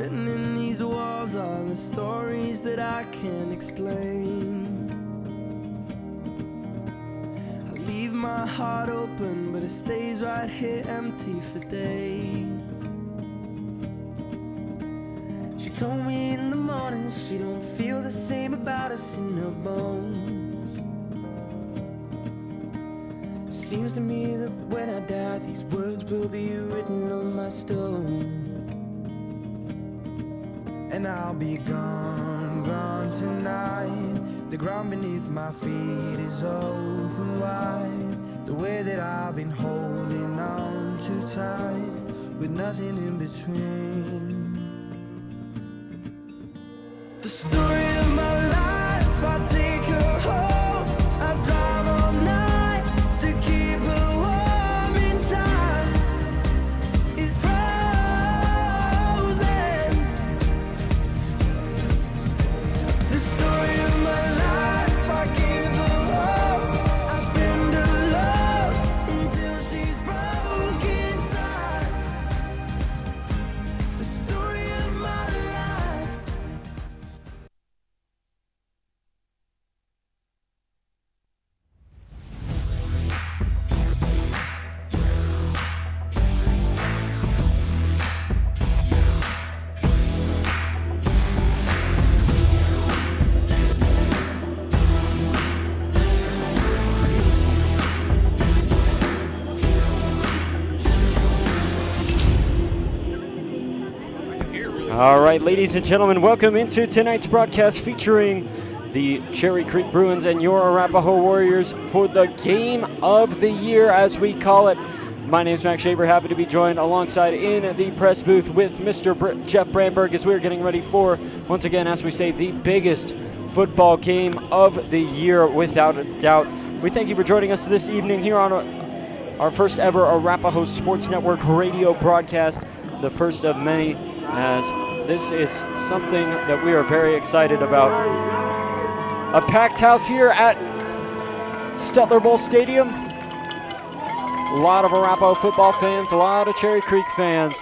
Written in these walls are the stories that I can't explain. I leave my heart open, but it stays right here empty for days. She told me in the morning she don't feel the same about us in her bones. Seems to me that when I die, these words will be written on my stone. And I'll be gone, gone tonight. The ground beneath my feet is open wide. The way that I've been holding on too tight, with nothing in between. The story of my life, I take her home. I drive all night to keep her warm in time. It's frozen. The story of my life, I give her hope. I spend her love until she's broke inside. The story of my life. All right, ladies and gentlemen, welcome into tonight's broadcast featuring the Cherry Creek Bruins and your Arapahoe Warriors for the game of the year, as we call it. My name is Max Shaver, happy to be joined alongside in the press booth with Mr. Jeff Brandberg as we're getting ready for, once again, as we say, the biggest football game of the year, without a doubt. We thank you for joining us this evening here on our first ever Arapahoe Sports Network radio broadcast, the first of many, as this is something that we are very excited about. A packed house here at Stutler Bowl Stadium. A lot of Arapahoe football fans, a lot of Cherry Creek fans.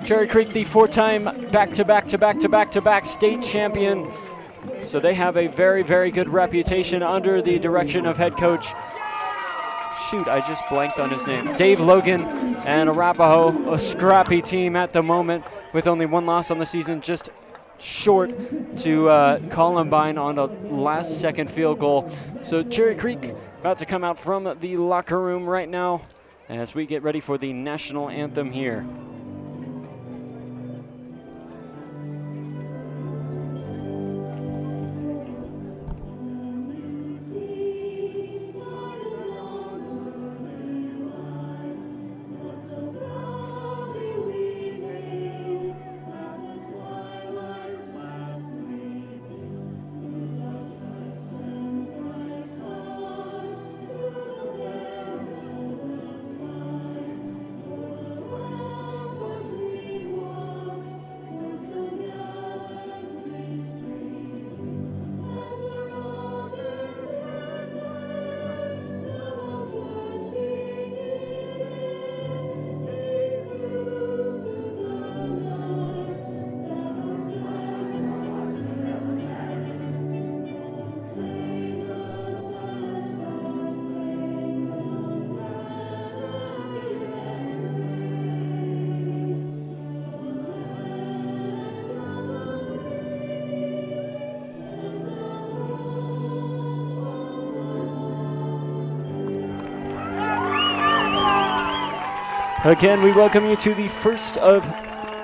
Cherry Creek, the four-time back-to-back state champion. So they have a very, very good reputation under the direction of head coach, shoot, I just blanked on his name, Dave Logan, and Arapahoe, a scrappy team at the moment with only one loss on the season, just short to Columbine on a last-second field goal. So Cherry Creek about to come out from the locker room right now as we get ready for the national anthem here. Again, we welcome you to the first of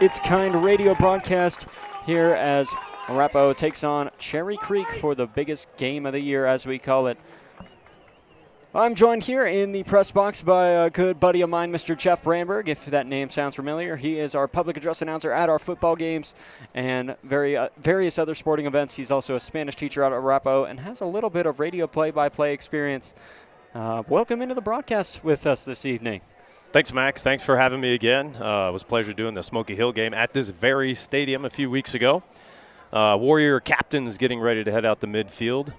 its kind radio broadcast here as Arapahoe takes on Cherry Creek for the biggest game of the year, as we call it. I'm joined here in the press box by a good buddy of mine, Mr. Jeff Brandberg, if that name sounds familiar. He is our public address announcer at our football games and various other sporting events. He's also a Spanish teacher out at Arapahoe and has a little bit of radio play-by-play experience. Welcome into the broadcast with us this evening. Thanks, Max. Thanks for having me again. It was a pleasure doing the Smoky Hill game at this very stadium a few weeks ago. Warrior captains getting ready to head out the midfield.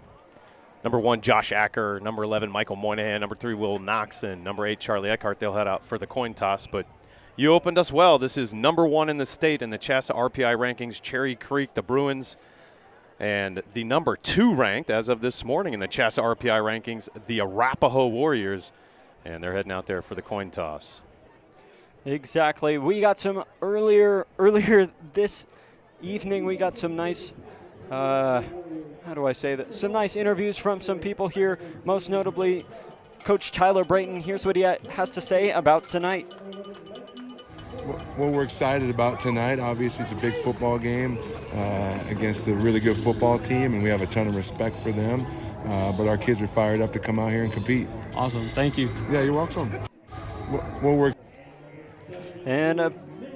Number 1, Josh Acker. Number 11, Michael Moynihan. Number 3, Will Knox. And number 8, Charlie Eckhart. They'll head out for the coin toss. But You opened us well. This is number 1 in the state in the CHSAA RPI rankings, Cherry Creek, the Bruins. And the number 2 ranked as of this morning in the CHSAA RPI rankings, the Arapahoe Warriors. And they're heading out there for the coin toss. Exactly. We got some earlier this evening, we got some nice, how do I say that? Some nice interviews from some people here, most notably Coach Tyler Brayton. Here's what he has to say about tonight. What we're excited about tonight, obviously it's a big football game against a really good football team, and we have a ton of respect for them. But our kids are fired up to come out here and compete. Awesome. Thank you. Yeah, you're welcome. Well, we're And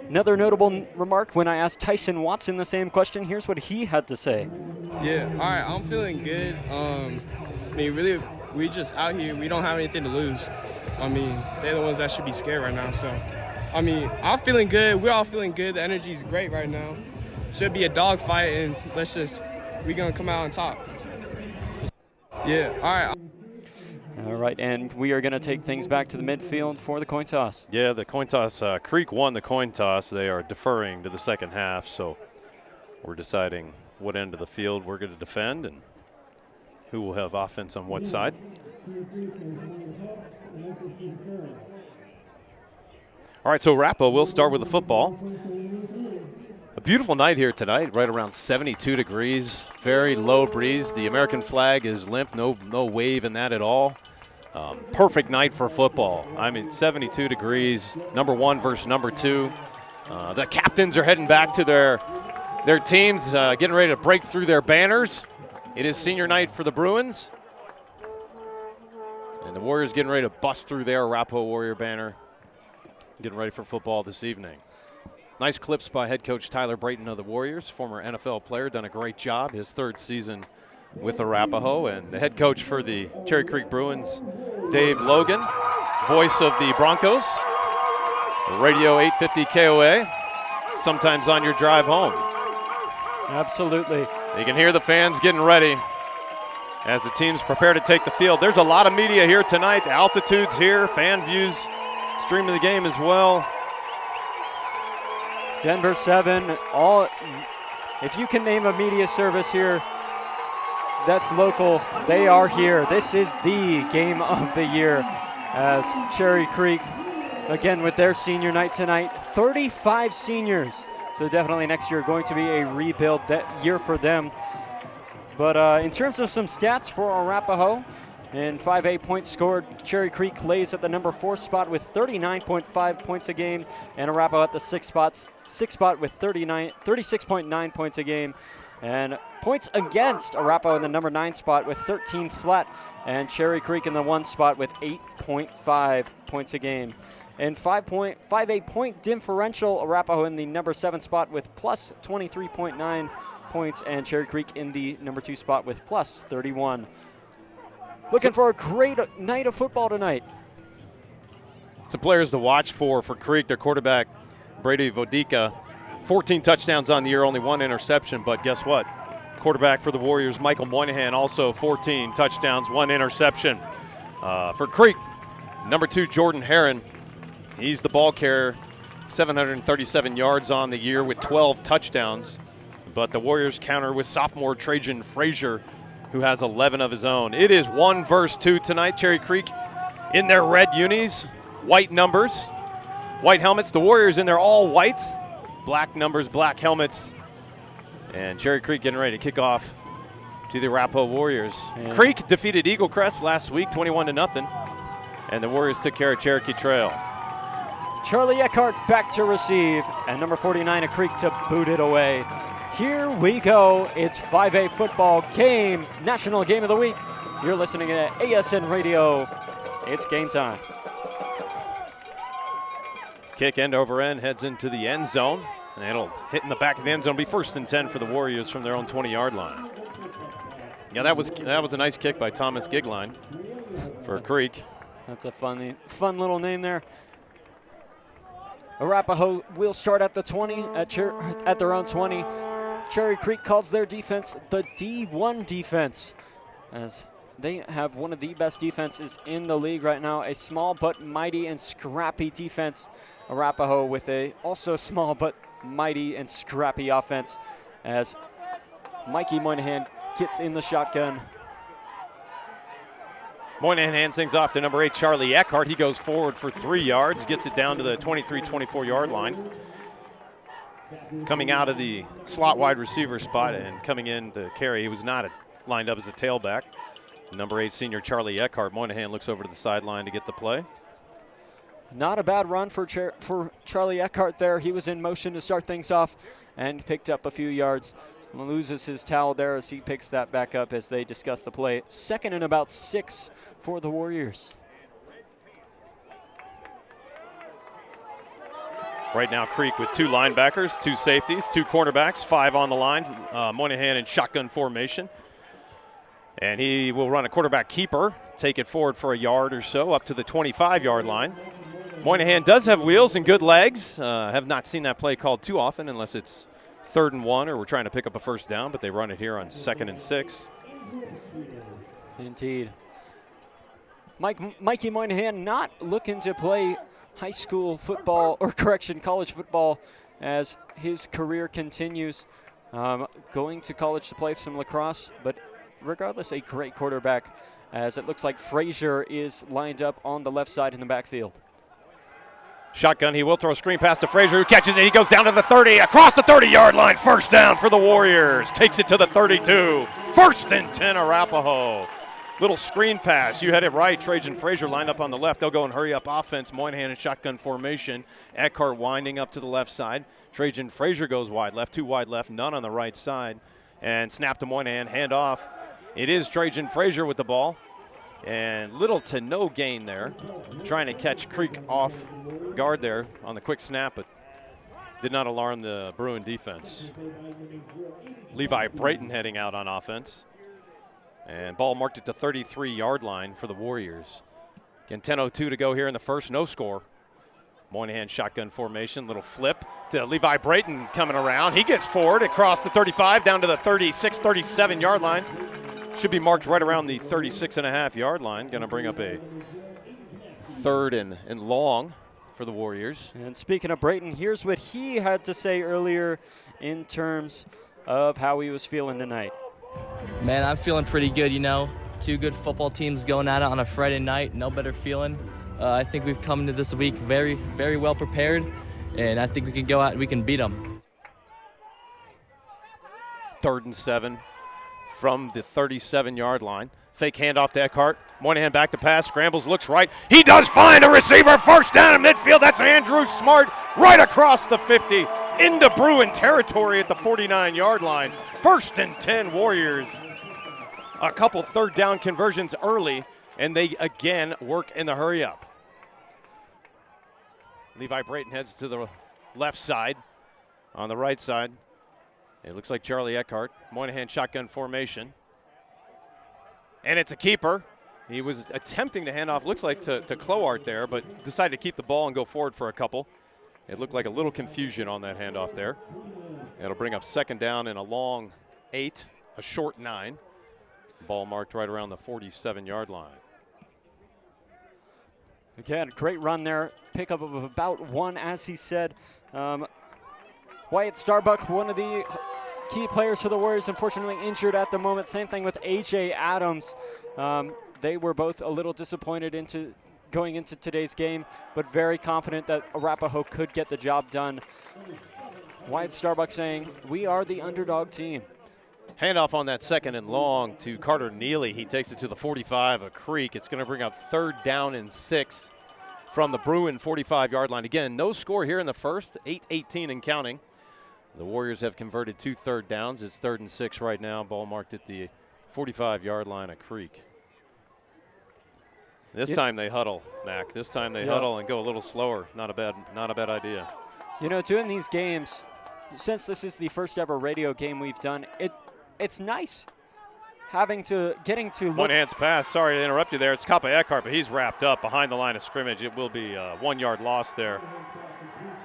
another notable remark, when I asked Tyson Watson the same question, here's what he had to say. Yeah, all right, I'm feeling good. I mean, really, we just out here. We don't have anything to lose. I mean, they're the ones that should be scared right now. So, I mean, I'm feeling good. We're all feeling good. The energy is great right now. Should be a dog fight, and we're going to come out on top. Yeah, all right. All right, and we are going to take things back to the midfield for the coin toss. Yeah, the coin toss. Creek won the coin toss. They are deferring to the second half, so we're deciding what end of the field we're going to defend and who will have offense on what side. All right, so Arapahoe, we'll start with the football. A beautiful night here tonight, right around 72 degrees, very low breeze. The American flag is limp, no wave in that at all. Perfect night for football. I mean, 72 degrees, number 1 versus number 2. The captains are heading back to their teams, getting ready to break through their banners. It is senior night for the Bruins. And the Warriors getting ready to bust through their Arapahoe Warrior banner, getting ready for football this evening. Nice clips by head coach Tyler Brayton of the Warriors, former NFL player, done a great job, his 3rd season with Arapahoe. And the head coach for the Cherry Creek Bruins, Dave Logan, voice of the Broncos, Radio 850 KOA, sometimes on your drive home. Absolutely. You can hear the fans getting ready as the teams prepare to take the field. There's a lot of media here tonight. The altitude's here, fan views streaming the game as well. Denver 7, if you can name a media service here that's local, they are here. This is the game of the year as Cherry Creek, again with their senior night tonight, 35 seniors. So definitely next year going to be a rebuild that year for them. But in terms of some stats for Arapahoe, in 5A points scored, Cherry Creek lays at the number 4 spot with 39.5 points a game, and Arapahoe at the 6th spot with 36.9 points a game. And points against, Arapahoe in the number 9 spot with 13 flat, and Cherry Creek in the 1 spot with 8.5 points a game. And 5.58 point differential, Arapahoe in the number 7 spot with plus 23.9 points, and Cherry Creek in the number 2 spot with plus 31. Looking for a great night of football tonight. Some players to watch for Creek. Their quarterback, Brady Vodica, 14 touchdowns on the year, only 1 interception. But guess what? Quarterback for the Warriors, Michael Moynihan, also 14 touchdowns, 1 interception. For Creek, number 2, Jordan Herron. He's the ball carrier, 737 yards on the year with 12 touchdowns. But the Warriors counter with sophomore Trajan Frazier, who has 11 of his own. It is 1 versus 2 tonight. Cherry Creek in their red unis, white numbers, white helmets. The Warriors in their all whites, black numbers, black helmets. And Cherry Creek getting ready to kick off to the Arapahoe Warriors. Yeah. Creek defeated Eagle Crest last week, 21-0. And the Warriors took care of Cherokee Trail. Charlie Eckhart back to receive, and number 49 of Creek to boot it away. Here we go. It's 5A football game, national game of the week. You're listening to ASN Radio. It's game time. Kick end over end, heads into the end zone. And it'll hit in the back of the end zone, be 1st and 10 for the Warriors from their own 20-yard line. Yeah, that was a nice kick by Thomas Gigline for Creek. That's a fun little name there. Arapahoe will start at the 20, at their own 20. Cherry Creek calls their defense the D1 defense, as they have one of the best defenses in the league right now. A small but mighty and scrappy defense. Arapahoe with a also small but mighty and scrappy offense as Mikey Moynihan gets in the shotgun. Moynihan hands things off to number 8, Charlie Eckhart. He goes forward for 3 yards, gets it down to the 23-24 yard line. Coming out of the slot wide receiver spot and coming in to carry, he was not lined up as a tailback. Number 8 senior Charlie Eckhart. Moynihan looks over to the sideline to get the play. Not a bad run for Charlie Eckhart there. He was in motion to start things off and picked up a few yards. Loses his towel there as he picks that back up as they discuss the play. 2nd and about 6 for the Warriors. Right now, Creek with 2 linebackers, 2 safeties, 2 cornerbacks, 5 on the line. Moynihan in shotgun formation. And he will run a quarterback keeper, take it forward for a yard or so up to the 25-yard line. Moynihan does have wheels and good legs. Have not seen that play called too often unless it's 3rd and 1 or we're trying to pick up a first down, but they run it here on 2nd and 6. Indeed. Mikey Moynihan not looking to play high school football, or college football as his career continues. Going to college to play some lacrosse, but regardless, a great quarterback as it looks like Frazier is lined up on the left side in the backfield. Shotgun, he will throw a screen pass to Frazier, who catches it. He goes down to the 30, across the 30-yard line. First down for the Warriors. Takes it to the 32. 1st and 10, Arapahoe. Little screen pass. You had it right. Trajan Frazier lined up on the left. They'll go and hurry up offense. Moynihan in shotgun formation. Eckhart winding up to the left side. Trajan Frazier goes wide left, 2 wide left, none on the right side. And snap to Moynihan, hand off. It is Trajan Frazier with the ball. And little to no gain there. Trying to catch Creek off guard there on the quick snap, but did not alarm the Bruin defense. Levi Brayton heading out on offense. And ball marked at the 33-yard line for the Warriors. Again, 10:02 to go here in the first, no score. Moynihan shotgun formation, little flip to Levi Brayton coming around. He gets forward across the 35 down to the 36, 37-yard line. Should be marked right around the 36.5-yard line. Going to bring up a 3rd and long for the Warriors. And speaking of Brayton, here's what he had to say earlier in terms of how he was feeling tonight. Man, I'm feeling pretty good, 2 good football teams going at it on a Friday night. No better feeling. I think we've come into this week very, very well prepared, and I think we can go out and we can beat them. 3rd and 7 from the 37-yard line. Fake handoff to Eckhart. Moynihan back to pass, scrambles, looks right. He does find a receiver. First down in midfield. That's Andrew Smart right across the 50 into Bruin territory at the 49-yard line. 1st and 10 Warriors. A couple 3rd down conversions early, and they again work in the hurry up. Levi Brayton heads to the left side. On the right side, it looks like Charlie Eckhart. Moynihan shotgun formation. And it's a keeper. He was attempting to hand off, looks like to Cloart there, but decided to keep the ball and go forward for a couple. It looked like a little confusion on that handoff there. It'll bring up 2nd down and a long 8, a short 9. Ball marked right around the 47-yard line. Again, great run there. Pickup of about 1, as he said. Wyatt Starbuck, one of the key players for the Warriors, unfortunately injured at the moment. Same thing with A.J. Adams. They were both a little disappointed going into today's game, but very confident that Arapahoe could get the job done. Wyatt Starbuck saying, we are the underdog team. Handoff on that 2nd and long to Carter Neely. He takes it to the 45 of Creek. It's going to bring up 3rd down and 6 from the Bruin 45-yard line. Again, no score here in the first, 8-18 and counting. The Warriors have converted 2 3rd downs. It's 3rd and 6 right now. Ball marked at the 45-yard line of Creek. This time they huddle, Mac. This time they huddle and go a little slower. Not a bad idea. Doing these games, since this is the first ever radio game we've done, it's nice getting to look. Moynihan's pass. Sorry to interrupt you there. It's Kappa Eckhart, but he's wrapped up behind the line of scrimmage. It will be a 1-yard loss there.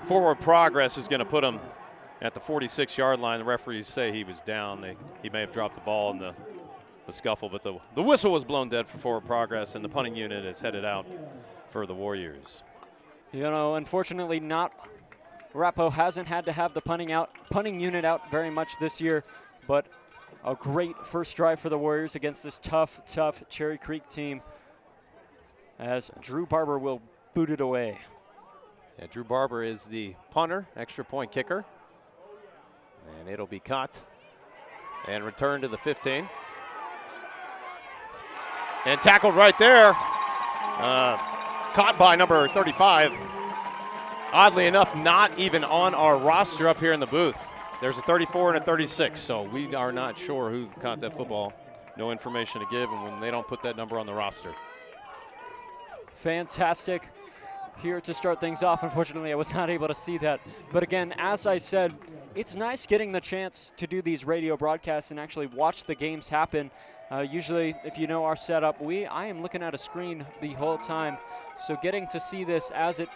Forward progress is going to put him at the 46-yard line. The referees say he was down. He may have dropped the ball in the the scuffle, but the whistle was blown dead for forward progress, and the punting unit is headed out for the Warriors. You know, unfortunately, Arapahoe hasn't had to have the punting unit out very much this year, but a great first drive for the Warriors against this tough Cherry Creek team, as Drew Barber will boot it away. Yeah, Drew Barber is the punter, extra point kicker, and it'll be caught and returned to the 15. And tackled right there. Caught by number 35. Oddly enough, not even on our roster up here in the booth. There's a 34 and a 36, so we are not sure who caught that football. No information to give, and when they don't put that number on the roster. Fantastic here to start things off. Unfortunately, I was not able to see that. But again, as I said, it's nice getting the chance to do these radio broadcasts and actually watch the games happen. Usually, if you know our setup, I am looking at a screen the whole time. So getting to see this as it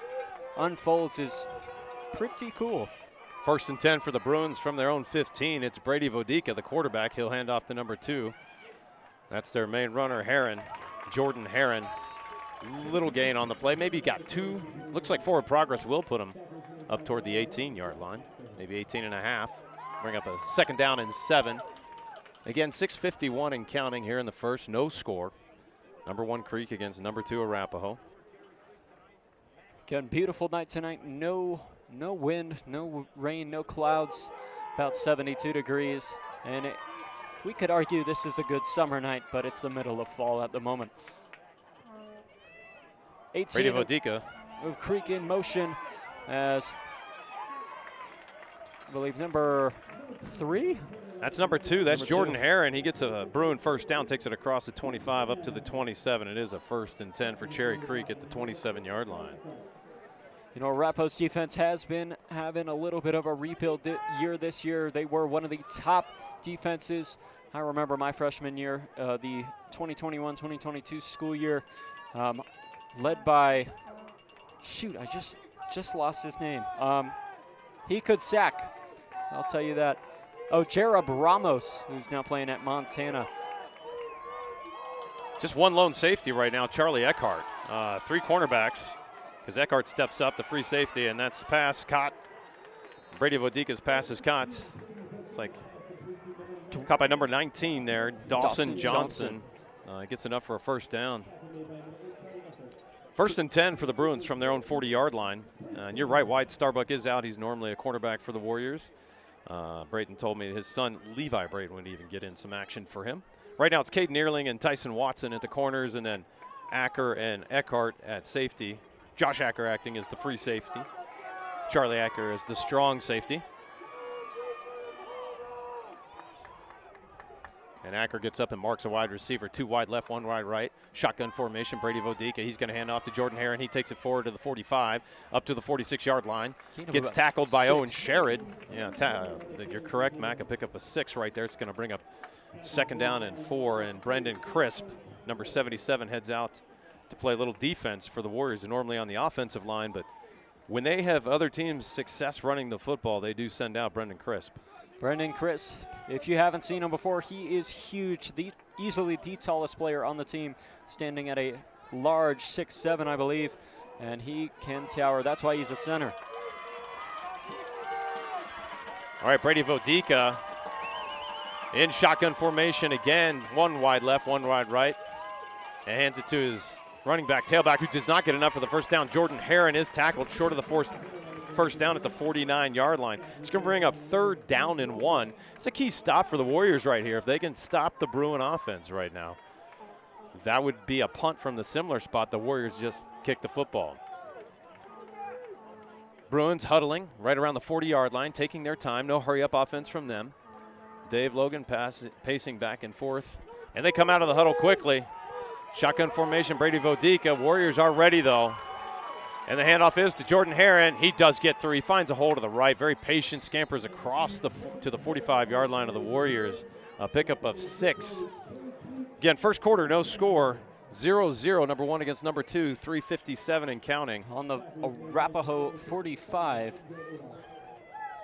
unfolds is pretty cool. 1st and 10 for the Bruins from their own 15. It's Brady Vodica, the quarterback. He'll hand off to number 2. That's their main runner, Jordan Herron. Little gain on the play. Maybe got 2. Looks like forward progress will put him up toward the 18-yard line. Maybe 18 and a half. Bring up a 2nd down and 7. Again, 6:51 and counting here in the first. No score. Number 1 Creek against number 2 Arapahoe. Again, beautiful night tonight. No wind, no rain, no clouds. About 72 degrees. And we could argue this is a good summer night, but it's the middle of fall at the moment. 18 Brady Vodica of Creek in motion as I believe number 3. That's number 2. That's Number Jordan 2. Herron. He gets a Bruin first down, takes it across the 25 up to the 27. It is a 1st and 10 for Cherry Creek at the 27-yard line. You know, Arapahoe's defense has been having a little bit of a rebuild year this year. They were one of the top defenses. I remember my freshman year, the 2021-2022 school year, led by, shoot, I just lost his name. He could sack, I'll tell you that. Oh, Jarob Ramos, who's now playing at Montana. Just one lone safety right now, Charlie Eckhart. 3 cornerbacks, because Eckhart steps up, the free safety, and that's pass caught. Brady Vodica's pass is caught. It's like caught by number 19 there, Dawson Johnson. Gets enough for a first down. 1st and 10 for the Bruins from their own 40-yard line. And you're right, Wyatt Starbuck is out. He's normally a cornerback for the Warriors. Brayton told me his son, Levi Brayton, wouldn't even get in some action for him. Right now it's Caden Earling and Tyson Watson at the corners, and then Acker and Eckhart at safety. Josh Acker acting as the free safety. Charlie Acker is the strong safety. And Acker gets up and marks a wide receiver. 2 wide left, 1 wide right. Shotgun formation, Brady Vodica. He's going to hand off to Jordan Herron. He takes it forward to the 45, up to the 46-yard line. Gets tackled by Owen Sherrod. Yeah, you're correct, Mac. A pick up a 6 right there. It's going to bring up 2nd down and 4. And Brendan Crisp, number 77, heads out to play a little defense for the Warriors. They're normally on the offensive line, but when they have other teams' success running the football, they do send out Brendan Crisp. Brendan Crisp, if you haven't seen him before, he is huge, easily the tallest player on the team, standing at a large 6'7", I believe, and he can tower. That's why he's a center. All right, Brady Vodica in shotgun formation again. 1 wide left, 1 wide right, and hands it to his running back, tailback, who does not get enough for the first down. Jordan Herron is tackled short of the first down at the 49-yard line. It's going to bring up 3rd down and 1. It's a key stop for the Warriors right here. If they can stop the Bruin offense right now, that would be a punt from the similar spot. The Warriors just kicked the football. Bruins huddling right around the 40-yard line, taking their time. No hurry-up offense from them. Dave Logan pacing back and forth. And they come out of the huddle quickly. Shotgun formation, Brady Vodica. Warriors are ready, though. And the handoff is to Jordan Herron. He does get through. He finds a hole to the right. Very patient, scampers across to the 45-yard line of the Warriors. A pickup of 6. Again, first quarter, no score. 0-0, number 1 against number 2, 3:57 and counting. On the Arapahoe 45,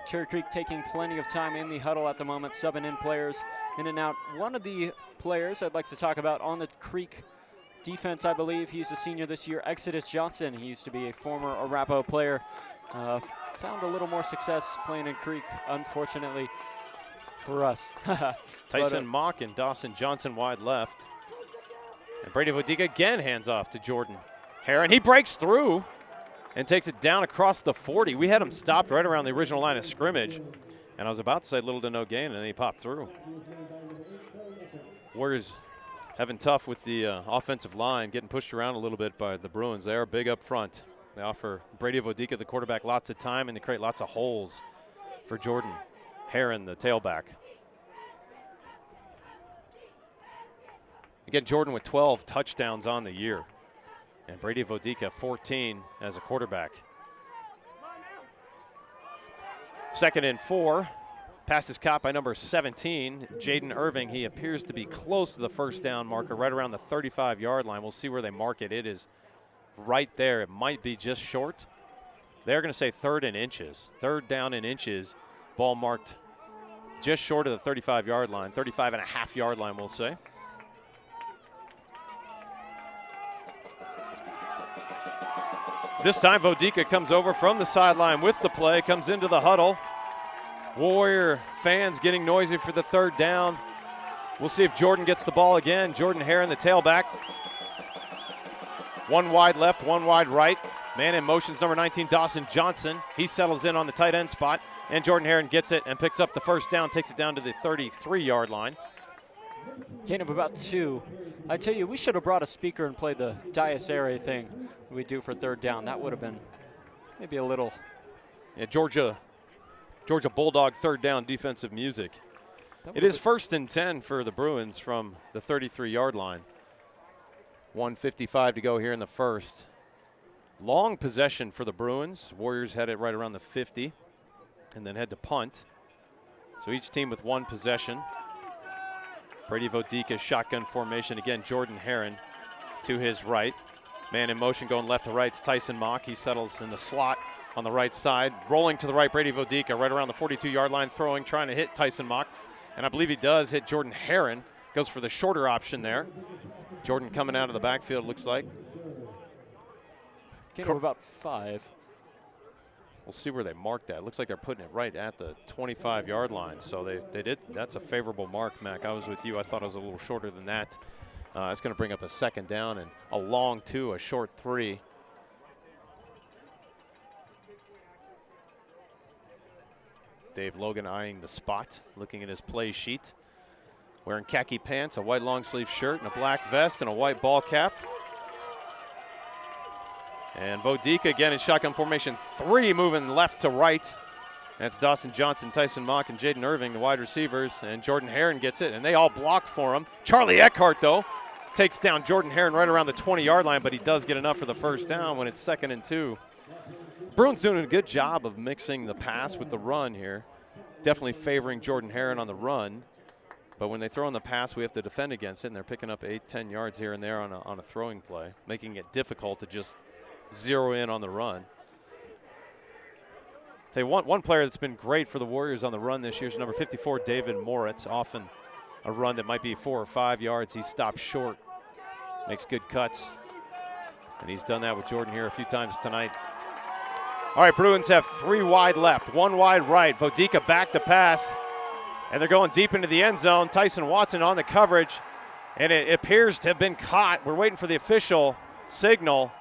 Cherry Creek taking plenty of time in the huddle at the moment, subbing in players in and out. One of the players I'd like to talk about on the Creek defense, I believe, he's a senior this year, Exodus Johnson. He used to be a former Arapahoe player. Found a little more success playing in Creek, unfortunately for us. Tyson Mock and Dawson Johnson wide left. And Brady Vodica again hands off to Jordan Heron. He breaks through and takes it down across the 40. We had him stopped right around the original line of scrimmage. And I was about to say little to no gain, and then he popped through. Warriors having tough with the offensive line, getting pushed around a little bit by the Bruins. They are big up front. They offer Brady Vodica, the quarterback, lots of time, and they create lots of holes for Jordan Heron, the tailback. Again, Jordan with 12 touchdowns on the year. And Brady Vodica, 14 as a quarterback. 2nd and 4. Pass is caught by number 17, Jaden Irving. He appears to be close to the first down marker, right around the 35-yard line. We'll see where they mark it. It is right there. It might be just short. They're going to say 3rd and inches. 3rd down and inches. Ball marked just short of the 35-yard line, 35.5-yard line, we'll say. This time, Vodica comes over from the sideline with the play, comes into the huddle. Warrior fans getting noisy for the 3rd down. We'll see if Jordan gets the ball again. Jordan Heron, the tailback. 1 wide left, 1 wide right. Man in motion's number 19, Dawson Johnson. He settles in on the tight end spot, and Jordan Heron gets it and picks up the 1st down, takes it down to the 33-yard line. Gain of about 2. I tell you, we should have brought a speaker and played the Dias Ere thing we do for 3rd down. That would have been maybe a little. Yeah, Georgia Bulldog 3rd down defensive music. It is 1st and 10 for the Bruins from the 33-yard line. 1:55 to go here in the first. Long possession for the Bruins. Warriors had it right around the 50 and then had to punt. So each team with 1 possession. Brady Vodica, shotgun formation. Again, Jordan Heron to his right. Man in motion going left to right. It's Tyson Mock. He settles in the slot on the right side. Rolling to the right, Brady Vodica right around the 42-yard line, throwing, trying to hit Tyson Mock. And I believe he does hit Jordan Heron. Goes for the shorter option there. Jordan coming out of the backfield, looks like. Gain of about 5. We'll see where they mark that. Looks like they're putting it right at the 25-yard line. So they did. That's a favorable mark, Mac. I was with you. I thought it was a little shorter than that. It's going to bring up a 2nd down and a long 2, a short 3. Dave Logan eyeing the spot, looking at his play sheet. Wearing khaki pants, a white long sleeve shirt, and a black vest, and a white ball cap. And Vodica again in shotgun formation 3, moving left to right. That's Dawson Johnson, Tyson Mock, and Jaden Irving, the wide receivers. And Jordan Heron gets it, and they all block for him. Charlie Eckhart, though, takes down Jordan Heron right around the 20-yard line, but he does get enough for the 1st down when it's 2nd and 2. Bruins doing a good job of mixing the pass with the run here. Definitely favoring Jordan Heron on the run. But when they throw in the pass, we have to defend against it, and they're picking up 8-10 yards here and there on a throwing play, making it difficult to just zero in on the run. Tell you one player that's been great for the Warriors on the run this year is number 54, David Moritz. Often a run that might be 4 or 5 yards. He stops short, makes good cuts, and he's done that with Jordan here a few times tonight. All right, Bruins have 3 wide left, 1 wide right. Vodica back to pass, and they're going deep into the end zone. Tyson Watson on the coverage, and it appears to have been caught. We're waiting for the official signal.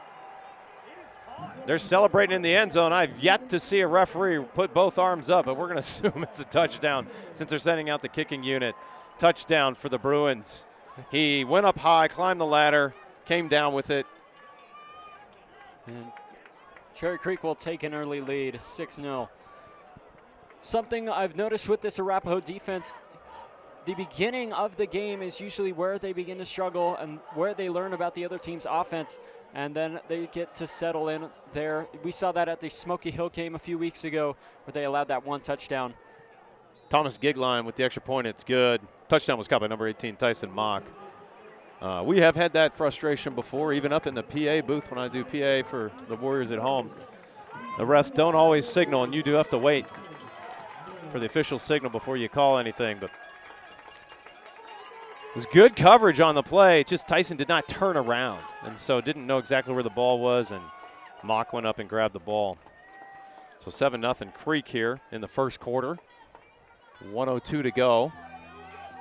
They're celebrating in the end zone. I've yet to see a referee put both arms up, but we're going to assume it's a touchdown since they're sending out the kicking unit. Touchdown for the Bruins. He went up high, climbed the ladder, came down with it. And Cherry Creek will take an early lead, 6-0. Something I've noticed with this Arapahoe defense, the beginning of the game is usually where they begin to struggle and where they learn about the other team's offense, and then they get to settle in there. We saw that at the Smoky Hill game a few weeks ago where they allowed that 1 touchdown. Thomas Gigline with the extra point. It's good. Touchdown was caught by number 18, Tyson Mock. We have had that frustration before, even up in the PA booth when I do PA for the Warriors at home. The refs don't always signal, and you do have to wait. for the official signal before you call anything. But it was good coverage on the play. Just Tyson did not turn around, and so didn't know exactly where the ball was, and Mock went up and grabbed the ball. So 7-0 Creek here in the first quarter. 1:02 to go.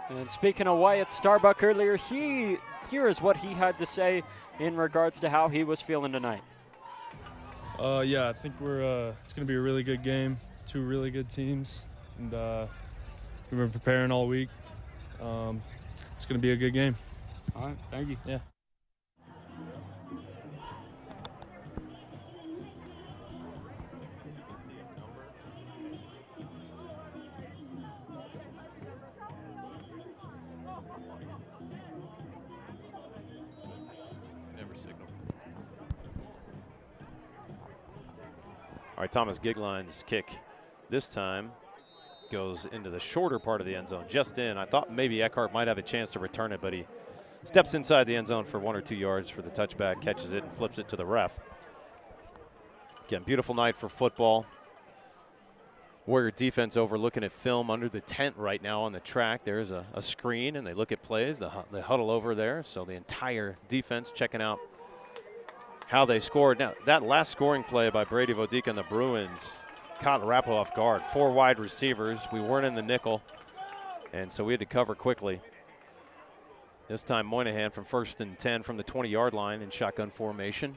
And speaking of Wyatt Starbuck earlier, here is what he had to say in regards to how he was feeling tonight. Yeah, I think it's going to be a really good game. Two really good teams, and we've been preparing all week. It's going to be a good game. All right, thank you. Yeah. All right, Thomas Gigline's kick this time goes into the shorter part of the end zone, just in. I thought maybe Eckhart might have a chance to return it, but he steps inside the end zone for 1 or 2 yards for the touchback, catches it, and flips it to the ref. Again, beautiful night for football. Warrior defense over looking at film under the tent right now on the track. There's a screen, and they look at plays. They huddle over there, so the entire defense checking out how they scored. Now, that last scoring play by Brady Vodica and the Bruins caught Arapahoe off guard. 4 wide receivers. We weren't in the nickel, and so we had to cover quickly. This time Moynihan from 1st and 10 from the 20-yard line in shotgun formation.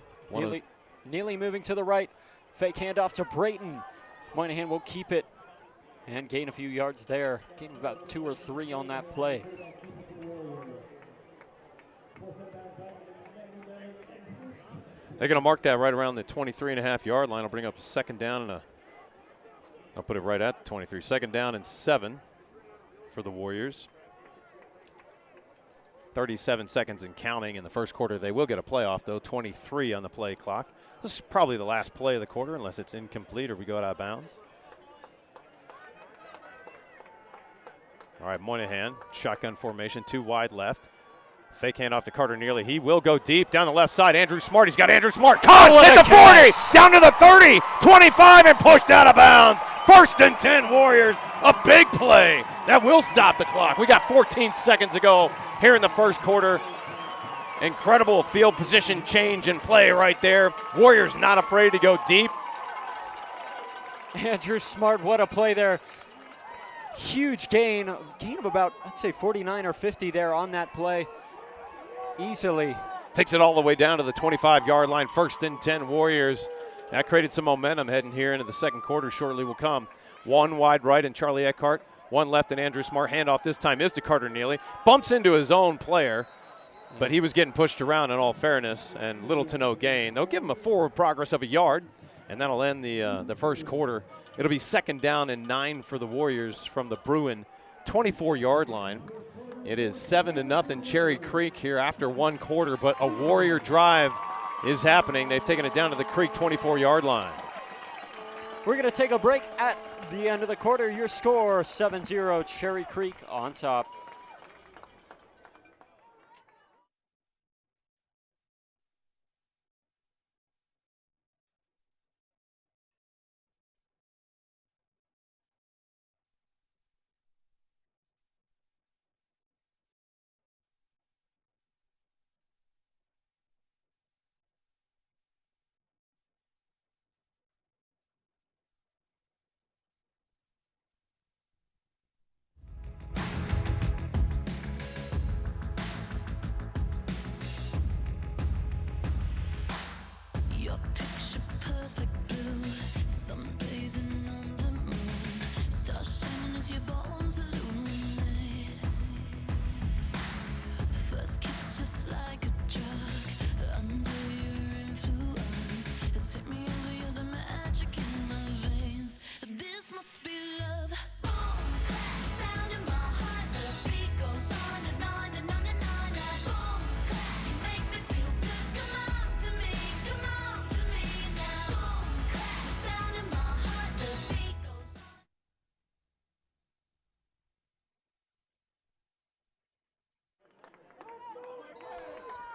Neely moving to the right. Fake handoff to Brayton. Moynihan will keep it and gain a few yards there. Gain about 2 or 3 on that play. They're going to mark that right around the 23.5-yard line. I'll bring up a second down and I'll put it right at the 23. Second down and 7 for the Warriors. 37 seconds and counting in the first quarter. They will get a playoff, though. 23 on the play clock. This is probably the last play of the quarter, unless it's incomplete or we go out of bounds. All right, Moynihan, shotgun formation, 2 wide left. Fake handoff to Carter Neely. He will go deep down the left side. Andrew Smart. He's got Andrew Smart. Caught at the 40, down to the 30, 25, and pushed out of bounds. 1st and 10 Warriors. A big play. That will stop the clock. We got 14 seconds to go here in the first quarter. Incredible field position change and play right there. Warriors not afraid to go deep. Andrew Smart, what a play there. Huge gain of about, I'd say 49 or 50 there on that play. Easily. Takes it all the way down to the 25-yard line. 1st and 10 Warriors. That created some momentum heading here into the second quarter. Shortly will come. 1 wide right and Charlie Eckhart. 1 left and Andrew Smart. Handoff this time is to Carter Neely. Bumps into his own player, but he was getting pushed around in all fairness, and little to no gain. They'll give him a forward progress of a yard, and that'll end the first quarter. It'll be 2nd down and 9 for the Warriors from the Bruin 24-yard line. It is 7-0 Cherry Creek here after 1 quarter, but a Warrior drive is happening. They've taken it down to the Creek 24-yard line. We're going to take a break at the end of the quarter. Your score, 7-0 Cherry Creek on top.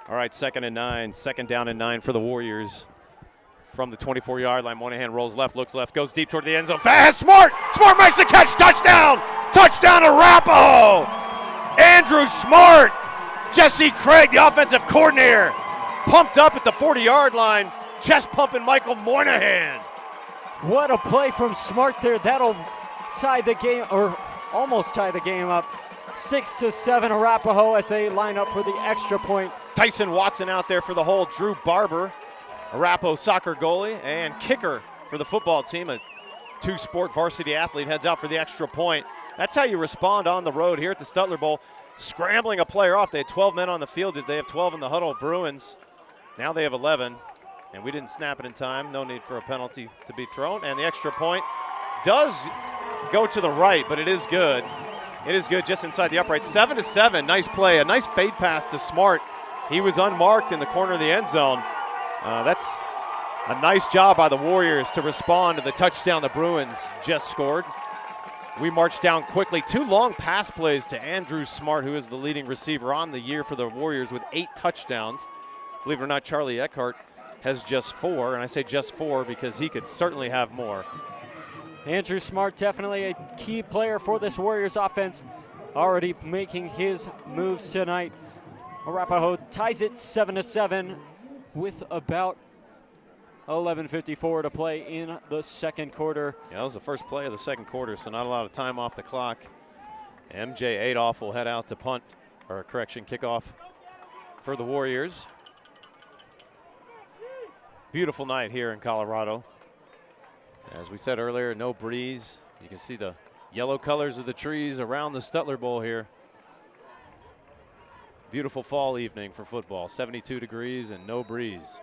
All right, 2nd and 9. 2nd down and 9 for the Warriors. from the 24-yard line. Moynihan rolls left, looks left, goes deep toward the end zone. Fast, Smart! Smart makes the catch, touchdown! Touchdown, Arapahoe! Andrew Smart! Jesse Craig, the offensive coordinator, pumped up at the 40-yard line, chest pumping Michael Moynihan. What a play from Smart there. That'll tie the game, or almost tie the game up. 6-7 Arapahoe as they line up for the extra point. Tyson Watson out there for the hole. Drew Barber, Arapahoe soccer goalie and kicker for the football team. A two-sport varsity athlete heads out for the extra point. That's how you respond on the road here at the Stutler Bowl. Scrambling a player off. They had 12 men on the field. Did they have 12 in the huddle? Bruins. Now they have 11. And we didn't snap it in time. No need for a penalty to be thrown. And the extra point does go to the right, but it is good. It is good just inside the upright. 7-7, nice play. A nice fade pass to Smart. He was unmarked in the corner of the end zone. That's a nice job by the Warriors to respond to the touchdown the Bruins just scored. We marched down quickly. 2 long pass plays to Andrew Smart, who is the leading receiver on the year for the Warriors with 8 touchdowns. Believe it or not, Charlie Eckhart has just 4, and I say just 4 because he could certainly have more. Andrew Smart, definitely a key player for this Warriors offense, already making his moves tonight. Arapahoe ties it 7-7 with about 11:54 to play in the second quarter. Yeah, that was the first play of the second quarter, so not a lot of time off the clock. MJ Adolph will head out to punt, or correction, kickoff for the Warriors. Beautiful night here in Colorado. As we said earlier, no breeze. You can see the yellow colors of the trees around the Stutler Bowl here. Beautiful fall evening for football. 72 degrees and no breeze.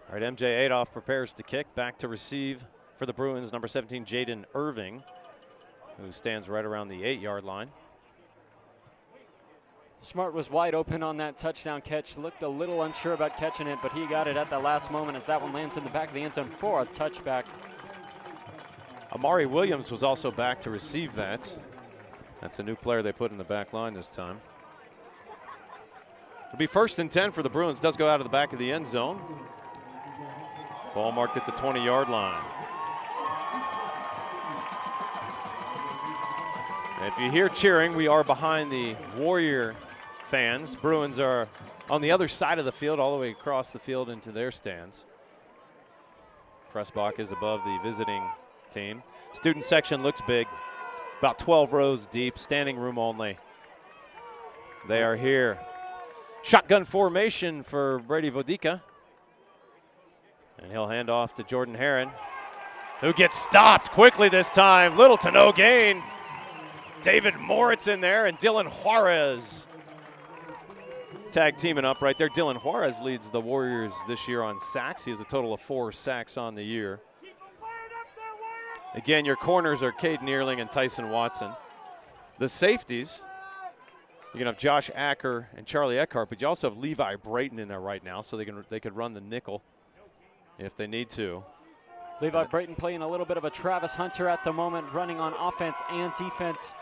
All right, MJ Adolph prepares to kick. Back to receive for the Bruins, number 17, Jaden Irving, who stands right around the 8-yard line. Smart was wide open on that touchdown catch. Looked a little unsure about catching it, but he got it at the last moment as that one lands in the back of the end zone for a touchback. Amari Williams was also back to receive that. That's a new player they put in the back line this time. It'll be 1st and 10 for the Bruins. Does go out of the back of the end zone. Ball marked at the 20-yard line. And if you hear cheering, we are behind the Warrior fans. Bruins are on the other side of the field, all the way across the field into their stands. Pressbach is above the visiting team. Student section looks big, about 12 rows deep, standing room only. They are here. Shotgun formation for Brady Vodica. And he'll hand off to Jordan Herron, who gets stopped quickly this time. Little to no gain. David Moritz in there and Dylan Juarez. Tag teaming up right there. Dylan Juarez leads the Warriors this year on sacks. He has a total of 4 sacks on the year. Again, your corners are Caden Earling and Tyson Watson. The safeties, you can have Josh Acker and Charlie Eckhart, but you also have Levi Brayton in there right now, so they could run the nickel if they need to. Levi Brayton playing a little bit of a Travis Hunter at the moment, running on offense and defense.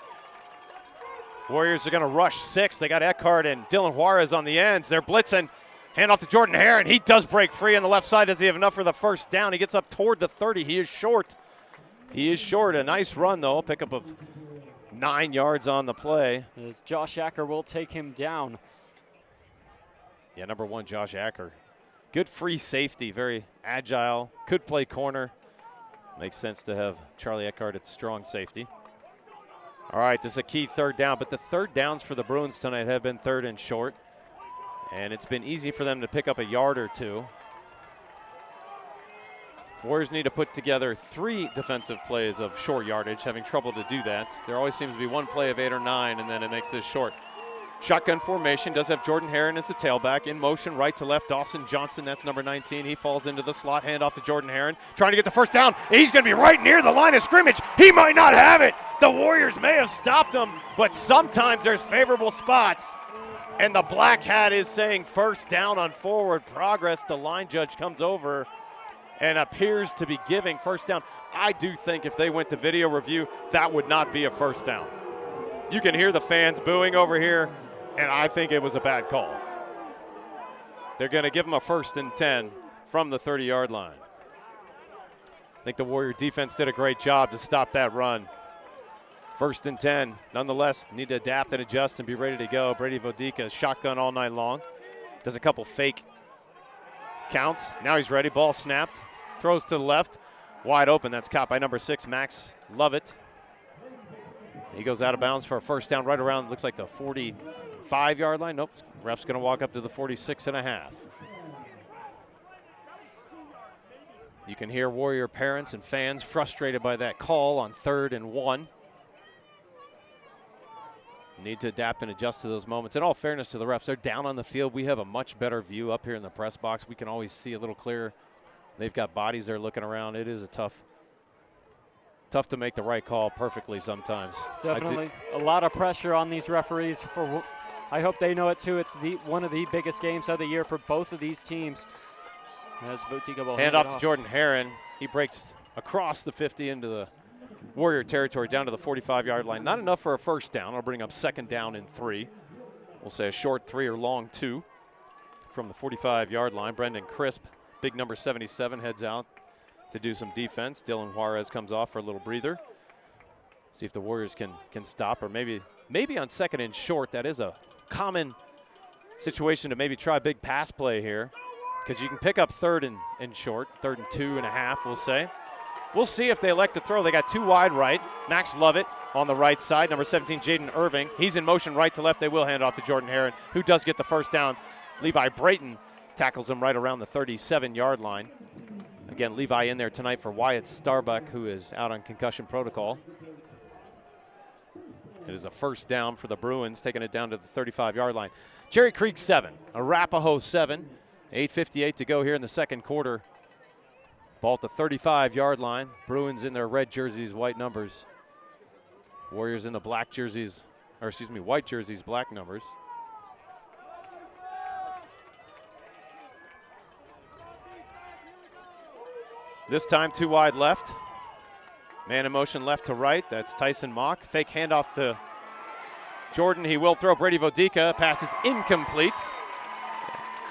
Warriors are going to rush 6. They got Eckhart and Dylan Juarez on the ends. They're blitzing. Hand off to Jordan Herron. He does break free on the left side. Does he have enough for the first down? He gets up toward the 30. He is short. He is short. A nice run, though. Pickup of 9 yards on the play. As Josh Acker will take him down. Yeah, number 1, Josh Acker. Good free safety. Very agile. Could play corner. Makes sense to have Charlie Eckhart at strong safety. All right, this is a key 3rd down, but the 3rd downs for the Bruins tonight have been 3rd and short, and it's been easy for them to pick up a yard or 2. Warriors need to put together 3 defensive plays of short yardage, having trouble to do that. There always seems to be one play of 8 or 9, and then it makes this short. Shotgun formation does have Jordan Herron as the tailback. In motion, right to left, Dawson Johnson, that's number 19. He falls into the slot, handoff to Jordan Herron, trying to get the first down. He's going to be right near the line of scrimmage. He might not have it. The Warriors may have stopped him, but sometimes there's favorable spots. And the black hat is saying first down on forward progress. The line judge comes over and appears to be giving first down. I do think if they went to video review, that would not be a first down. You can hear the fans booing over here, and I think it was a bad call. They're going to give them a 1st and 10 from the 30-yard line. I think the Warrior defense did a great job to stop that run. 1st and 10. Nonetheless, need to adapt and adjust and be ready to go. Brady Vodica, shotgun all night long. Does a couple fake counts. Now he's ready. Ball snapped. Throws to the left. Wide open. That's caught by number 6, Max Lovett. He goes out of bounds for a 1st down right around, looks like the 45-yard line. Nope, ref's going to walk up to the 46.5. You can hear Warrior parents and fans frustrated by that call on 3rd and 1. Need to adapt and adjust to those moments. In all fairness to the refs, they're down on the field. We have a much better view up here in the press box. We can always see a little clearer. They've got bodies they're looking around. It is a tough to make the right call perfectly sometimes. Definitely a lot of pressure on these referees. I hope they know it too. It's one of the biggest games of the year for both of these teams. As Botica will hand off to Jordan Herron. He breaks across the 50 into the Warrior territory down to the 45-yard line. Not enough for a 1st down. I'll bring up 2nd down and 3. We'll say a short 3 or long 2 from the 45-yard line. Brendan Crisp, big number 77, heads out to do some defense. Dylan Juarez comes off for a little breather. See if the Warriors can stop, or maybe on 2nd and short. That is a common situation to maybe try a big pass play here, because you can pick up 3rd and short, 3rd and 2.5, we'll say. We'll see if they elect to throw. They got 2 wide right. Max Lovett on the right side. Number 17, Jaden Irving. He's in motion right to left. They will hand off to Jordan Herron, who does get the 1st down. Levi Brayton tackles him right around the 37-yard line. Again, Levi in there tonight for Wyatt Starbuck, who is out on concussion protocol. It is a 1st down for the Bruins, taking it down to the 35-yard line. Cherry Creek 7, Arapahoe 7. 8:58 to go here in the 2nd quarter. Ball at the 35-yard line. Bruins in their red jerseys, white numbers. Warriors in the black jerseys, or excuse me, white jerseys, black numbers. This time 2 wide left. Man in motion left to right. That's Tyson Mock. Fake handoff to Jordan. He will throw. Brady Vodica. Pass is incomplete.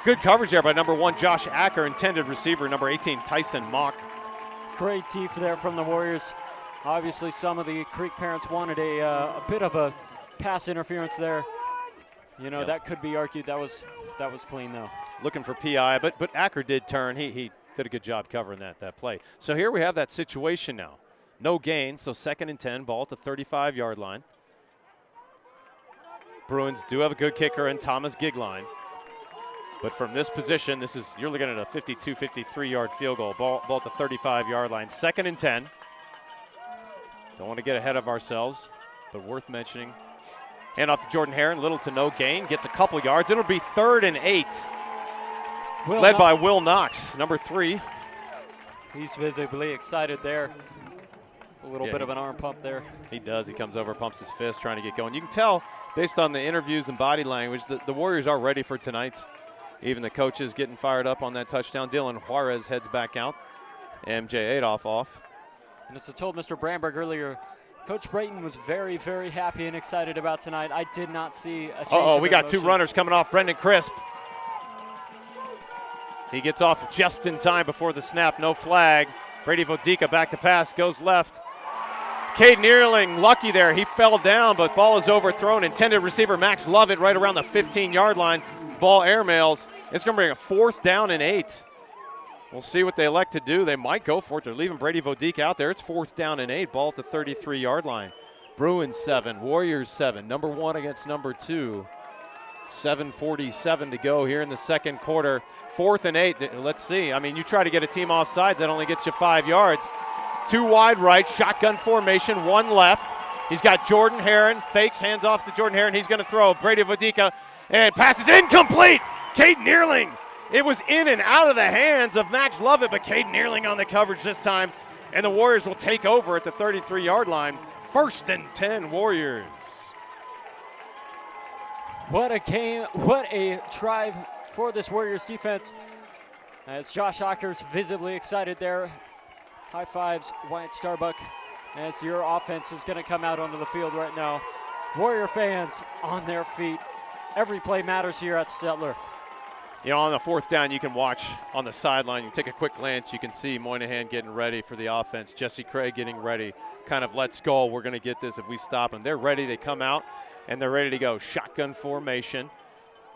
Good coverage there by number 1, Josh Acker. Intended receiver, number 18, Tyson Mock. Great teeth there from the Warriors. Obviously, some of the Creek parents wanted a bit of a pass interference there. You know, that could be argued. That was clean, though. Looking for PI, but Acker did turn. He did a good job covering that play. So here we have that situation now. No gain, so 2nd and 10, ball at the 35-yard line. Bruins do have a good kicker in Thomas Gigline. But from this position, you're looking at a 52, 53-yard field goal. Ball at the 35-yard line. 2nd and 10. Don't want to get ahead of ourselves, but worth mentioning. Hand off to Jordan Herron, little to no gain. Gets a couple yards. It'll be 3rd and 8. Led by Will Knox, number 3. He's visibly excited there. A little bit of an arm pump there. He does. He comes over, pumps his fist, trying to get going. You can tell, based on the interviews and body language, that the Warriors are ready for tonight's. Even the coaches getting fired up on that touchdown. Dylan Juarez heads back out. MJ Adolph off. And as I told Mr. Bramberg earlier, Coach Brayton was very, very happy and excited about tonight. I did not see a change of we got emotion. 2 runners coming off. Brendan Crisp. He gets off just in time before the snap. No flag. Brady Vodica back to pass. Goes left. Caden Earling lucky there. He fell down, but ball is overthrown. Intended receiver Max Lovett right around the 15-yard line. Ball airmails. It's going to bring a 4th down and 8. We'll see what they elect to do. They might go for it. They're leaving Brady Vodica out there. It's 4th down and 8. Ball at the 33-yard line. Bruins 7, Warriors 7. Number 1 against number 2. 7:47 to go here in the 2nd quarter. 4th and 8. Let's see. I mean, you try to get a team off sides, that only gets you 5 yards. 2 wide right, shotgun formation, 1 left. He's got Jordan Herron. Fakes, hands off to Jordan Herron. He's going to throw. Brady Vodica. And passes incomplete. Caden Earling. It was in and out of the hands of Max Lovett, but Caden Earling on the coverage this time. And the Warriors will take over at the 33-yard line. 1st and 10 Warriors. What a game, what a drive for this Warriors defense. As Josh Acker's visibly excited there. High fives, Wyatt Starbuck, as your offense is going to come out onto the field right now. Warrior fans on their feet. Every play matters here at Stetler. You know, on the fourth down, you can watch on the sideline. You take a quick glance. You can see Moynihan getting ready for the offense. Jesse Craig getting ready. Kind of, let's go. We're going to get this if we stop them. They're ready. They come out, and they're ready to go. Shotgun formation.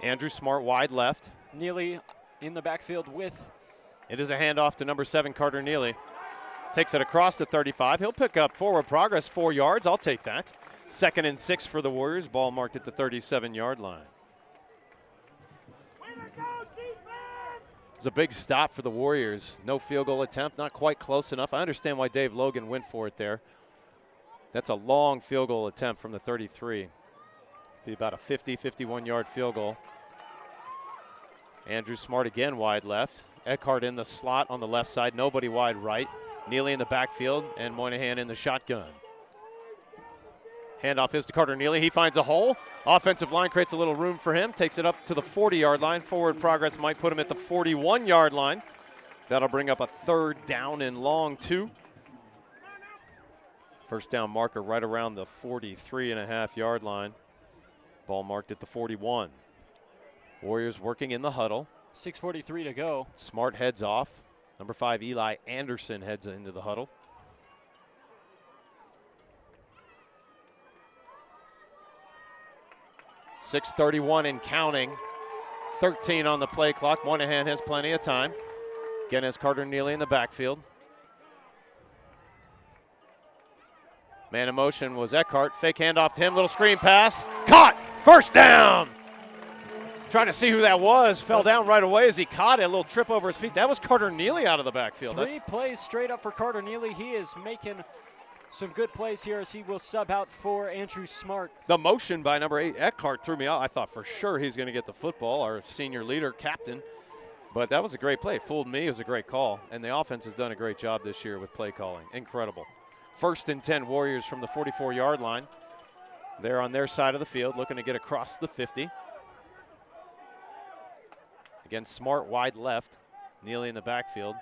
Andrew Smart wide left. Neely in the backfield with. It is a handoff to number 7, Carter Neely. Takes it across the 35. He'll pick up forward progress, 4 yards. I'll take that. 2nd and 6 for the Warriors. Ball marked at the 37-yard line. It's a big stop for the Warriors. No field goal attempt, not quite close enough. I understand why Dave Logan went for it there. That's a long field goal attempt from the 33. Be about a 50, 51-yard field goal. Andrew Smart again wide left. Eckhart in the slot on the left side. Nobody wide right. Neely in the backfield and Moynihan in the shotgun. Handoff is to Carter Neely. He finds a hole. Offensive line creates a little room for him. Takes it up to the 40-yard line. Forward progress might put him at the 41-yard line. That'll bring up a 3rd down and long 2. First down marker right around the 43.5-yard line. Ball marked at the 41. Warriors working in the huddle. 6:43 to go. Smart heads off. Number 5, Eli Anderson heads into the huddle. .6:31 and counting. 13 on the play clock. Moynihan has plenty of time. Again has Carter Neely in the backfield. Man in motion was Eckhart. Fake handoff to him. Little screen pass. Caught. First down. Trying to see who that was. Fell down right away as he caught it. A little trip over his feet. That was Carter Neely out of the backfield. 3 plays straight up for Carter Neely. He is making some good plays here as he will sub out for Andrew Smart. The motion by number 8, Eckhart, threw me out. I thought for sure he's going to get the football, our senior leader, captain. But that was a great play. Fooled me. It was a great call. And the offense has done a great job this year with play calling. Incredible. 1st and 10 Warriors from the 44-yard line. They're on their side of the field looking to get across the 50. Again, Smart wide left. Neely in the backfield.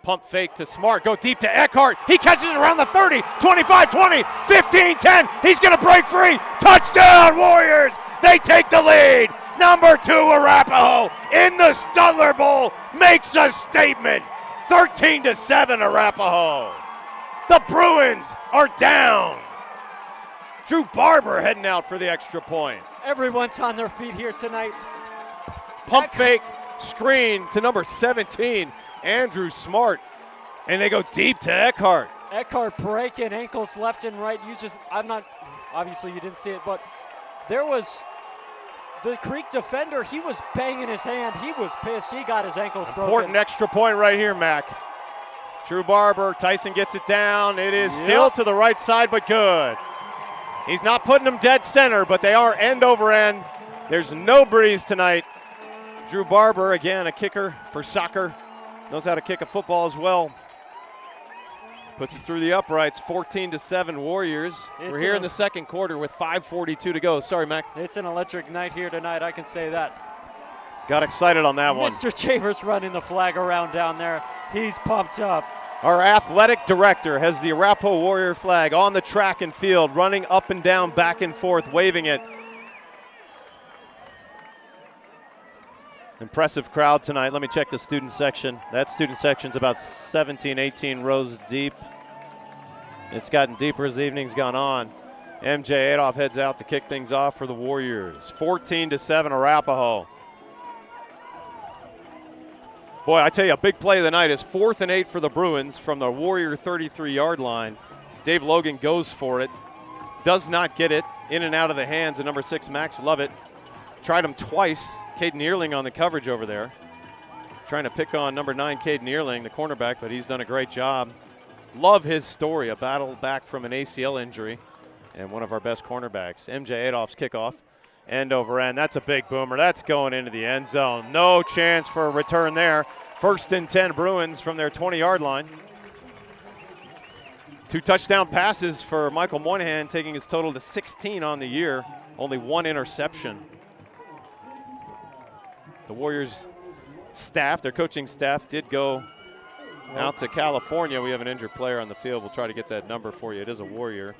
Pump fake to Smart. Go deep to Eckhart. He catches it around the 30, 25, 20, 15, 10. He's going to break free. Touchdown, Warriors. They take the lead. Number 2, Arapahoe in the Stutler Bowl makes a statement. 13-7, Arapahoe. The Bruins are down. Drew Barber heading out for the extra point. Everyone's on their feet here tonight. Pump fake screen to number 17, Andrew Smart. And they go deep to Eckhart. Eckhart breaking ankles left and right. Obviously you didn't see it, but there was the Creek defender. He was banging his hand. He was pissed. He got his ankles broken. Important extra point right here, Mac. Drew Barber, Tyson gets it down. It is still to the right side, but good. He's not putting them dead center, but they are end over end. There's no breeze tonight. Drew Barber, again, a kicker for soccer. Knows how to kick a football as well. Puts it through the uprights, 14-7 Warriors. We're here in the second quarter with 5:42 to go. Sorry, Mac. It's an electric night here tonight, I can say that. Got excited on that one. Mr. Chambers running the flag around down there. He's pumped up. Our athletic director has the Arapahoe Warrior flag on the track and field, running up and down, back and forth, waving it. Impressive crowd tonight. Let me check the student section. That student section's about 17, 18 rows deep. It's gotten deeper as the evening's gone on. MJ Adolph heads out to kick things off for the Warriors. 14-7 Arapahoe. Boy, I tell you, a big play of the night is 4th and 8 for the Bruins from the Warrior 33-yard line. Dave Logan goes for it. Does not get it. In and out of the hands of number 6, Max Lovett. Tried him twice. Caden Earling on the coverage over there. Trying to pick on number 9, Caden Earling, the cornerback, but he's done a great job. Love his story, a battle back from an ACL injury, and one of our best cornerbacks. MJ Adolph's kickoff, end over end. That's a big boomer. That's going into the end zone. No chance for a return there. 1st and 10 Bruins from their 20-yard line. 2 touchdown passes for Michael Moynihan, taking his total to 16 on the year. Only 1 interception. The Warriors staff, their coaching staff, did go out to California. We have an injured player on the field. We'll try to get that number for you. It is a Warrior.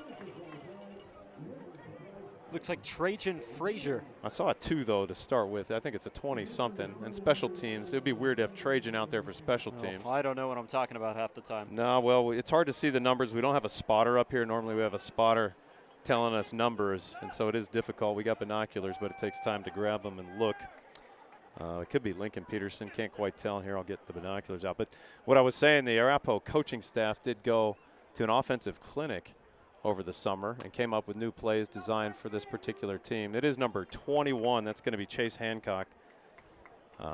Looks like Trajan Frazier. I saw a 2, though, to start with. I think it's a 20-something. And special teams, it would be weird to have Trajan out there for special teams. I don't know what I'm talking about half the time. No, well, it's hard to see the numbers. We don't have a spotter up here. Normally we have a spotter telling us numbers, and so it is difficult. We got binoculars, but it takes time to grab them and look. It could be Lincoln Peterson. Can't quite tell. Here, I'll get the binoculars out. But what I was saying, the Arapahoe coaching staff did go to an offensive clinic over the summer and came up with new plays designed for this particular team. It is number 21. That's going to be Chase Hancock.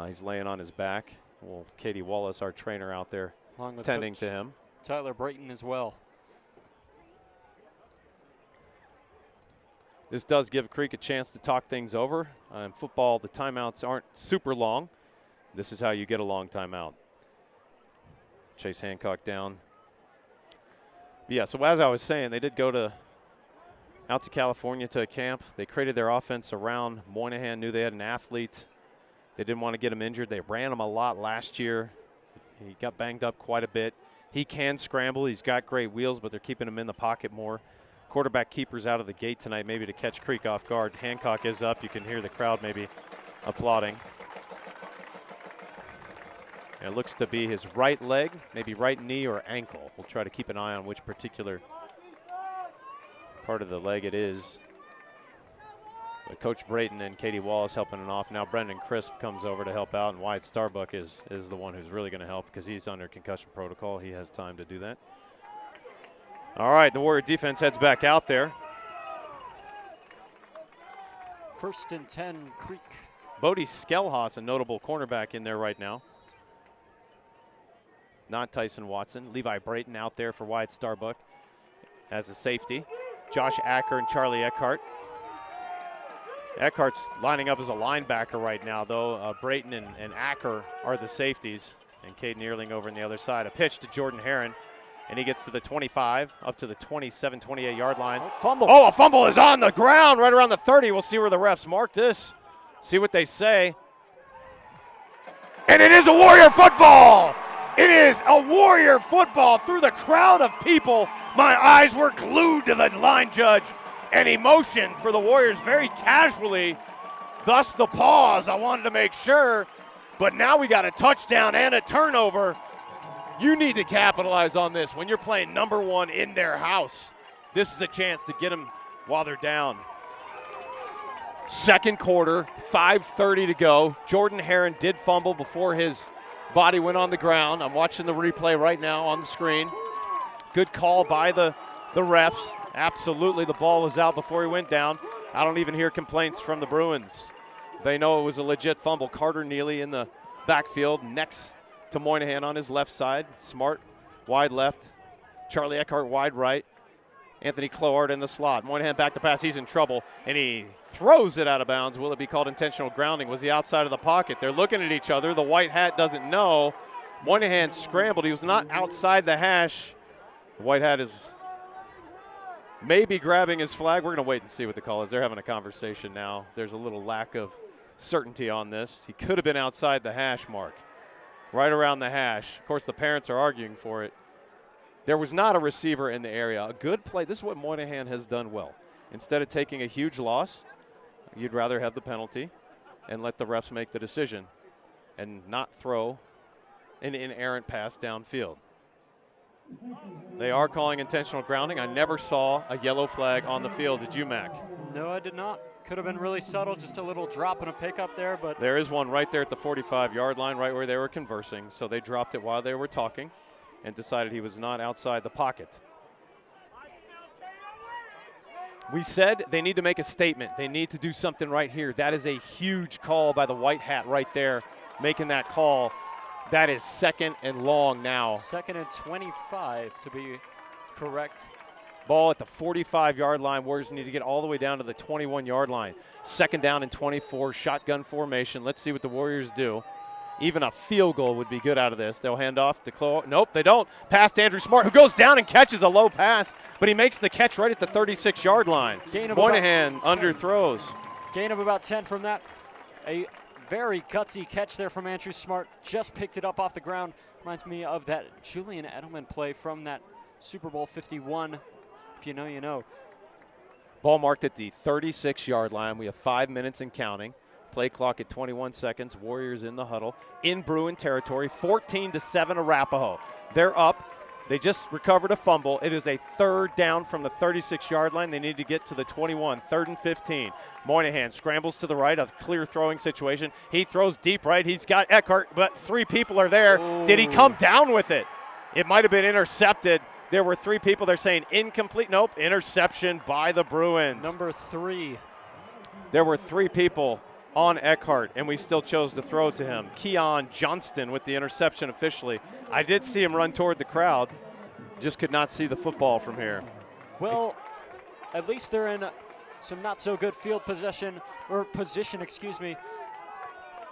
He's laying on his back. Well, Katie Wallace, our trainer, out there tending to him. Tyler Brayton as well. This does give Creek a chance to talk things over. In football, the timeouts aren't super long. This is how you get a long timeout. Chase Hancock down. Yeah, so as I was saying, they did go out to California to a camp. They created their offense around Moynihan, knew they had an athlete. They didn't want to get him injured. They ran him a lot last year. He got banged up quite a bit. He can scramble. He's got great wheels, but they're keeping him in the pocket more. Quarterback keepers out of the gate tonight maybe to catch Creek off guard. Hancock is up. You can hear the crowd maybe applauding. And it looks to be his right leg, maybe right knee or ankle. We'll try to keep an eye on which particular part of the leg it is. But Coach Brayton and Katie Wallace helping it off. Now Brendan Crisp comes over to help out, and Wyatt Starbuck is the one who's really going to help because he's under concussion protocol. He has time to do that. All right, the Warrior defense heads back out there. 1st and 10, Creek. Bodie Skelhaus, a notable cornerback in there right now. Not Tyson Watson. Levi Brayton out there for Wyatt Starbuck as a safety. Josh Acker and Charlie Eckhart. Eckhart's lining up as a linebacker right now, though. Brayton and Acker are the safeties. And Caden Earling over on the other side. A pitch to Jordan Herron. And he gets to the 25, up to the 27, 28-yard line. Fumble. Oh, a fumble is on the ground right around the 30. We'll see where the refs mark this. See what they say. And it is a Warrior football. It is a Warrior football through the crowd of people. My eyes were glued to the line judge. And emotion for the Warriors very casually. Thus the pause. I wanted to make sure. But now we got a touchdown and a turnover. You need to capitalize on this when you're playing number 1 in their house. This is a chance to get them while they're down. Second quarter, 5:30 to go. Jordan Herron did fumble before his body went on the ground. I'm watching the replay right now on the screen. Good call by the refs. Absolutely, the ball was out before he went down. I don't even hear complaints from the Bruins. They know it was a legit fumble. Carter Neely in the backfield next to Moynihan on his left side. Smart, wide left. Charlie Eckhart, wide right. Anthony Cloart in the slot. Moynihan back to pass. He's in trouble, and he throws it out of bounds. Will it be called intentional grounding? Was he outside of the pocket? They're looking at each other. The white hat doesn't know. Moynihan scrambled. He was not outside the hash. The white hat is maybe grabbing his flag. We're going to wait and see what the call is. They're having a conversation now. There's a little lack of certainty on this. He could have been outside the hash mark. Right around the hash. Of course, the parents are arguing for it. There was not a receiver in the area. A good play. This is what Moynihan has done well. Instead of taking a huge loss, you'd rather have the penalty and let the refs make the decision and not throw an inerrant pass downfield. They are calling intentional grounding. I never saw a yellow flag on the field. Did you, Mac? No, I did not. Could have been really subtle, just a little drop and a pickup there, but there is one right there at the 45-yard line, right where they were conversing. So they dropped it while they were talking and decided he was not outside the pocket. We said they need to make a statement. They need to do something right here. That is a huge call by the white hat right there, making that call. That is 2nd and long now. 2nd and 25 to be correct. Ball at the 45-yard line. Warriors need to get all the way down to the 21-yard line. 2nd down and 24, shotgun formation. Let's see what the Warriors do. Even a field goal would be good out of this. They'll hand off to Chloe. Nope, they don't. Pass to Andrew Smart, who goes down and catches a low pass, but he makes the catch right at the 36-yard line. Moynihan underthrows. Gain of about 10 from that. A very gutsy catch there from Andrew Smart. Just picked it up off the ground. Reminds me of that Julian Edelman play from that Super Bowl 51. If you know, you know. Ball marked at the 36-yard line. We have 5 minutes and counting. Play clock at 21 seconds. Warriors in the huddle. In Bruin territory, 14-7 Arapahoe. They're up. They just recovered a fumble. It is a third down from the 36-yard line. They need to get to the 21, 3rd and 15. Moynihan scrambles to the right, a clear throwing situation. He throws deep right. He's got Eckhart, but 3 people are there. Ooh. Did he come down with it? It might have been intercepted. There were 3 people. They're saying incomplete. Nope, interception by the Bruins. Number 3. There were 3 people on Eckhart, and we still chose to throw to him. Keon Johnston with the interception officially. I did see him run toward the crowd. Just could not see the football from here. Well, at least they're in some not so good field position,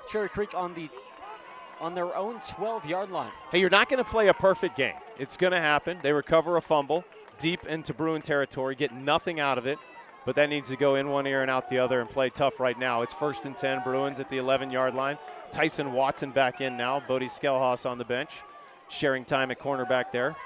Cherry Creek on their own 12-yard line. Hey, you're not going to play a perfect game. It's going to happen. They recover a fumble deep into Bruin territory, get nothing out of it, but that needs to go in one ear and out the other and play tough right now. It's 1st and 10, Bruins at the 11-yard line. Tyson Watson back in now. Bodie Skelhaus on the bench, sharing time at cornerback there.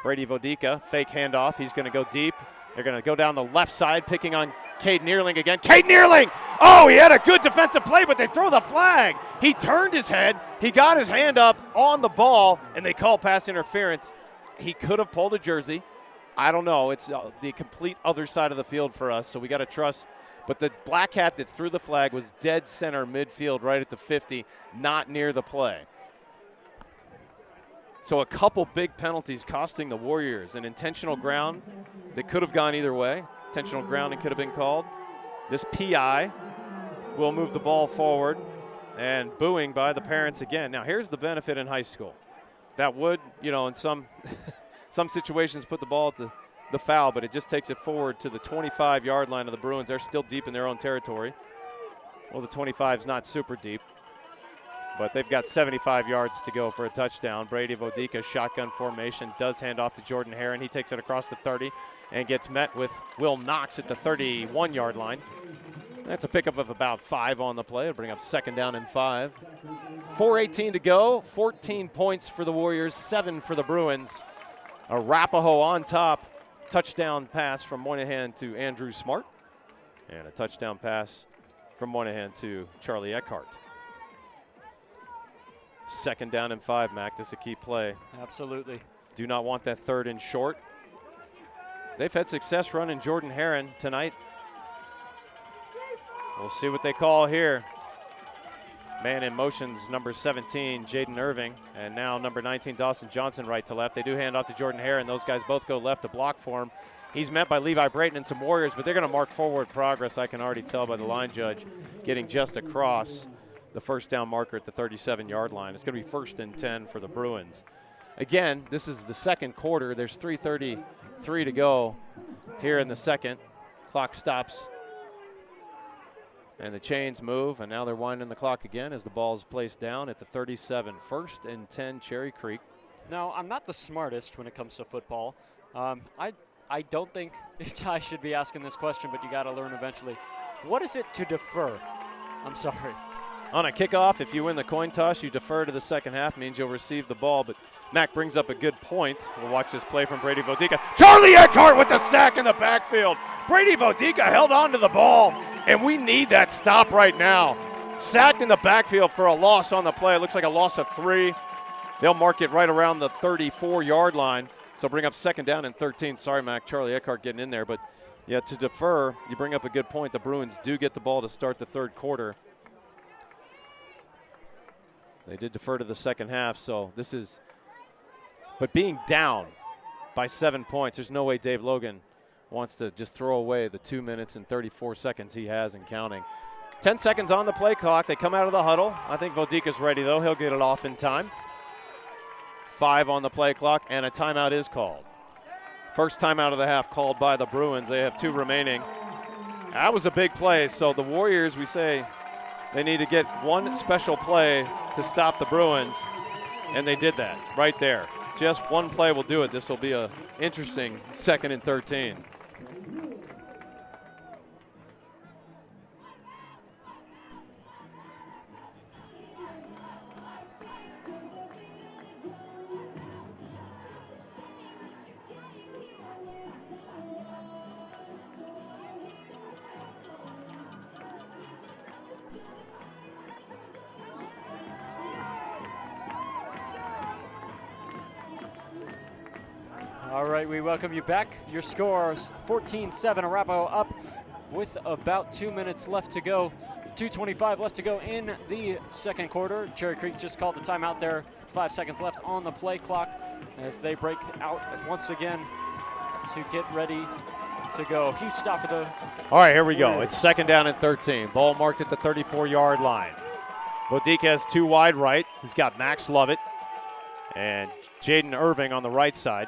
Brady Vodica, fake handoff. He's going to go deep. They're going to go down the left side, picking on Cade Neerling again. Cade Neerling! Oh, he had a good defensive play, but they throw the flag. He turned his head. He got his hand up on the ball, and they call pass interference. He could have pulled a jersey. I don't know. It's the complete other side of the field for us, so we got to trust. But the black hat that threw the flag was dead center midfield right at the 50, not near the play. So a couple big penalties costing the Warriors. An intentional ground that could have gone either way. Intentional ground and could have been called. This PI will move the ball forward, and booing by the parents again. Now here's the benefit in high school. That would, in some some situations put the ball at the foul, but it just takes it forward to the 25-yard line of the Bruins. They're still deep in their own territory. Well, the 25 is not super deep, but they've got 75 yards to go for a touchdown. Brady Vodica, shotgun formation, does hand off to Jordan Herron. He takes it across the 30 and gets met with Will Knox at the 31-yard line. That's a pickup of about 5 on the play. It'll bring up 2nd down and 5. 4:18 to go. 14 points for the Warriors, 7 for the Bruins. Arapahoe on top. Touchdown pass from Moynihan to Andrew Smart. And a touchdown pass from Moynihan to Charlie Eckhart. 2nd down and 5, Mac. This is a key play. Absolutely. Do not want that 3rd and short. They've had success running Jordan Herron tonight. We'll see what they call here. Man in motion's number 17, Jaden Irving, and now number 19, Dawson Johnson, right to left. They do hand off to Jordan Herron. Those guys both go left to block for him. He's met by Levi Brayton and some Warriors, but they're going to mark forward progress, I can already tell by the line judge, getting just across the 1st down marker at the 37-yard line. It's going to be 1st and 10 for the Bruins. Again, this is the 2nd quarter. There's 3:33 to go here in the 2nd. Clock stops. And the chains move, and now they're winding the clock again as the ball is placed down at the 37. 1st and 10, Cherry Creek. Now, I'm not the smartest when it comes to football. I don't think I should be asking this question, but you got to learn eventually. What is it to defer? I'm sorry. On a kickoff, if you win the coin toss, you defer to the 2nd half, means you'll receive the ball. But Mac brings up a good point. We'll watch this play from Brady Vodica. Charlie Eckhart with the sack in the backfield. Brady Vodica held on to the ball, and we need that stop right now. Sacked in the backfield for a loss on the play. It looks like a loss of 3. They'll mark it right around the 34-yard line. So bring up 2nd down and 13. Sorry, Mac, Charlie Eckhart getting in there. But, yeah, to defer, you bring up a good point. The Bruins do get the ball to start the 3rd quarter. They did defer to the 2nd half, so this is – but being down by 7 points, there's no way Dave Logan wants to just throw away the 2 minutes and 34 seconds he has and counting. 10 seconds on the play clock. They come out of the huddle. I think Vodica's ready, though. He'll get it off in time. 5 on the play clock, and a timeout is called. First timeout of the half called by the Bruins. They have 2 remaining. That was a big play, so the Warriors, we say, they need to get one special play to stop the Bruins, and they did that right there. Just one play will do it. This will be an interesting 2nd and 13. All right, we welcome you back. Your score is 14-7, Arapahoe up with about 2 minutes left to go. 2:25 left to go in the second quarter. Cherry Creek just called the timeout there. 5 seconds left on the play clock as they break out once again to get ready to go. Huge stop for the... All right, here we go. It's second down and 13. Ball marked at the 34-yard line. Bodica has 2 wide right. He's got Max Lovett and Jaden Irving on the right side.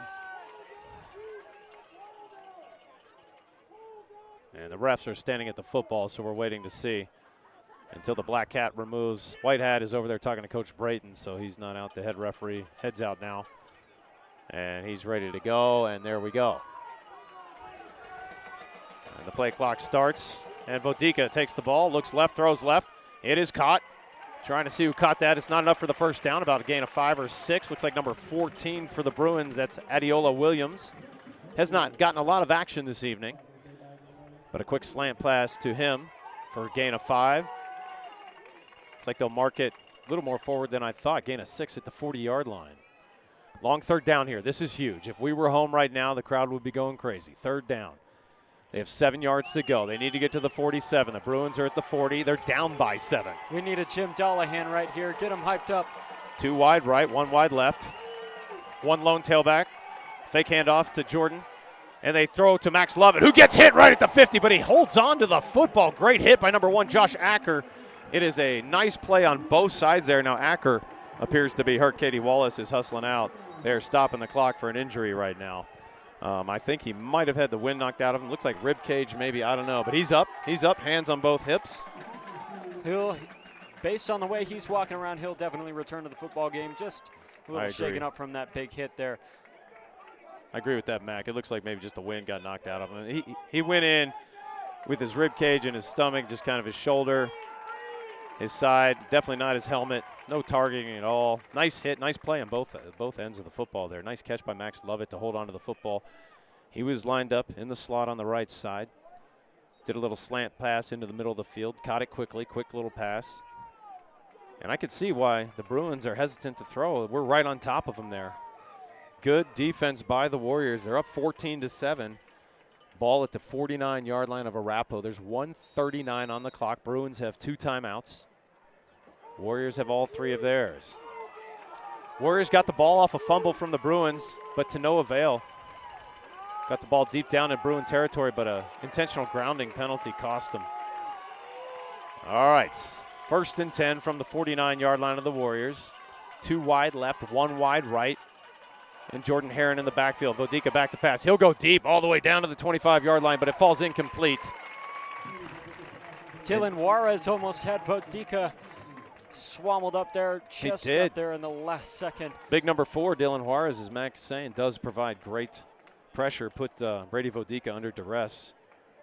And the refs are standing at the football, so we're waiting to see until the black cat removes. White hat is over there talking to Coach Brayton, so he's not out. The head referee heads out now. And he's ready to go, and there we go. And the play clock starts, and Bodica takes the ball, looks left, throws left. It is caught. Trying to see who caught that. It's not enough for the first down, about a gain of 5 or 6. Looks like number 14 for the Bruins. That's Adiola Williams. Has not gotten a lot of action this evening, but a quick slant pass to him for a gain of 5. It's like they'll mark it a little more forward than I thought. Gain of 6 at the 40-yard line. Long third down here. This is huge. If we were home right now, the crowd would be going crazy. Third down. They have 7 yards to go. They need to get to the 47. The Bruins are at the 40. They're down by 7. We need a Jim Dollahan right here. Get him hyped up. 2 wide right, 1 wide left. 1 lone tailback. Fake handoff to Jordan. And they throw to Max Lovett, who gets hit right at the 50, but he holds on to the football. Great hit by number 1, Josh Acker. It is a nice play on both sides there. Now Acker appears to be hurt. Katie Wallace is hustling out. They're stopping the clock for an injury right now. I think he might have had the wind knocked out of him. Looks like rib cage maybe, I don't know. But he's up, hands on both hips. Based on the way he's walking around, he'll definitely return to the football game. Just a little shaken up from that big hit there. I agree with that, Mac. It looks like maybe just the wind got knocked out of him. He went in with his rib cage and his stomach, just kind of his shoulder, his side. Definitely not his helmet. No targeting at all. Nice hit, nice play on both ends of the football there. Nice catch by Max Lovett to hold on to the football. He was lined up in the slot on the right side. Did a little slant pass into the middle of the field. Caught it quickly, quick little pass. And I could see why the Bruins are hesitant to throw. We're right on top of them there. Good defense by the Warriors. They're up 14-7. Ball at the 49-yard line of Arapahoe. There's 1:39 on the clock. Bruins have 2 timeouts. Warriors have all 3 of theirs. Warriors got the ball off a fumble from the Bruins, but to no avail. Got the ball deep down in Bruin territory, but an intentional grounding penalty cost them. All right, 1st and 10 from the 49-yard line of the Warriors. 2 wide left, 1 wide right. And Jordan Heron in the backfield. Bodica back to pass. He'll go deep all the way down to the 25-yard line, but it falls incomplete. Dylan Juarez almost had Bodica swambled up there, just up there in the last second. Big number 4, Dylan Juarez, as Mac is saying, does provide great pressure, put Brady Bodica under duress.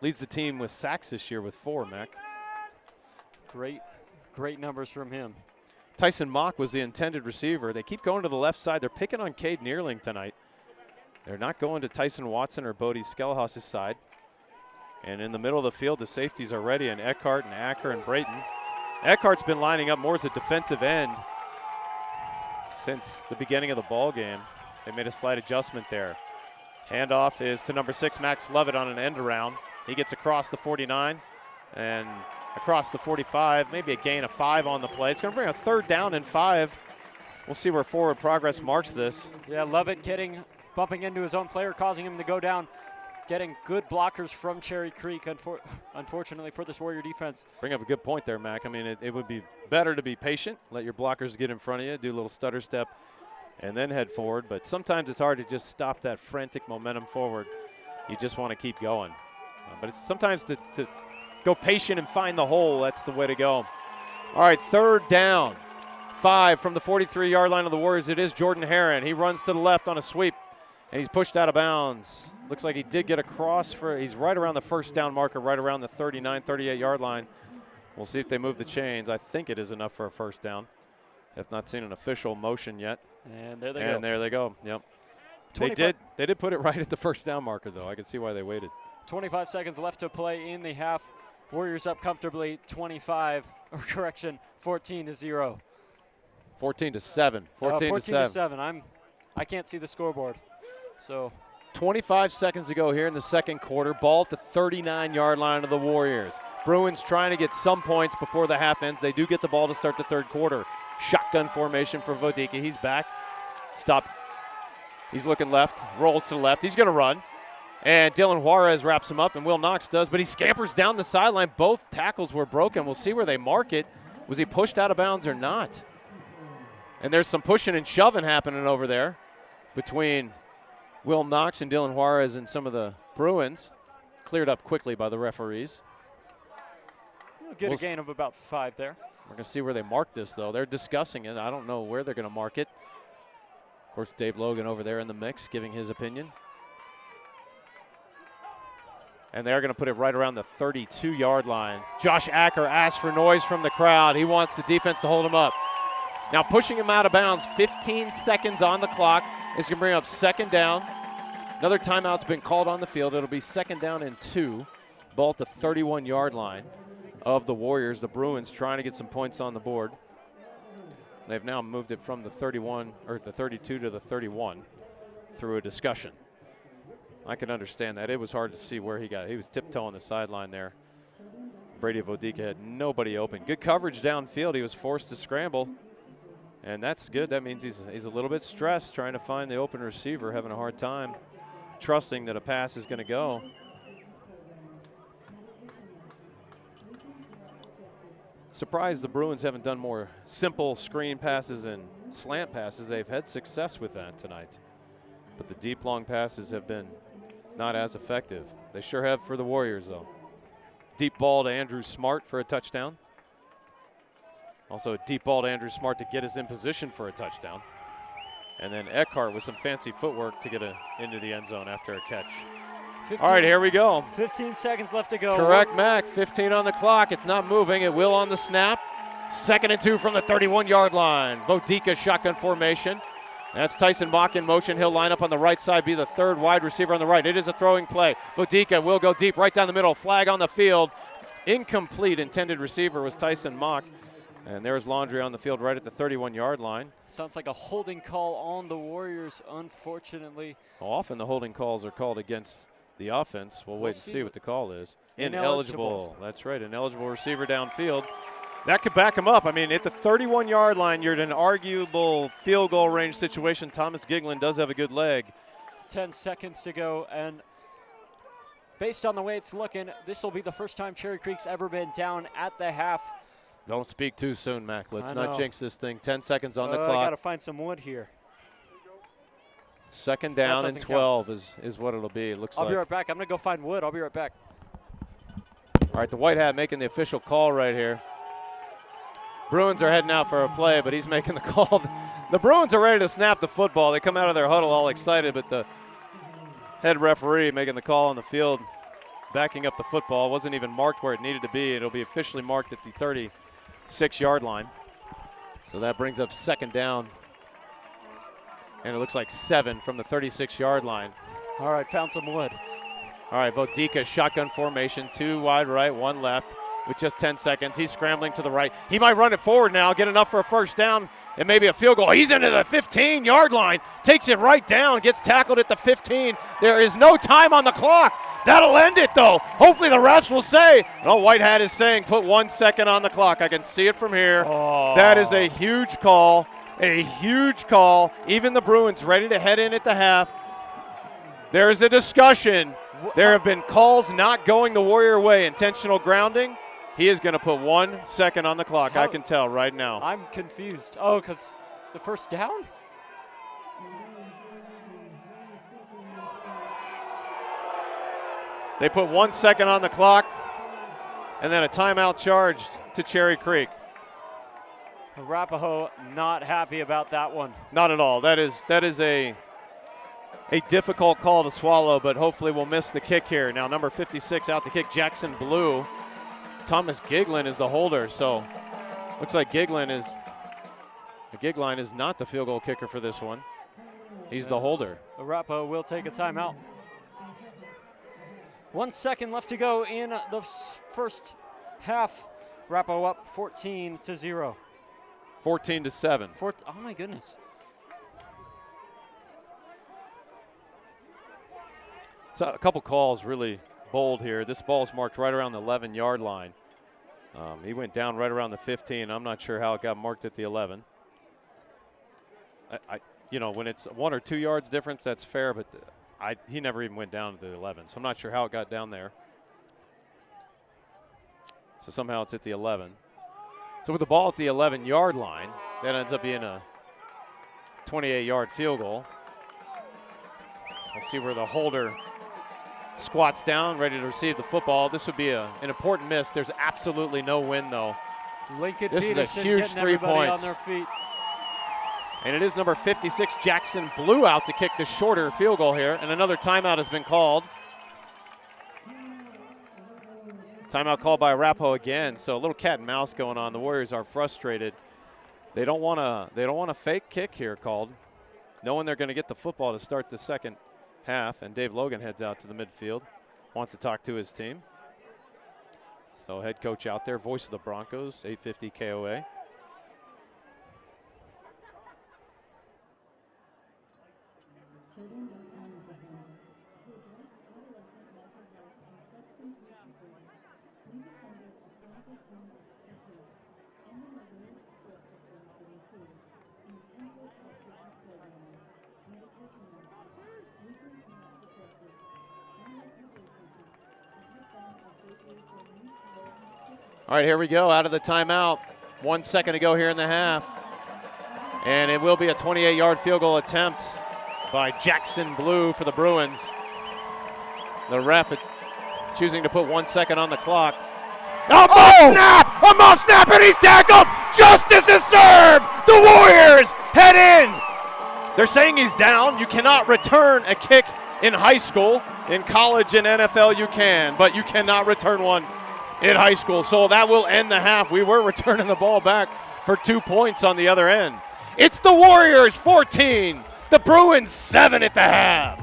Leads the team with sacks this year with 4, Mac. Great numbers from him. Tyson Mock was the intended receiver. They keep going to the left side. They're picking on Cade Neerling tonight. They're not going to Tyson Watson or Bodie Skelhaus' side. And in the middle of the field, the safeties are ready, and Eckhart and Acker and Brayton. Eckhart's been lining up more as a defensive end since the beginning of the ball game. They made a slight adjustment there. Handoff is to number 6, Max Lovett on an end around. He gets across the 49 and across the 45, maybe a gain of 5 on the play. It's going to bring a 3rd down and 5. We'll see where forward progress marks this. Yeah, Lovett bumping into his own player, causing him to go down. Getting good blockers from Cherry Creek, unfortunately, for this Warrior defense. Bring up a good point there, Mac. I mean, it would be better to be patient, let your blockers get in front of you, do a little stutter step, and then head forward. But sometimes it's hard to just stop that frantic momentum forward. You just want to keep going. But it's sometimes to go patient and find the hole. That's the way to go. All right, 3rd down. 5 from the 43-yard line of the Warriors. It is Jordan Heron. He runs to the left on a sweep, and he's pushed out of bounds. Looks like he did get across he's right around the 1st down marker, right around the 39, 38-yard line. We'll see if they move the chains. I think it is enough for a 1st down. Have not seen an official motion yet. And there they go. And there they go. Yep. They did put it right at the 1st down marker, though. I can see why they waited. 25 seconds left to play in the half. Warriors up comfortably 14-0. 14-7. 14-7. I can't see the scoreboard. So 25 seconds to go here in the second quarter. Ball at the 39-yard line of the Warriors. Bruins trying to get some points before the half ends. They do get the ball to start the third quarter. Shotgun formation for Vodika. He's back. Stop. He's looking left. Rolls to the left. He's going to run. And Dylan Juarez wraps him up, and Will Knox does. But he scampers down the sideline. Both tackles were broken. We'll see where they mark it. Was he pushed out of bounds or not? And there's some pushing and shoving happening over there between Will Knox and Dylan Juarez and some of the Bruins. Cleared up quickly by the referees. We'll get a gain of about 5 there. We're going to see where they mark this, though. They're discussing it. I don't know where they're going to mark it. Of course, Dave Logan over there in the mix giving his opinion. And they're going to put it right around the 32-yard line. Josh Acker asks for noise from the crowd. He wants the defense to hold him up. Now pushing him out of bounds, 15 seconds on the clock. It's going to bring up second down. Another timeout's been called on the field. It'll be second down and 2. Ball at the 31-yard line of the Warriors. The Bruins trying to get some points on the board. They've now moved it from the 31 or the 32 to the 31 through a discussion. I can understand that. It was hard to see where he got. He was tiptoeing the sideline there. Brady Vodika had nobody open. Good coverage downfield. He was forced to scramble, and that's good. That means he's a little bit stressed trying to find the open receiver, having a hard time trusting that a pass is going to go. Surprised the Bruins haven't done more simple screen passes and slant passes. They've had success with that tonight. But the deep, long passes have been not as effective. They sure have for the Warriors, though. Deep ball to Andrew Smart for a touchdown. Also a deep ball to Andrew Smart to get us in position for a touchdown. And then Eckhart with some fancy footwork to get into the end zone after a catch. 15, all right, here we go. 15 seconds left to go. Correct, Mac. 15 on the clock. It's not moving. It will on the snap. Second and 2 from the 31-yard line. Vodika shotgun formation. That's Tyson Mock in motion. He'll line up on the right side, be the third wide receiver on the right. It is a throwing play. Vodika will go deep right down the middle. Flag on the field. Incomplete. Intended receiver was Tyson Mock. And there's Laundry on the field right at the 31-yard line. Sounds like a holding call on the Warriors, unfortunately. Well, often the holding calls are called against the offense. We'll wait and see what the call is. Ineligible. That's right, ineligible receiver downfield. That could back him up. I mean, at the 31-yard line, you're in an arguable field goal range situation. Thomas Giglin does have a good leg. 10 seconds to go, and based on the way it's looking, this will be the first time Cherry Creek's ever been down at the half. Don't speak too soon, Mac. Let's not jinx this thing. 10 seconds on the clock. I got to find some wood here. Second down and 12 is what it'll be, it looks like. I'll be right back. I'm going to go find wood. I'll be right back. All right, the White Hat making the official call right here. Bruins are heading out for a play, but he's making the call. The Bruins are ready to snap the football. They come out of their huddle all excited, but the head referee making the call on the field, backing up the football. Wasn't even marked where it needed to be. It'll be officially marked at the 36-yard line. So that brings up second down. And it looks like 7 from the 36-yard line. All right, found some wood. All right, Vodika, shotgun formation, 2 wide right, 1 left. With just 10 seconds, he's scrambling to the right. He might run it forward now, get enough for a first down and maybe a field goal. He's into the 15-yard line, takes it right down, gets tackled at the 15. There is no time on the clock. That'll end it, though. Hopefully the refs will say, oh, White Hat is saying put 1 second on the clock. I can see it from here. Oh. That is a huge call, a huge call. Even the Bruins ready to head in at the half. There's a discussion. There have been calls not going the Warrior way, intentional grounding. He is going to put 1 second on the clock, I can tell right now. I'm confused. Oh, because the first down? They put 1 second on the clock, and then a timeout charged to Cherry Creek. Arapahoe not happy about that one. Not at all. That is a difficult call to swallow, but hopefully we'll miss the kick here. Now number 56 out to kick, Jackson Blue. Thomas Giglin is the holder, so looks like Giglin is not the field goal kicker for this one. He's the holder. Arapahoe will take a timeout. 1 second left to go in the first half. Arapahoe up 14-0. 14-7. Oh my goodness. So a couple calls really bold here. This ball's marked right around the 11-yard line. He went down right around the 15. I'm not sure how it got marked at the 11. When it's 1 or 2 yards difference, that's fair, but he never even went down to the 11, so I'm not sure how it got down there. So somehow it's at the 11. So with the ball at the 11-yard line, that ends up being a 28-yard field goal. We'll see where the holder squats down, ready to receive the football. This would be an important miss. There's absolutely no wind, though. Lincoln This Peterson is a huge 3 points. On their feet. And it is number 56, Jackson Blue, out to kick the shorter field goal here. And another timeout has been called. Timeout called by Arapahoe again. So a little cat and mouse going on. The Warriors are frustrated. They don't want a fake kick here called, knowing they're going to get the football to start the second half. And Dave Logan heads out to the midfield, wants to talk to his team. So head coach out there, voice of the Broncos, 850 KOA. All right, here we go, out of the timeout. 1 second to go here in the half. And it will be a 28-yard field goal attempt by Jackson Blue for the Bruins. The ref choosing to put 1 second on the clock. A muff snap, and he's tackled! Justice is served! The Warriors head in! They're saying he's down. You cannot return a kick in high school. In college and NFL you can, but you cannot return one in high school. So that will end the half. We were returning the ball back for 2 points on the other end. It's the Warriors 14, the Bruins 7 at the half.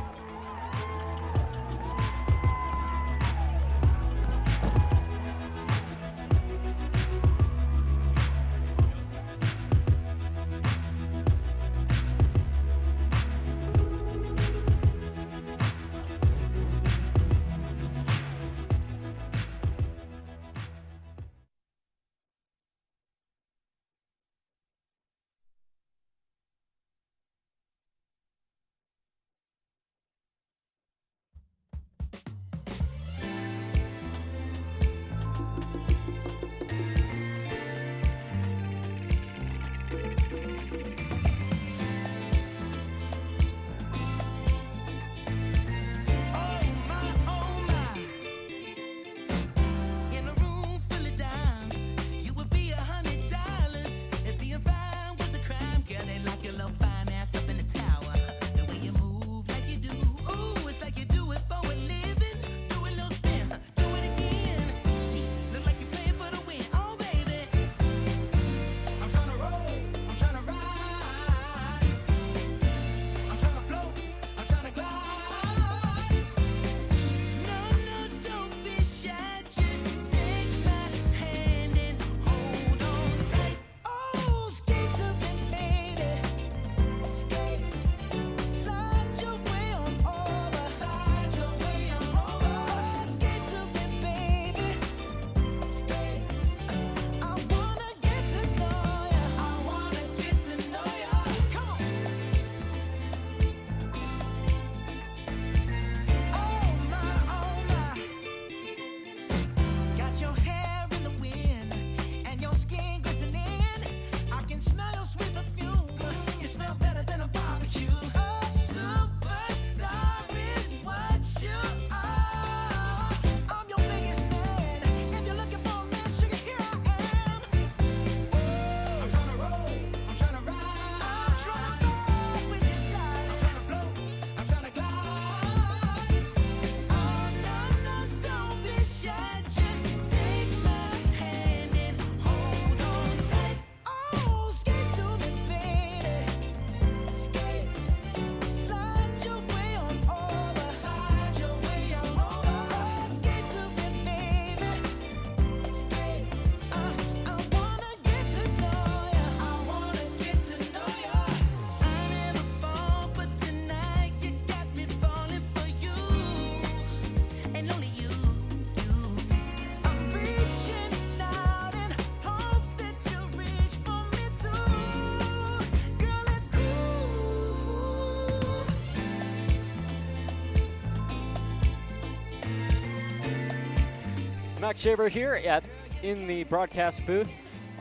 Max Shaver here in the broadcast booth.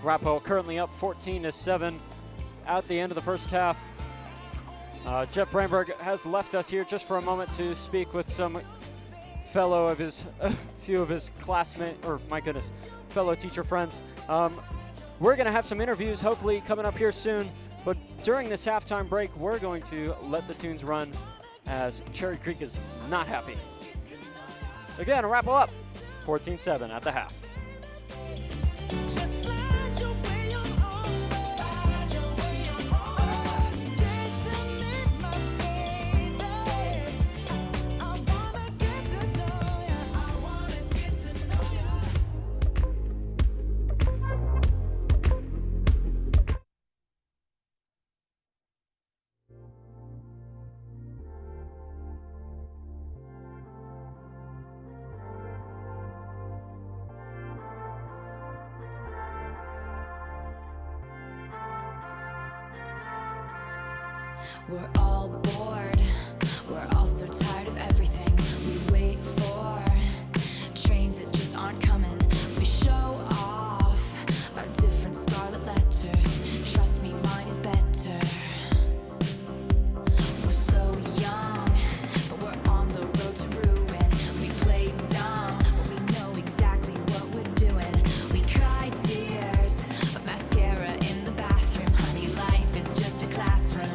Arapahoe currently up 14-7 at the end of the first half. Jeff Brandberg has left us here just for a moment to speak with some few of his fellow teacher friends. We're going to have some interviews hopefully coming up here soon, but during this halftime break, we're going to let the tunes run as Cherry Creek is not happy. Again, Arapahoe up 14-7 at the half. We're all bored, we're all so tired of everything. We wait for trains that just aren't coming. We show off our different scarlet letters. Trust me, mine is better. We're so young, but we're on the road to ruin. We play dumb, but we know exactly what we're doing. We cry tears of mascara in the bathroom. Honey, life is just a classroom.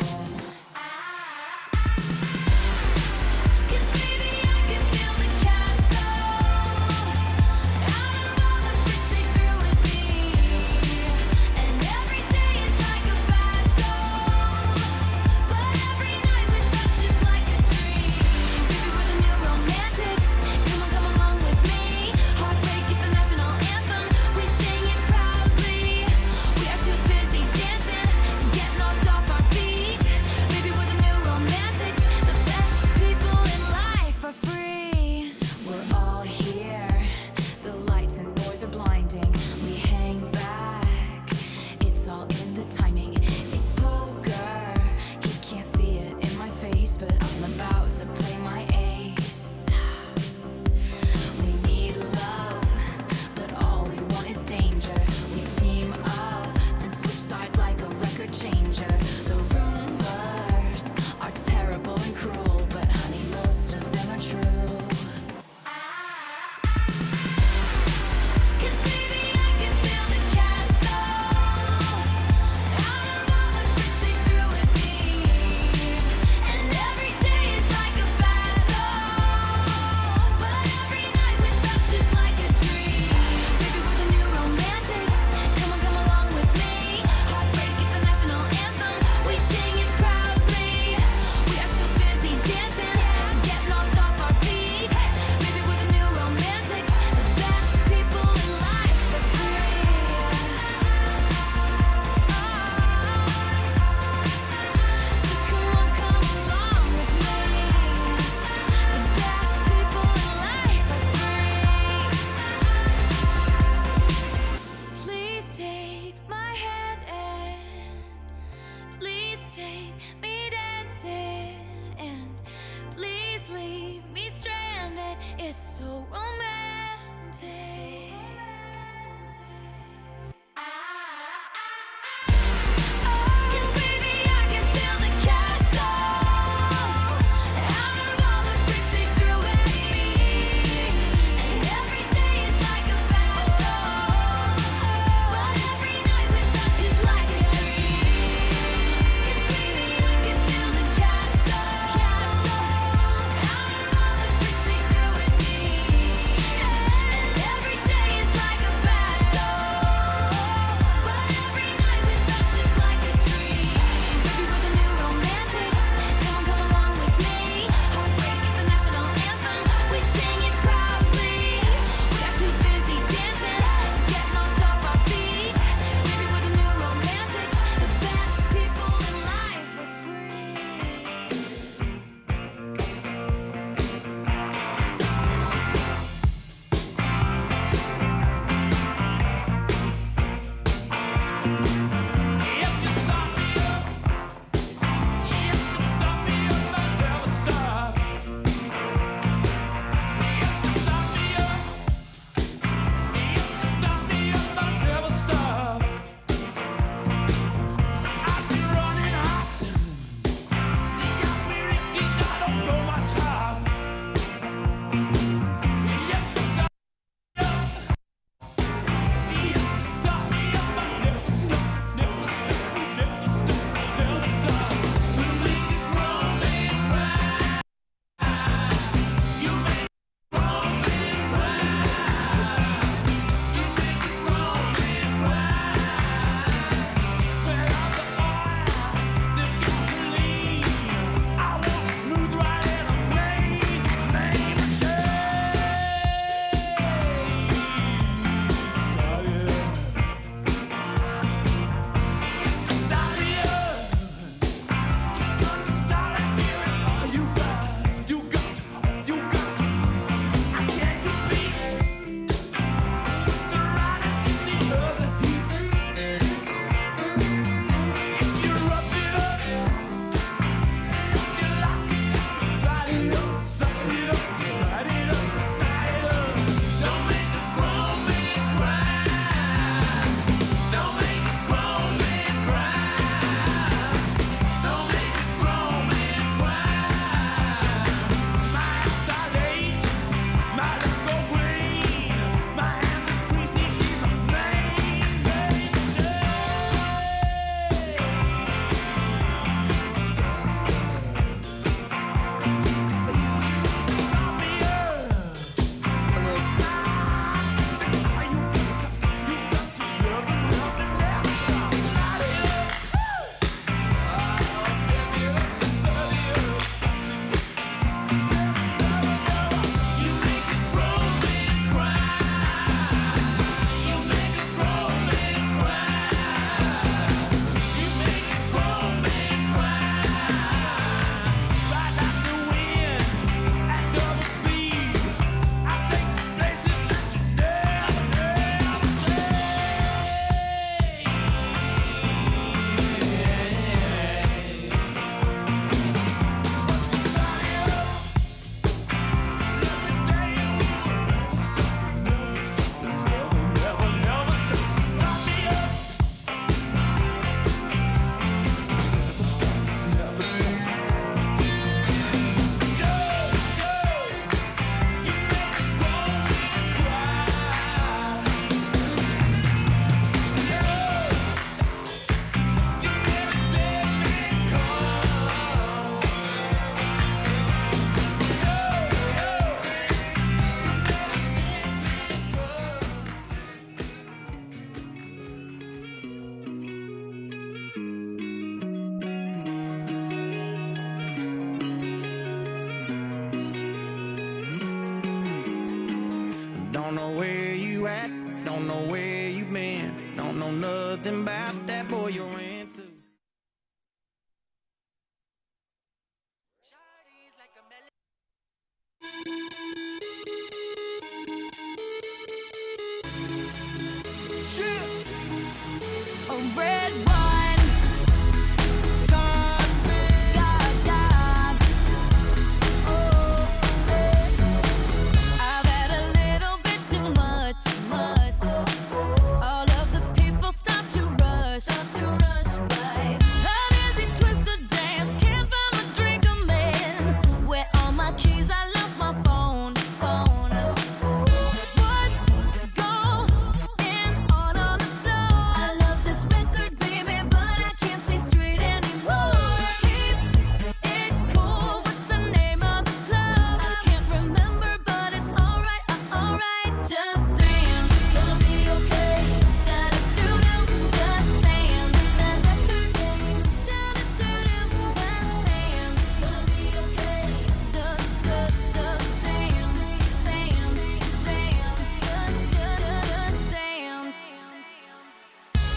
something about that boy you're into. A red wine. God, God. Oh, I've had a little bit too much. All of the people stop to rush by. An easy twist to dance, can't find my drink, I'm in. Where all my keys, I lost my phone. What's going on the floor? I love this record, baby, but I can't see straight anymore. Keep it cool, what's the name of this club? I can't remember, but it's alright, alright. Just dance, gonna be okay. Da-da-doo-doo, just dance. Da-da-doo-doo, just dance. Gonna be okay. Just dance, dance.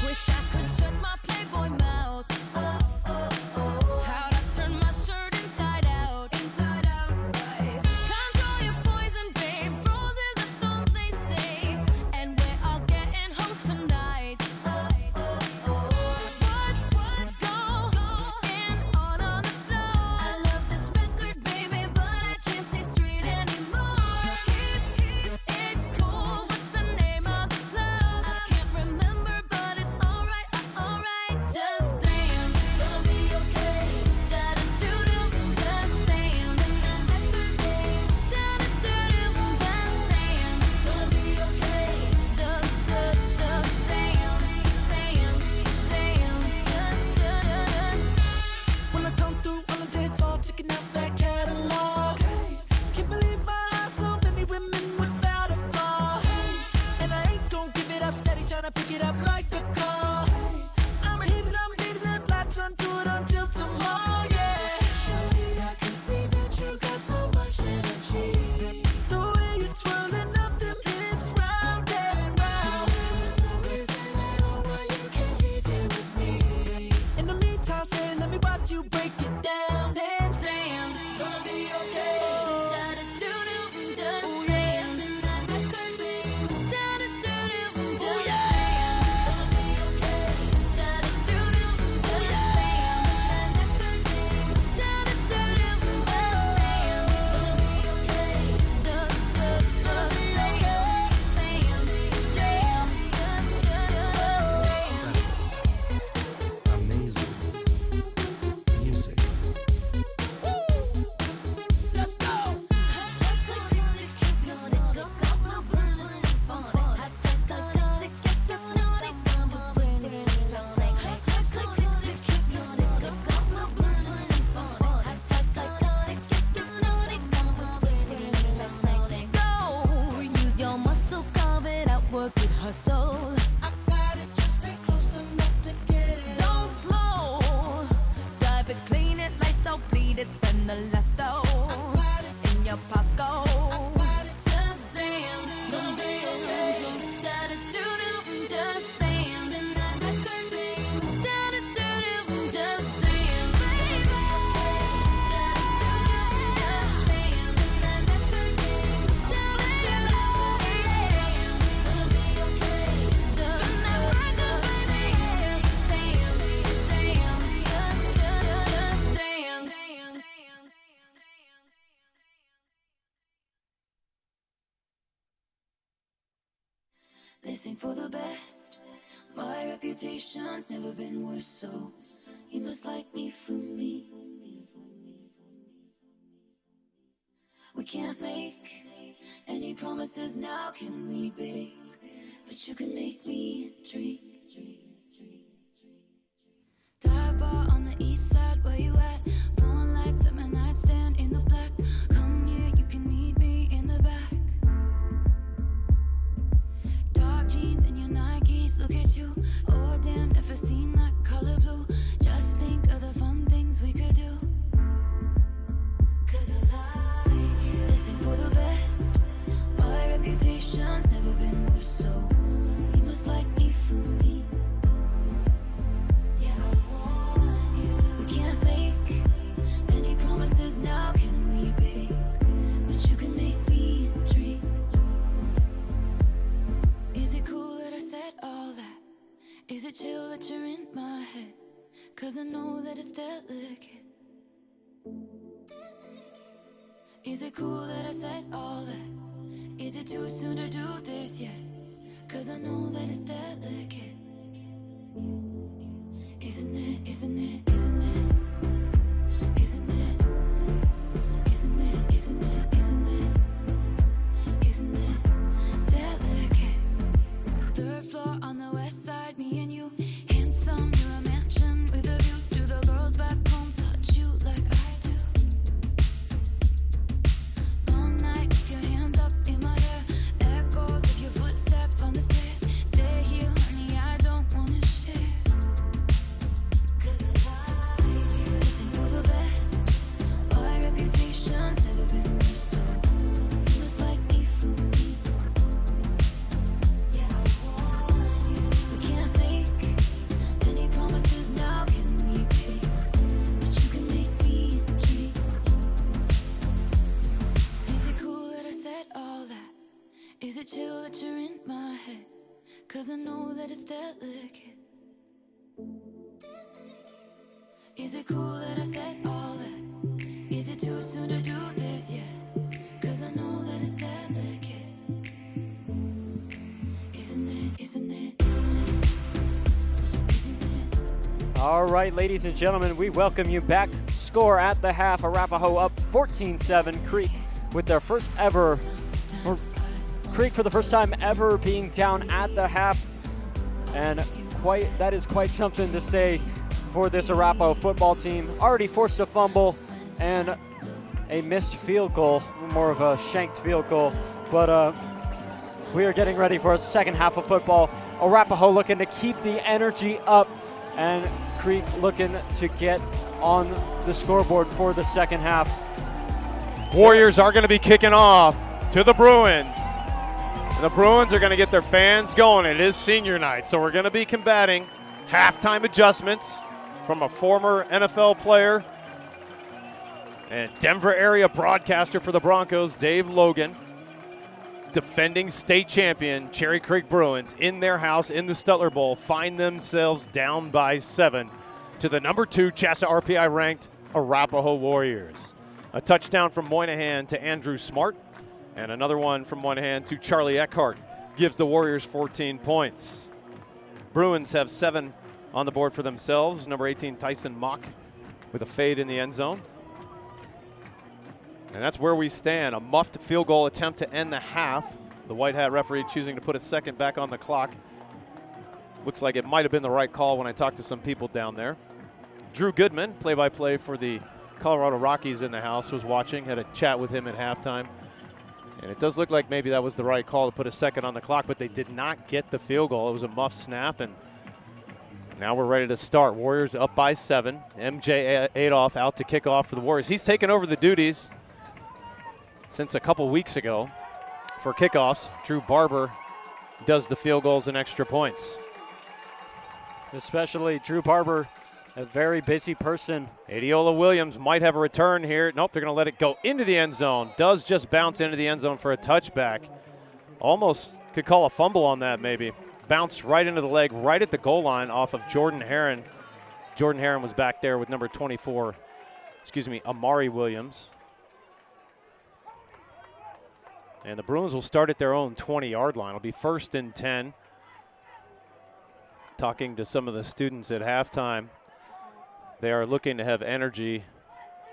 Wish I could shut my Playboy mouth. How'd I turn my shirt inside out? Right. Control your poison, babe. Roses are thorns, they say. And we're all getting hoes tonight. What's going on the floor? I love this record, baby, but I can't see straight anymore. Keep it cool. What's the name of this club? I can't remember, but it's alright, alright. Just dance, gonna be okay. Da-da-doo-doo, just dance. Da-da-doo-doo, just dance. Gonna be okay. Just dance. When I come through on the dance floor, checking out that catalog. Can't believe I have so many women without a flaw. And I ain't gon' give it up, steady tryna pick it up like a call. I'ma hit it, I'm leaving that latch onto it until tomorrow, yeah. Shawty, I can see that you got so much energy. The way you're twirling up them hips round and round. There's no reason at all why you can't leave here with me. In the meantime, stay, let me watch you break it down and Dance, gonna be okay. da-da-doo-doo, just Ooh, dance. Da-da-doo-doo, just dance. Gonna be okay. Da-da-doo-doo, just dance. Da-da-doo-doo, just dance. Gonna be okay. Let's go. Have sex like six, hypnotic, go, go, no burn, it's symphonic. Have sex like six, hypnotic, go, burn it, have sex like six, hypnotic, go, go, no burn, it's symphonic. Have sex like six, hypnotic, go, burn it, go. Use your muscle, carve it out, work it, hustle. I got it, just stay close enough to get it. Don't slow, dive it, clean it, lights out, bleed it, spend the last dough in your pocket. Just dance, gonna be okay. Da-da-doo-doo, just dance. Da-da-doo-doo, just dance. They sing for the best. My reputation's never been worse, so you must like me for me. We can't make any promises now, can we, babe? But you can make me dream. Dive bar on the east side, where you at? Phone lights at my nightstand in the black. Come here, you can meet me in the back. Dark jeans and your Nikes, look at you. Oh damn, never seen that color blue. Just think of the fun things we could do. 'Cause I like it. They sing for the best. My reputation's never been worse, so you must like me for me. Is it cool that I said all that? Is it too soon to do this yet? Cause I know that it's delicate. Isn't it, isn't it, isn't it? Isn't it? Isn't it, isn't it, isn't it? Isn't it delicate? Third floor on the west side, me and you. Handsome, near a mansion with a view. Do the girls back home touch you like I do? Long night with your hands up in my hair. Echoes of your footsteps on the stairs. Stay here, honey, I don't wanna share. Cause I like it. Listen for the best. My reputation's never been worse, so you must like me for me. Yeah, I want you. We can't make any promises now, can we, babe? But you can make me dream. Is it cool that I said all that? Is it chill that you're in my head? Cause I know that it's delicate. Is it cool that I said all that? Is it too soon to do this yet? Cause I know that it's delicate. Isn't it, isn't it, isn't it? Isn't it? All right, ladies and gentlemen, we welcome you back. Score at the half, Arapahoe up 14-7. Creek with their first ever, or Creek for the first time ever being down at the half. And that is quite something to say for this Arapahoe football team. Already forced a fumble and a missed field goal, more of a shanked field goal. But we are getting ready for a second half of football. Arapahoe looking to keep the energy up, and Creek looking to get on the scoreboard for the second half. Warriors are going to be kicking off to the Bruins. And the Bruins are going to get their fans going. It is senior night, so we're going to be combating halftime adjustments from a former NFL player and Denver area broadcaster for the Broncos, Dave Logan. Defending state champion Cherry Creek Bruins in their house in the Stutler Bowl find themselves down by 7 to the number 2 Chassa RPI ranked Arapahoe Warriors. A touchdown from Moynihan to Andrew Smart, and another one from Moynihan to Charlie Eckhart gives the Warriors 14 points. Bruins have 7 on the board for themselves. Number 18, Tyson Mock, with a fade in the end zone. And that's where we stand. A muffed field goal attempt to end the half. The white hat referee choosing to put a second back on the clock. Looks like it might have been the right call when I talked to some people down there. Drew Goodman, play-by-play for the Colorado Rockies in the house, was watching, had a chat with him at halftime. And it does look like maybe that was the right call to put a second on the clock, but they did not get the field goal. It was a muffed snap, and now we're ready to start. Warriors up by 7. MJ Adolph out to kick off for the Warriors. He's taken over the duties since a couple weeks ago for kickoffs. Drew Barber does the field goals and extra points. Especially Drew Barber, a very busy person. Adiola Williams might have a return here. Nope, they're going to let it go into the end zone. Does just bounce into the end zone for a touchback. Almost could call a fumble on that maybe. Bounced right into the leg, right at the goal line off of Jordan Herron. Jordan Herron was back there with number 24, Amari Williams. And the Bruins will start at their own 20-yard line. It'll be 1st and 10. Talking to some of the students at halftime, they are looking to have energy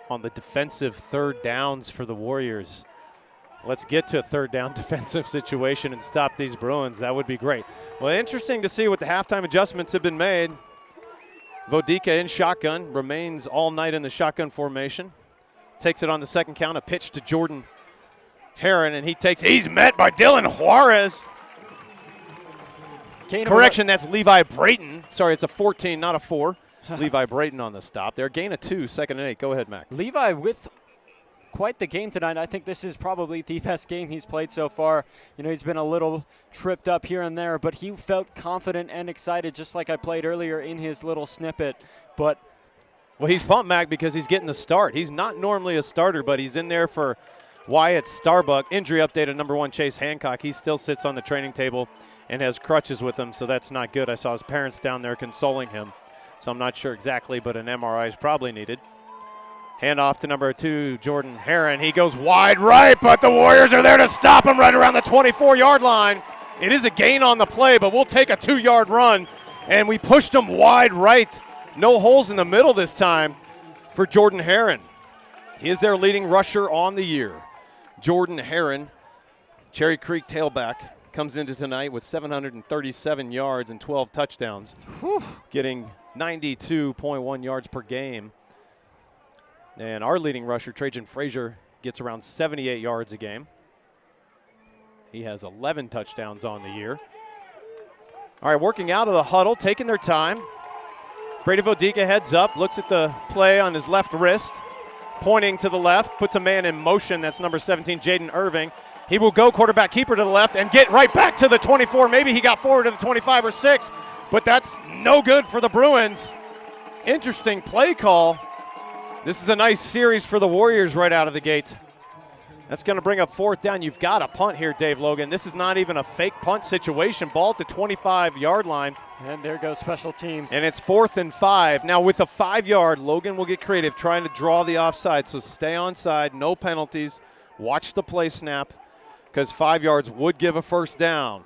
on the defensive third downs for the Warriors. Let's get to a third down defensive situation and stop these Bruins. That would be great. Well, interesting to see what the halftime adjustments have been made. Vodika in shotgun, remains all night in the shotgun formation. Takes it on the second count, a pitch to Jordan Herron, and he's met by Dylan Juarez. Correction, that's Levi Brayton. Sorry, it's a 14, not a 4. Levi Brayton on the stop there. Gain of 2, 2nd and 8. Go ahead, Mac. Levi with quite the game tonight. I think this is probably the best game he's played so far. You know, he's been a little tripped up here and there, but he felt confident and excited, just like I played earlier in his little snippet. But well, he's pumped, Mac, because he's getting the start. He's not normally a starter, but he's in there for Wyatt Starbuck. Injury updated, number 1, Chase Hancock. He still sits on the training table and has crutches with him, so that's not good. I saw his parents down there consoling him, so I'm not sure exactly, but an MRI is probably needed. Hand off to number 2, Jordan Heron. He goes wide right, but the Warriors are there to stop him right around the 24-yard line. It is a gain on the play, but we'll take a 2-yard run. And we pushed him wide right. No holes in the middle this time for Jordan Heron. He is their leading rusher on the year. Jordan Heron, Cherry Creek tailback, comes into tonight with 737 yards and 12 touchdowns, getting 92.1 yards per game. And our leading rusher, Trajan Frazier, gets around 78 yards a game. He has 11 touchdowns on the year. All right, working out of the huddle, taking their time. Brady Vodika heads up, looks at the play on his left wrist, pointing to the left, puts a man in motion. That's number 17, Jaden Irving. He will go quarterback keeper to the left and get right back to the 24. Maybe he got forward to the 25 or 6, but that's no good for the Bruins. Interesting play call. This is a nice series for the Warriors right out of the gate. That's going to bring up 4th down. You've got a punt here, Dave Logan. This is not even a fake punt situation. Ball at the 25-yard line. And there goes special teams. And it's 4th and 5. Now with a 5-yard, Logan will get creative trying to draw the offside. So stay onside, no penalties. Watch the play snap because 5 yards would give a 1st down.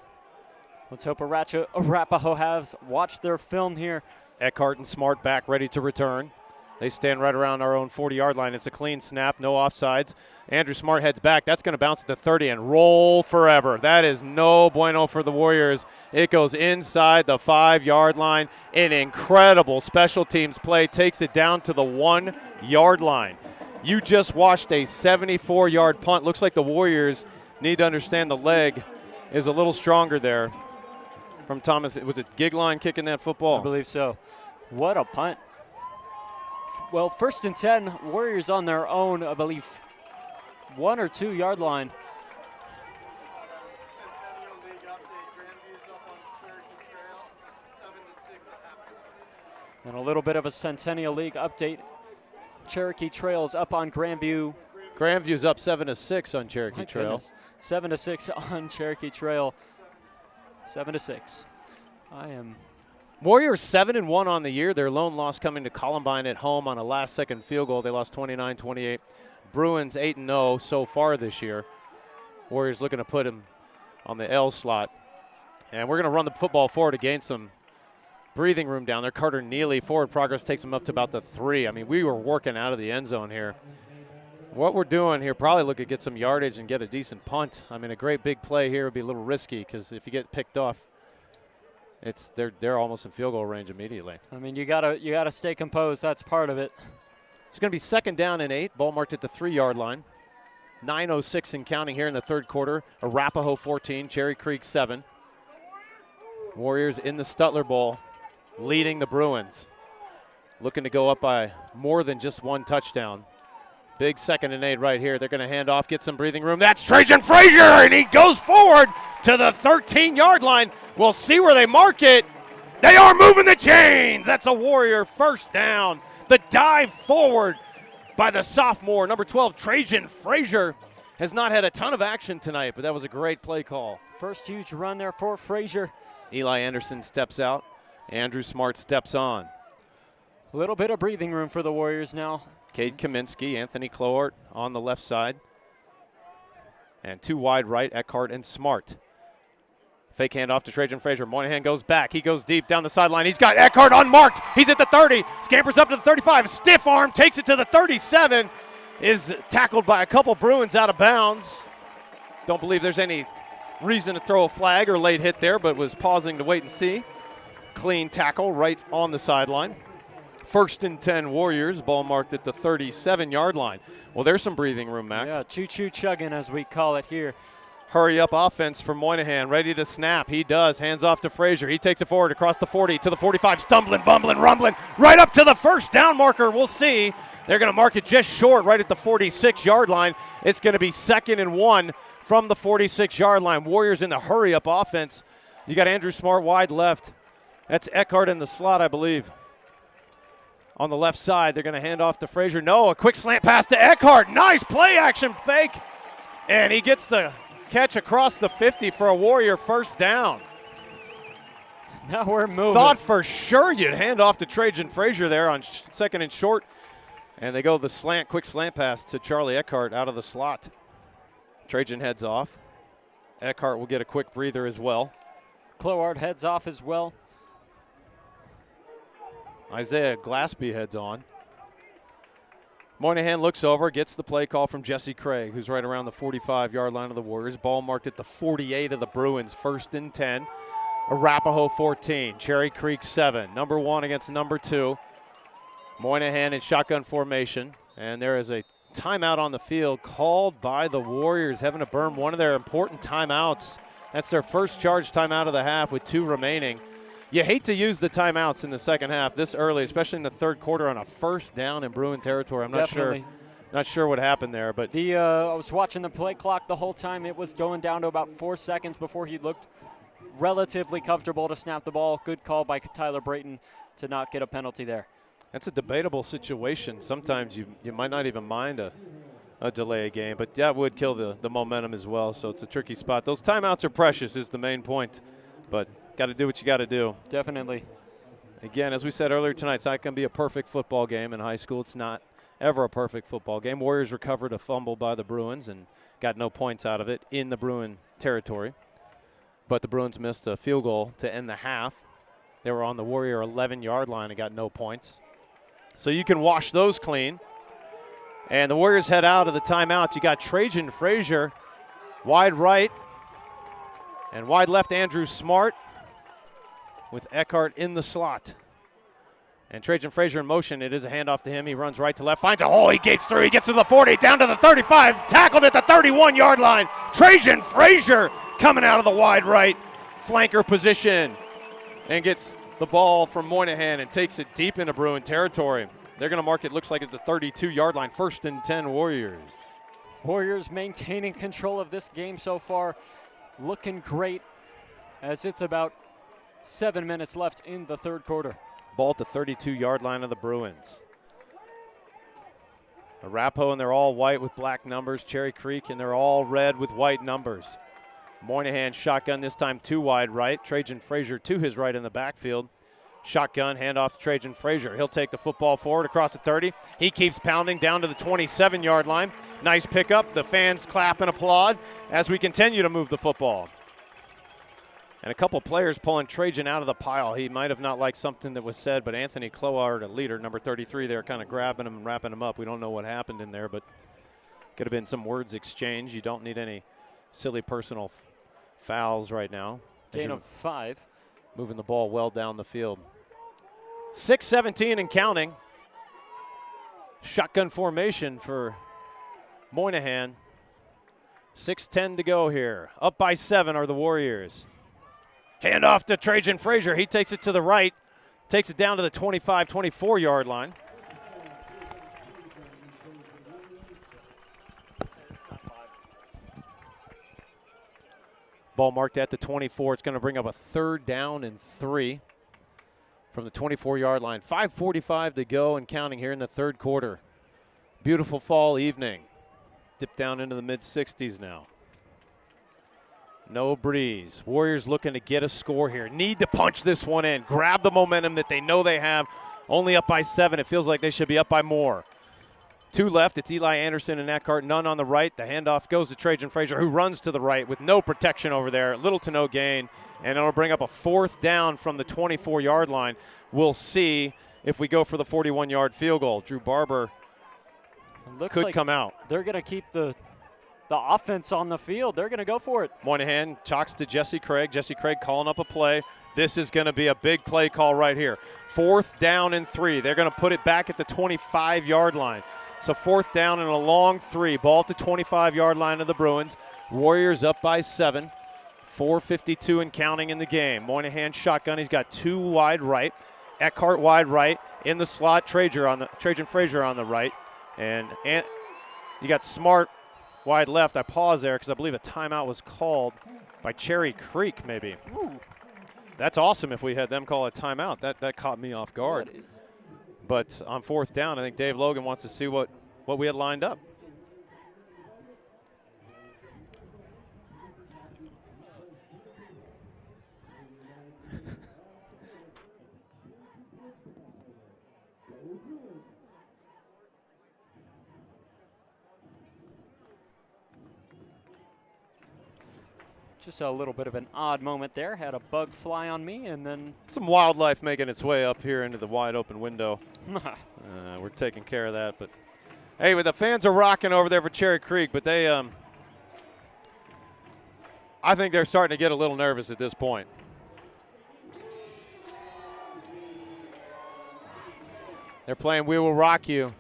Let's hope Arapahoe has watched their film here. Eckhart and Smart back ready to return. They stand right around our own 40-yard line. It's a clean snap, no offsides. Andrew Smart heads back. That's going to bounce to 30 and roll forever. That is no bueno for the Warriors. It goes inside the 5-yard line. An incredible special teams play takes it down to the 1-yard line. You just watched a 74-yard punt. Looks like the Warriors need to understand the leg is a little stronger there from Thomas. Was it Gigline kicking that football? I believe so. What a punt. Well, 1st and 10, Warriors on their own, I believe, 1 or 2 yard line. And a little bit of a Centennial League update. Cherokee Trail's up on Grandview. Grandview's up 7-6 on Cherokee Trail. 7-6 on Cherokee Trail. 7-6. Warriors 7-1 on the year. Their lone loss coming to Columbine at home on a last-second field goal. They lost 29-28. Bruins 8-0 so far this year. Warriors looking to put them on the L slot. And we're going to run the football forward to gain some breathing room down there. Carter Neely, forward progress takes him up to about the 3. I mean, we were working out of the end zone here. What we're doing here, probably look to get some yardage and get a decent punt. I mean, a great big play here would be a little risky because if you get picked off, they're almost in field goal range immediately. I mean, you gotta stay composed. That's part of it. It's going to be 2nd down and 8. Ball marked at the 3-yard line. 9:06 and counting here in the 3rd quarter. Arapahoe 14, Cherry Creek 7. Warriors in the Stutler Bowl, leading the Bruins. Looking to go up by more than just 1 touchdown. Big 2nd and 8 right here. They're going to hand off, get some breathing room. That's Trajan Frazier, and he goes forward to the 13-yard line. We'll see where they mark it. They are moving the chains. That's a Warrior 1st down. The dive forward by the sophomore, number 12, Trajan Frazier, has not had a ton of action tonight, but that was a great play call. First huge run there for Frazier. Eli Anderson steps out. Andrew Smart steps on. A little bit of breathing room for the Warriors now. Cade Kaminsky, Anthony Clohart on the left side. And 2 wide right, Eckhart and Smart. Fake handoff to Trajan Frazier. Moynihan goes back. He goes deep down the sideline. He's got Eckhart unmarked. He's at the 30. Scampers up to the 35. Stiff arm. Takes it to the 37. Is tackled by a couple Bruins out of bounds. Don't believe there's any reason to throw a flag or late hit there, but was pausing to wait and see. Clean tackle right on the sideline. 1st and 10 Warriors. Ball marked at the 37-yard line. Well, there's some breathing room, Mac. Yeah, choo-choo chugging as we call it here. Hurry up offense from Moynihan, ready to snap. He does. Hands off to Frazier. He takes it forward across the 40 to the 45, stumbling, bumbling, rumbling, right up to the 1st down marker. We'll see. They're going to mark it just short, right at the 46-yard line. It's going to be 2nd and 1 from the 46-yard line. Warriors in the hurry up offense. You got Andrew Smart wide left. That's Eckhart in the slot, I believe. On the left side, they're going to hand off to Frazier. No, a quick slant pass to Eckhart. Nice play action fake. And he gets the catch across the 50 for a Warrior 1st down. Now we're moving. Thought for sure you'd hand off to Trajan Frazier there on 2nd and short. And they go the slant, quick slant pass to Charlie Eckhart out of the slot. Trajan heads off. Eckhart will get a quick breather as well. Cloward heads off as well. Isaiah Glaspie heads on. Moynihan looks over, gets the play call from Jesse Craig, who's right around the 45-yard line of the Warriors. Ball marked at the 48 of the Bruins, 1st and 10. Arapahoe 14, Cherry Creek 7. Number 1 against number 2. Moynihan in shotgun formation, and there is a timeout on the field called by the Warriors, having to burn one of their important timeouts. That's their first charge timeout of the half with 2 remaining. You hate to use the timeouts in the second half this early, especially in the third quarter on a first down in Bruin territory. I'm not sure what happened there, but I was watching the play clock the whole time. It was going down to about 4 seconds before he looked relatively comfortable to snap the ball. Good call by Tyler Brayton to not get a penalty there. That's a debatable situation. Sometimes you might not even mind a delay game, but that would kill the momentum as well, so it's a tricky spot. Those timeouts are precious is the main point, but got to do what you got to do. Definitely. Again, as we said earlier tonight, it's not going to be a perfect football game in high school. It's not ever a perfect football game. Warriors recovered a fumble by the Bruins and got no points out of it in the Bruin territory. But the Bruins missed a field goal to end the half. They were on the Warrior 11-yard line and got no points. So you can wash those clean. And the Warriors head out of the timeout. You got Trajan Frazier, wide right, and wide left Andrew Smart, with Eckhart in the slot. And Trajan Frazier in motion. It is a handoff to him. He runs right to left, finds a hole. He gates through. He gets to the 40, down to the 35, tackled at the 31-yard line. Trajan Frazier coming out of the wide right flanker position and gets the ball from Moynihan and takes it deep into Bruin territory. They're going to mark it, looks like, at the 32-yard line. 1st and 10 Warriors. Warriors maintaining control of this game so far. Looking great as it's about 7 minutes left in the third quarter. Ball at the 32-yard line of the Bruins. Arapahoe, and they're all white with black numbers. Cherry Creek, and they're all red with white numbers. Moynihan shotgun this time 2 wide right. Trajan Frazier to his right in the backfield. Shotgun, handoff to Trajan Frazier. He'll take the football forward across the 30. He keeps pounding down to the 27-yard line. Nice pickup. The fans clap and applaud as we continue to move the football. And a couple players pulling Trajan out of the pile. He might have not liked something that was said, but Anthony Cloward, a leader, number 33 there, kind of grabbing him and wrapping him up. We don't know what happened in there, but could have been some words exchanged. You don't need any silly personal fouls right now. Gain of 5. Moving the ball well down the field. 6:17 and counting. Shotgun formation for Moynihan. 6:10 to go here. Up by 7 are the Warriors. Handoff to Trajan Frazier. He takes it to the right. Takes it down to the 25, 24-yard line. Ball marked at the 24. It's going to bring up a 3rd down and 3 from the 24-yard line. 5:45 to go and counting here in the third quarter. Beautiful fall evening. Dip down into the mid-60s now. No breeze. Warriors looking to get a score here. Need to punch this one in. Grab the momentum that they know they have. Only up by 7. It feels like they should be up by more. 2 left. It's Eli Anderson and Eckhart. None on the right. The handoff goes to Trajan Frazier, who runs to the right with no protection over there. Little to no gain. And it'll bring up a 4th down from the 24-yard line. We'll see if we go for the 41-yard field goal. Drew Barber could come out. They're going to keep the offense on the field. They're going to go for it. Moynihan chalks to Jesse Craig. Jesse Craig calling up a play. This is going to be a big play call right here. 4th down and 3. They're going to put it back at the 25-yard line. So 4th down and a long 3. Ball at the 25-yard line of the Bruins. Warriors up by 7. 4:52 and counting in the game. Moynihan shotgun. He's got 2 wide right. Eckhart wide right. In the slot, Trajan Frazier on the right. And you got Smart wide left. I pause there because I believe a timeout was called by Cherry Creek maybe. Ooh. That's awesome if we had them call a timeout. That caught me off guard. But on 4th down, I think Dave Logan wants to see what we had lined up. Just a little bit of an odd moment there. Had a bug fly on me, and then Some wildlife making its way up here into the wide open window. We're taking care of that. But hey, the fans are rocking over there for Cherry Creek, but they, I think they're starting to get a little nervous at this point. They're playing We Will Rock You,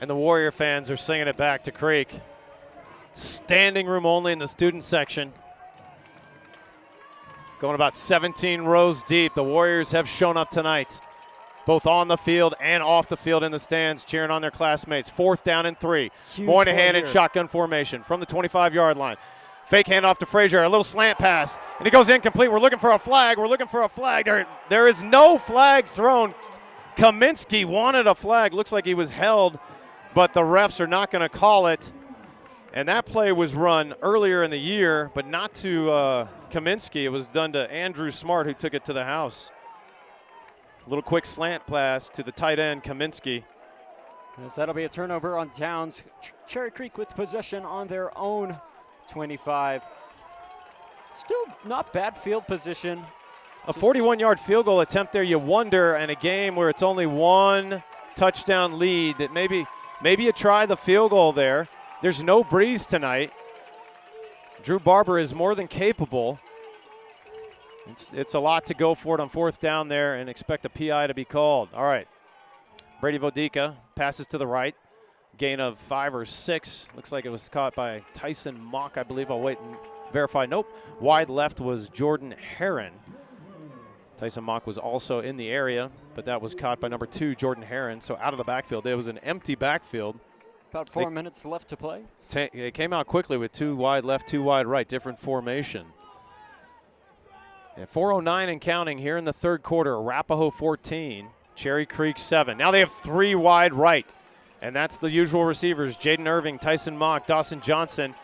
and the Warrior fans are singing it back to Creek. Standing room only in the student section. Going about 17 rows deep. The Warriors have shown up tonight, both on the field and off the field in the stands, cheering on their classmates. 4th down and 3. Huge Moynihan play in here. shotgun formation from the 25-yard line. Fake handoff to Frazier, a little slant pass, and he goes incomplete. We're looking for a flag. We're looking for a flag. There is no flag thrown. Kaminsky wanted a flag. Looks like he was held, but the refs are not going to call it. And that play was run earlier in the year, but not to Kaminsky. It was done to Andrew Smart, who took it to the house. A little quick slant pass to the tight end, Kaminsky. Yes, that'll be a turnover on downs. Cherry Creek with possession on their own 25. Still not bad field position. A 41-yard field goal attempt there, you wonder, in a game where it's only one touchdown lead, that maybe you try the field goal there. There's no breeze tonight. Drew Barber is more than capable. It's a lot to go for it on 4th down there and expect a PI to be called. All right. Brady Vodica passes to the right. Gain of 5 or 6. Looks like it was caught by Tyson Mock, I believe. I'll wait and verify. Nope. Wide left was Jordan Herron. Tyson Mock was also in the area, but that was caught by number 2, Jordan Herron. So out of the backfield. It was an empty backfield. About 4 minutes left to play. It came out quickly with 2 wide left, 2 wide right, different formation. And 4:09 and counting here in the third quarter. Arapahoe 14, Cherry Creek 7. Now they have 3 wide right, and that's the usual receivers: Jaden Irving, Tyson Mock, Dawson Johnson,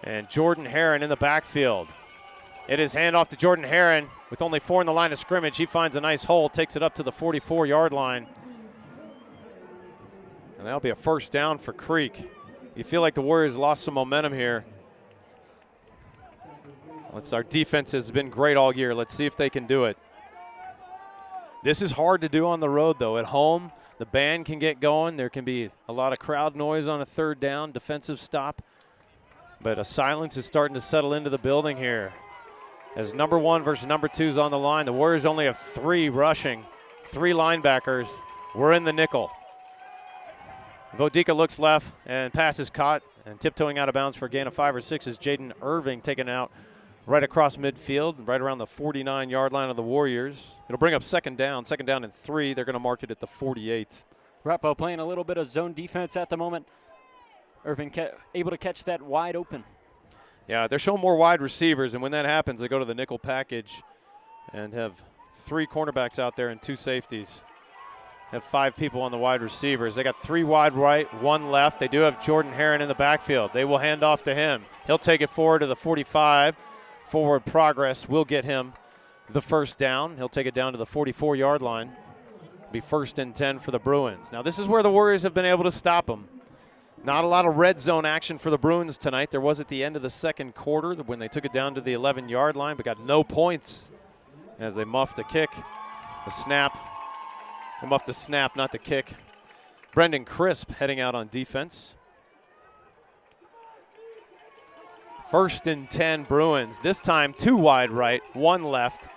and Jordan Herron in the backfield. It is handoff to Jordan Herron with only 4 in the line of scrimmage. He finds a nice hole, takes it up to the 44-yard line. And that'll be a 1st down for Creek. You feel like the Warriors lost some momentum here. Our defense has been great all year. Let's see if they can do it. This is hard to do on the road, though. At home, the band can get going. There can be a lot of crowd noise on a 3rd down, defensive stop. But a silence is starting to settle into the building here. As number 1 versus number 2 is on the line, the Warriors only have 3 rushing, 3 linebackers. We're in the nickel. Vodica looks left, and pass is caught, and tiptoeing out of bounds for a gain of 5 or 6 is Jaden Irving, taken out right across midfield, right around the 49-yard line of the Warriors. It'll bring up 2nd down. 2nd down and 3. They're going to mark it at the 48. Arapahoe playing a little bit of zone defense at the moment. Irving able to catch that wide open. Yeah, they're showing more wide receivers, and when that happens, they go to the nickel package and have 3 cornerbacks out there and 2 safeties. Have 5 people on the wide receivers. They got 3 wide right, 1 left. They do have Jordan Herron in the backfield. They will hand off to him. He'll take it forward to the 45. Forward progress will get him the 1st down. He'll take it down to the 44-yard line. Be 1st and 10 for the Bruins. Now, this is where the Warriors have been able to stop them. Not a lot of red zone action for the Bruins tonight. There was at the end of the 2nd quarter when they took it down to the 11-yard line, but got no points as they muffed a kick, a snap. They muffed the snap, not the kick. Brendan Crisp heading out on defense. 1st and 10 Bruins. This time 2 wide right, 1 left.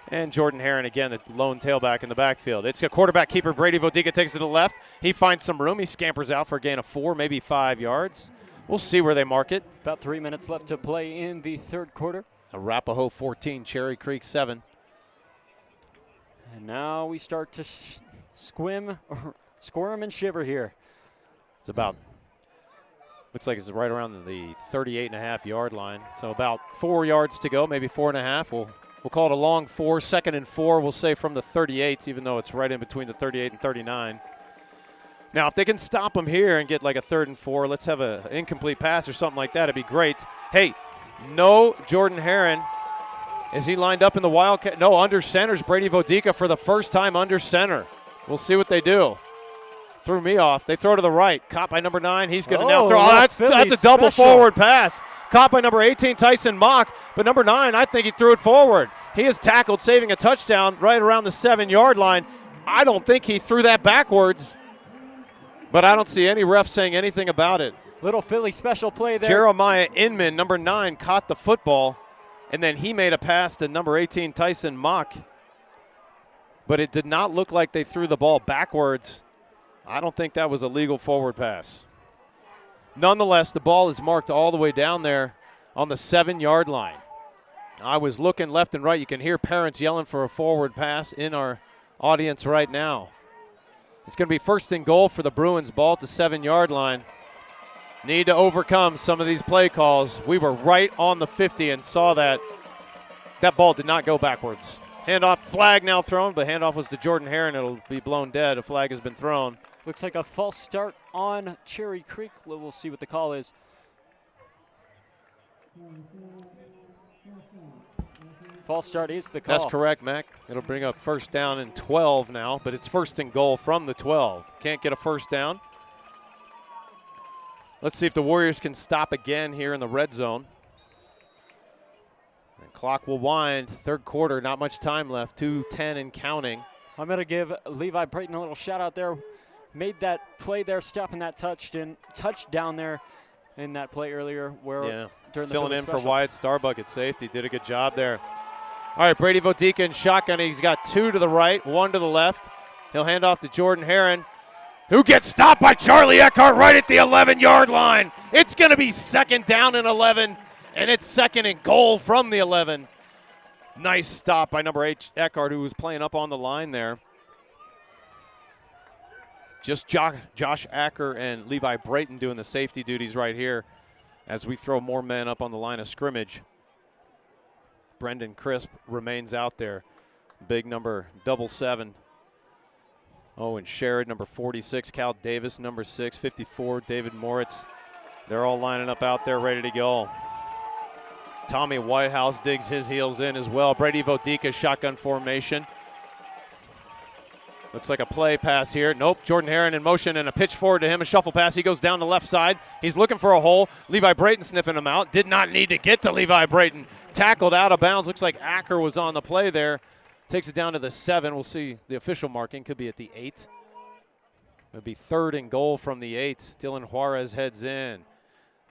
And Jordan Herron again, the lone tailback in the backfield. It's a quarterback keeper. Brady Vodica takes it to the left. He finds some room. He scampers out for a gain of 4, maybe 5 yards. We'll see where they mark it. About 3 minutes left to play in the third quarter. Arapahoe 14, Cherry Creek 7. And now we start to squirm and shiver here. It's about, looks like it's right around the 38.5-yard line. So about 4 yards to go, maybe 4.5. We'll call it a long 4, 2nd and 4, we'll say from the 38, even though it's right in between the 38 and 39. Now, if they can stop them here and get like a 3rd and 4, let's have an incomplete pass or something like that. It'd be great. Hey, no Jordan Herron. Is he lined up in the Wildcat? No, under center's Brady Vodica for the first time under center. We'll see what they do. threw me off. They throw to the right. Caught by number 9. He's going to now throw. that's That's a double forward pass. Caught by number 18, Tyson Mock. But number 9, I think he threw it forward. He is tackled, saving a touchdown right around the 7-yard line. I don't think he threw that backwards. But I don't see any ref saying anything about it. Little Philly special play there. Jeremiah Inman, number 9, caught the football. And then he made a pass to number 18, Tyson Mock. But it did not look like they threw the ball backwards. I don't think that was a legal forward pass. Nonetheless, the ball is marked all the way down there on the 7-yard line. I was looking left and right. You can hear parents yelling for a forward pass in our audience right now. It's going to be 1st and goal for the Bruins. Ball at the 7-yard line. Need to overcome some of these play calls. We were right on the 50 and saw that. That ball did not go backwards. Handoff, flag now thrown, but handoff was to Jordan Heron. It'll be blown dead. A flag has been thrown. Looks like a false start on Cherry Creek. We'll see what the call is. False start is the call. That's correct, Mac. It'll bring up 1st down and 12 now, but it's 1st and goal from the 12. Can't get a 1st down. Let's see if the Warriors can stop again here in the red zone. And clock will wind. 3rd quarter, not much time left. 2:10 and counting. I'm going to give Levi Brayton a little shout out there. Made that play there, stopping that touchdown there in that play earlier. Where during the filling in special. for Wyatt Starbuck at safety. Did a good job there. All right, Brady Vodika in shotgun. He's got 2 to the right, 1 to the left. He'll hand off to Jordan Heron, who gets stopped by Charlie Eckhart right at the 11-yard line. It's going to be 2nd down and 11, and it's 2nd and goal from the 11. Nice stop by number 8, Eckhart, who was playing up on the line there. Just Josh Acker and Levi Brayton doing the safety duties right here as we throw more men up on the line of scrimmage. Brendan Crisp remains out there. Big number 7. Owen Sherrod, number 46. Cal Davis, number 6. 54, David Moritz. They're all lining up out there ready to go. Tommy Whitehouse digs his heels in as well. Brady Vodika, shotgun formation. Looks like a play pass here. Nope, Jordan Heron in motion and a pitch forward to him. A shuffle pass. He goes down the left side. He's looking for a hole. Levi Brayton sniffing him out. Did not need to get to Levi Brayton. Tackled out of bounds. Looks like Acker was on the play there. Takes it down to the 7. We'll see the official marking. Could be at the 8. It'll be 3rd and goal from the 8. Dylan Juarez heads in.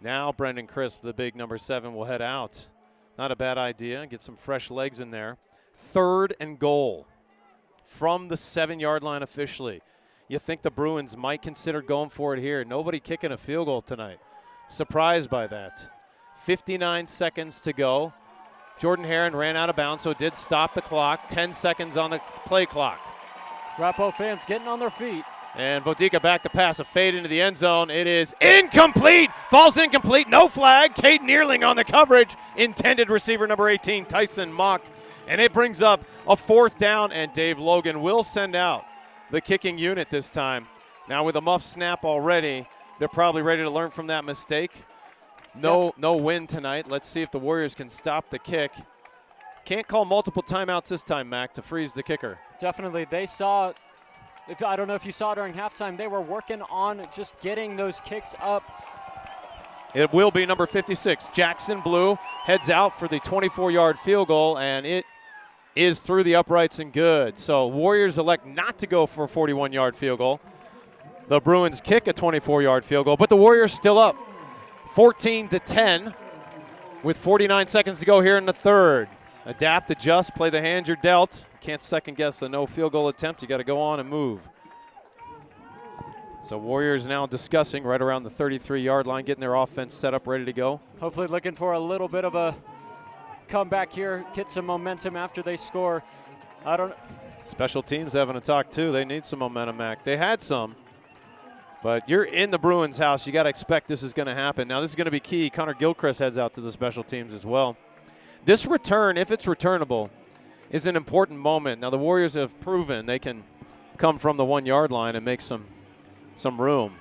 Now Brendan Crisp, the big number 7, will head out. Not a bad idea. Get some fresh legs in there. 3rd and goal from the 7-yard line officially. You think the Bruins might consider going for it here. Nobody kicking a field goal tonight. Surprised by that. 59 seconds to go. Jordan Heron ran out of bounds, so it did stop the clock. 10 seconds on the play clock. Arapahoe fans getting on their feet. And Vodika back to pass, a fade into the end zone. It is incomplete. Falls incomplete. No flag. Cade Neerling on the coverage. Intended receiver number 18, Tyson Mock. And it brings up a 4th down, and Dave Logan will send out the kicking unit this time. Now with a muff snap already, they're probably ready to learn from that mistake. No win tonight. Let's see if the Warriors can stop the kick. Can't call multiple timeouts this time, Mac, to freeze the kicker. Definitely. They saw, I don't know if you saw during halftime, they were working on just getting those kicks up. It will be number 56. Jackson Blue heads out for the 24-yard field goal, and it is through the uprights and good. So Warriors elect not to go for a 41-yard field goal. The Bruins kick a 24-yard field goal, but the Warriors still up 14-10 with 49 seconds to go here in the 3rd. Adapt, adjust, play the hand you're dealt. Can't second guess a no field goal attempt. You got to go on and move. So Warriors now discussing right around the 33-yard line, getting their offense set up, ready to go. Hopefully looking for a little bit of a comeback here, get some momentum after they score. Special teams having a talk too. They need some momentum, Mac. They had some, but you're in the Bruins' house. You got to expect this is going to happen. Now this is going to be key. Connor Gilchrist heads out to the special teams as well. This return, if it's returnable, is an important moment. Now the Warriors have proven they can come from the 1-yard line and make some room.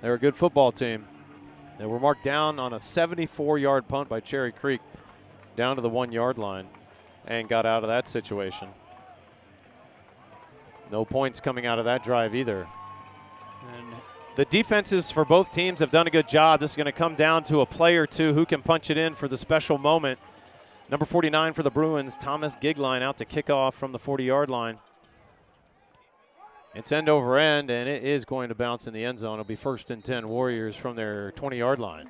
They're a good football team. They were marked down on a 74-yard punt by Cherry Creek down to the 1-yard line and got out of that situation. No points coming out of that drive either. the defenses for both teams have done a good job. This is going to come down to a play or two who can punch it in for the special moment. Number 49 for the Bruins, Thomas Gigline, out to kick off from the 40-yard line. It's end over end, and it is going to bounce in the end zone. It'll be 1st and 10 Warriors from their 20-yard line.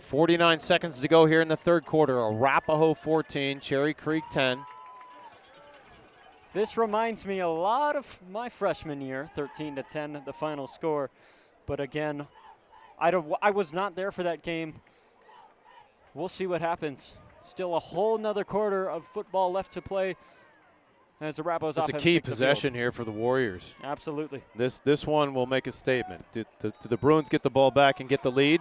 49 seconds to go here in the third quarter. Arapahoe 14, Cherry Creek 10. This reminds me a lot of my freshman year, 13-10, the final score. But again, I was not there for that game. We'll see what happens. Still a whole nother quarter of football left to play as Arapahoe's offense. It's a key possession here for the Warriors. Absolutely. This one will make a statement. Do the Bruins get the ball back and get the lead?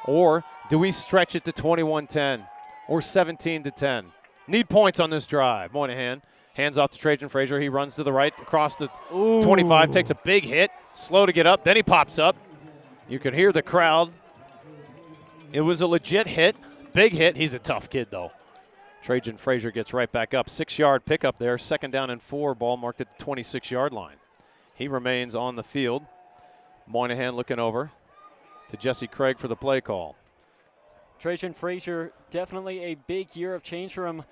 Or do we stretch it to 21-10 or 17-10? Need points on this drive. Moynihan hands off to Trajan Frazier. He runs to the right across the 25, takes a big hit, slow to get up. Then he pops up. You can hear the crowd. It was a legit hit, big hit. He's a tough kid, though. Trajan Frazier gets right back up. 6-yard pickup there, 2nd down and 4, ball marked at the 26-yard line. He remains on the field. Moynihan looking over to Jesse Craig for the play call. Trajan Frazier, definitely a big year of change for him.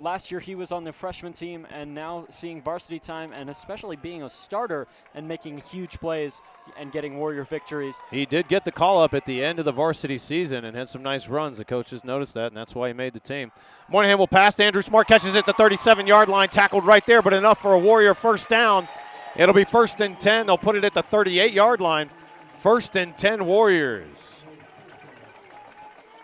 Last year he was on the freshman team, and now seeing varsity time and especially being a starter and making huge plays and getting Warrior victories. He did get the call up at the end of the varsity season and had some nice runs. The coaches noticed that, and that's why he made the team. Moynihan will pass to Andrew Smart, catches it at the 37-yard line, tackled right there, but enough for a Warrior first down. It'll be 1st and 10. They'll put it at the 38-yard line. 1st and 10 Warriors.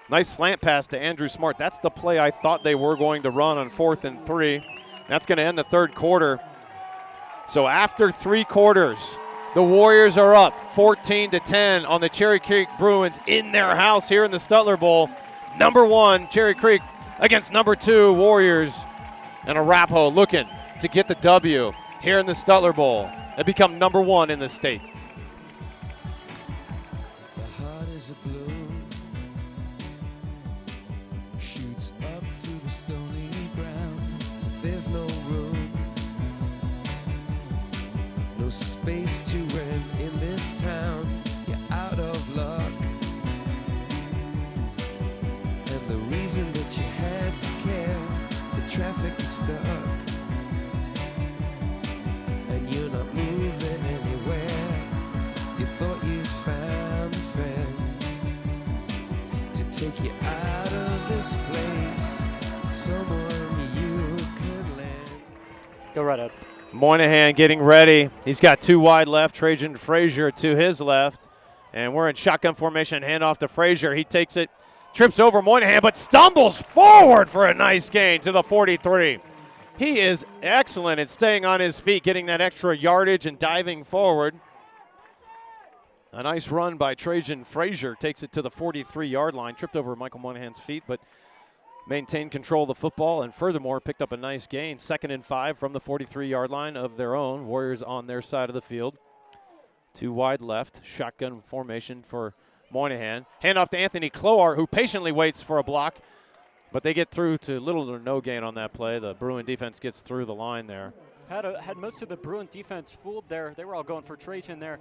Nice slant pass to Andrew Smart. That's the play I thought they were going to run on 4th and 3. That's going to end the third quarter. So after 3 quarters, the Warriors are up 14-10 on the Cherry Creek Bruins in their house here in the Stutler Bowl. Number 1, Cherry Creek against number 2, Warriors. And Arapahoe looking to get the W here in the Stutler Bowl and become number 1 in the state. The heart is a blue, shoots up through the stony ground. There's no room, no space to rent in this town. You're out of luck, and the reason that you had to care, the traffic is stuck, and you're not moving anywhere. You thought you found a friend to take you out of this place, someone you could lend. Go right up. Moynihan getting ready. He's got 2 wide left. Trajan Frazier to his left. And we're in shotgun formation. Handoff to Frazier. He takes it, trips over Moynihan, but stumbles forward for a nice gain to the 43. He is excellent at staying on his feet, getting that extra yardage and diving forward. A nice run by Trajan Frazier. Takes it to the 43-yard line. Tripped over Michael Moynihan's feet, but maintained control of the football, and furthermore picked up a nice gain. 2nd and 5 from the 43-yard line of their own. Warriors on their side of the field. 2 wide left. Shotgun formation for Moynihan. Handoff to Anthony Cloart, who patiently waits for a block, but they get through to little or no gain on that play. The Bruin defense gets through the line there. Had most of the Bruin defense fooled there. They were all going for Trajan there.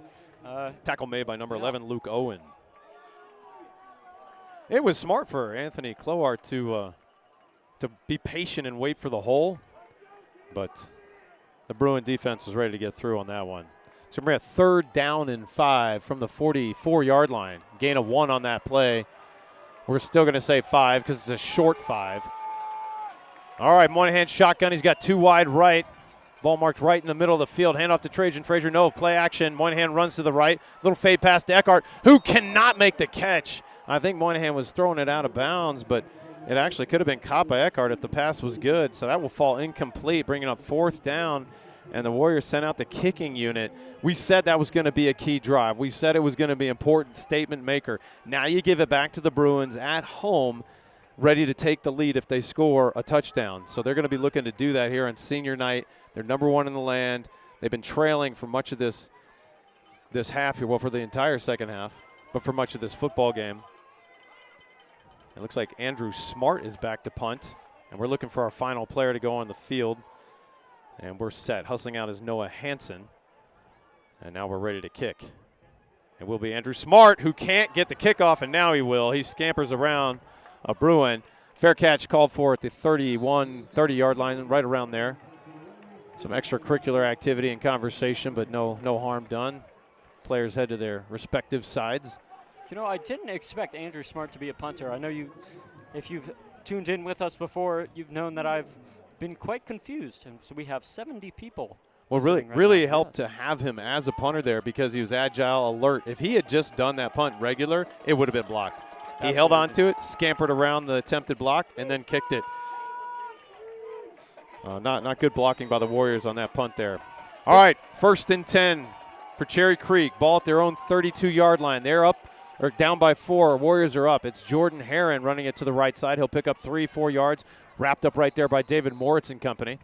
Tackle made by number 11, Luke Owen. It was smart for Anthony Cloart to be patient and wait for the hole, but the Bruin defense was ready to get through on that one. So we're at 3rd down and 5 from the 44-yard line. Gain of 1 on that play. We're still going to say 5 because it's a short 5. All right, Moynihan shotgun. He's got 2 wide right. Ball marked right in the middle of the field. Handoff to Trajan Frazier. No play action. Moynihan runs to the right. Little fade pass to Eckhart, who cannot make the catch. I think Moynihan was throwing it out of bounds, but it actually could have been caught by Eckhart if the pass was good. So that will fall incomplete, bringing up 4th down. And the Warriors sent out the kicking unit. We said that was going to be a key drive. We said it was going to be an important statement maker. Now you give it back to the Bruins at home, ready to take the lead if they score a touchdown. So they're going to be looking to do that here on senior night. They're number 1 in the land. They've been trailing for much of this half here, well, for the entire second half, but for much of this football game. It looks like Andrew Smart is back to punt, and we're looking for our final player to go on the field. And we're set. Hustling out is Noah Hansen. And now we're ready to kick. It will be Andrew Smart, who can't get the kickoff, and now he will. He scampers around a Bruin. Fair catch called for at the 30-yard line, right around there. Some extracurricular activity and conversation, but no harm done. Players head to their respective sides. You know, I didn't expect Andrew Smart to be a punter. I know if you've tuned in with us before, you've known that I've been quite confused. And so we have 70 people. Well, really helped to have him as a punter there because he was agile, alert. If he had just done that punt regular, it would have been blocked. He held on to it, scampered around the attempted block, and then kicked it. Not good blocking by the Warriors on that punt there. All right, 1st and 10 for Cherry Creek. Ball at their own 32-yard line. They're up or down by 4. Warriors are up. It's Jordan Herron running it to the right side. He'll pick up 3-4 yards. Wrapped up right there by David Moritz and company.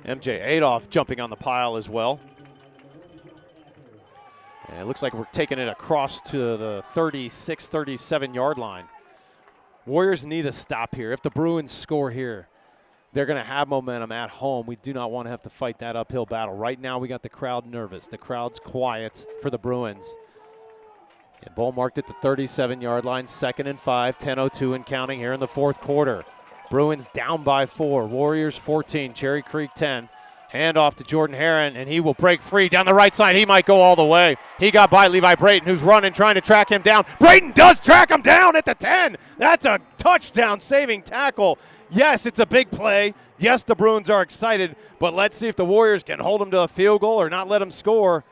MJ Adolph jumping on the pile as well. And it looks like we're taking it across to the 36, 37-yard line. Warriors need a stop here. If the Bruins score here, they're going to have momentum at home. We do not want to have to fight that uphill battle. Right now we got the crowd nervous. The crowd's quiet for the Bruins. And ball marked at the 37-yard line, 2nd and 5, 10:02 and counting here in the 4th quarter. Bruins down by 4. Warriors 14, Cherry Creek 10. Hand off to Jordan Herron, and he will break free down the right side. He might go all the way. He got by Levi Brayton, who's running, trying to track him down. Brayton does track him down at the 10. That's a touchdown-saving tackle. Yes, it's a big play. Yes, the Bruins are excited, but let's see if the Warriors can hold them to a field goal or not let them score.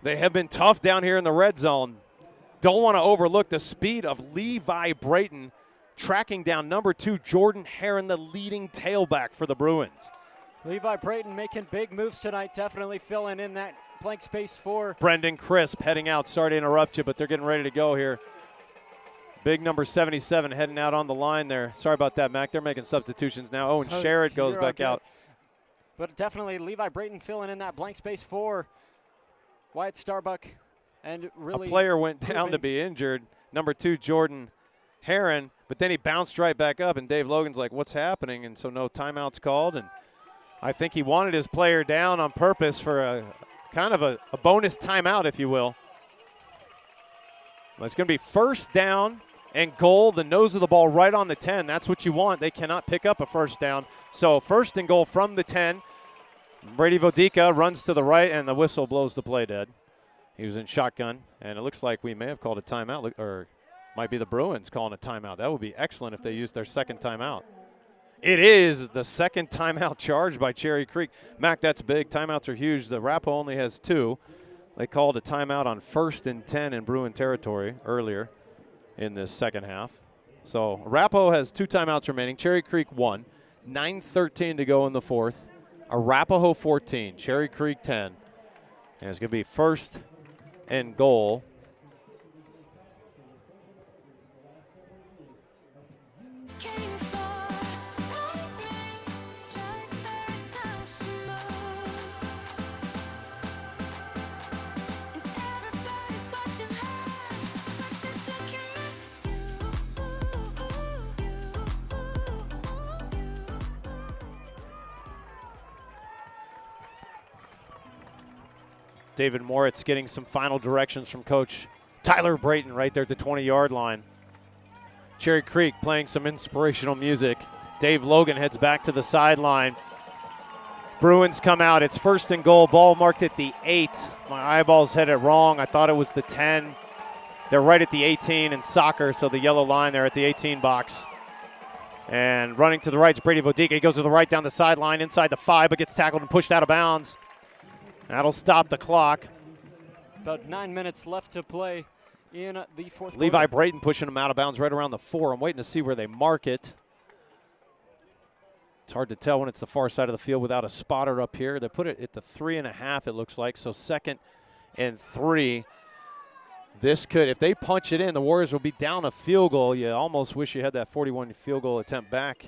They have been tough down here in the red zone. Don't want to overlook the speed of Levi Brayton tracking down number 2, Jordan Herron, the leading tailback for the Bruins. Levi Brayton making big moves tonight, definitely filling in that blank space for Brendan Crisp heading out. Sorry to interrupt you, but they're getting ready to go here. Big number 77 heading out on the line there. Sorry about that, Mac. They're making substitutions now. Owen Sherrod goes back out. But definitely Levi Brayton filling in that blank space for Wyatt Starbuck. And really a player went down to be injured, number 2, Jordan Herron, but then he bounced right back up, and Dave Logan's like, what's happening? And so no timeouts called, and I think he wanted his player down on purpose for a kind of a bonus timeout, if you will. Well, it's going to be 1st down and goal, the nose of the ball right on the 10. That's what you want. They cannot pick up a 1st down. So 1st and goal from the 10. Brady Vodica runs to the right, and the whistle blows the play dead. He was in shotgun, and it looks like we may have called a timeout, or might be the Bruins calling a timeout. That would be excellent if they used their 2nd timeout. It is the 2nd timeout charged by Cherry Creek. Mac, that's big. Timeouts are huge. The Arapahoe only has 2. They called a timeout on 1st and 10 in Bruin territory earlier in this 2nd half. So Arapahoe has 2 timeouts remaining. Cherry Creek 1. 9:13 to go in the 4th. Arapahoe 14, Cherry Creek 10. And it's going to be 1st and goal. David Moritz getting some final directions from Coach Tyler Brayton right there at the 20-yard line. Cherry Creek playing some inspirational music. Dave Logan heads back to the sideline. Bruins come out. It's 1st and goal. Ball marked at the 8. My eyeballs had it wrong. I thought it was the 10. They're right at the 18 in soccer, so the yellow line there at the 18 box. And running to the right is Brady Vodica. He goes to the right down the sideline inside the 5, but gets tackled and pushed out of bounds. That'll stop the clock. About 9 minutes left to play in the 4th quarter. Levi Brayton pushing him out of bounds right around the 4. I'm waiting to see where they mark it. It's hard to tell when it's the far side of the field without a spotter up here. They put it at the 3.5, it looks like, so 2nd and 3. This could, if they punch it in, the Warriors will be down a field goal. You almost wish you had that 41 field goal attempt back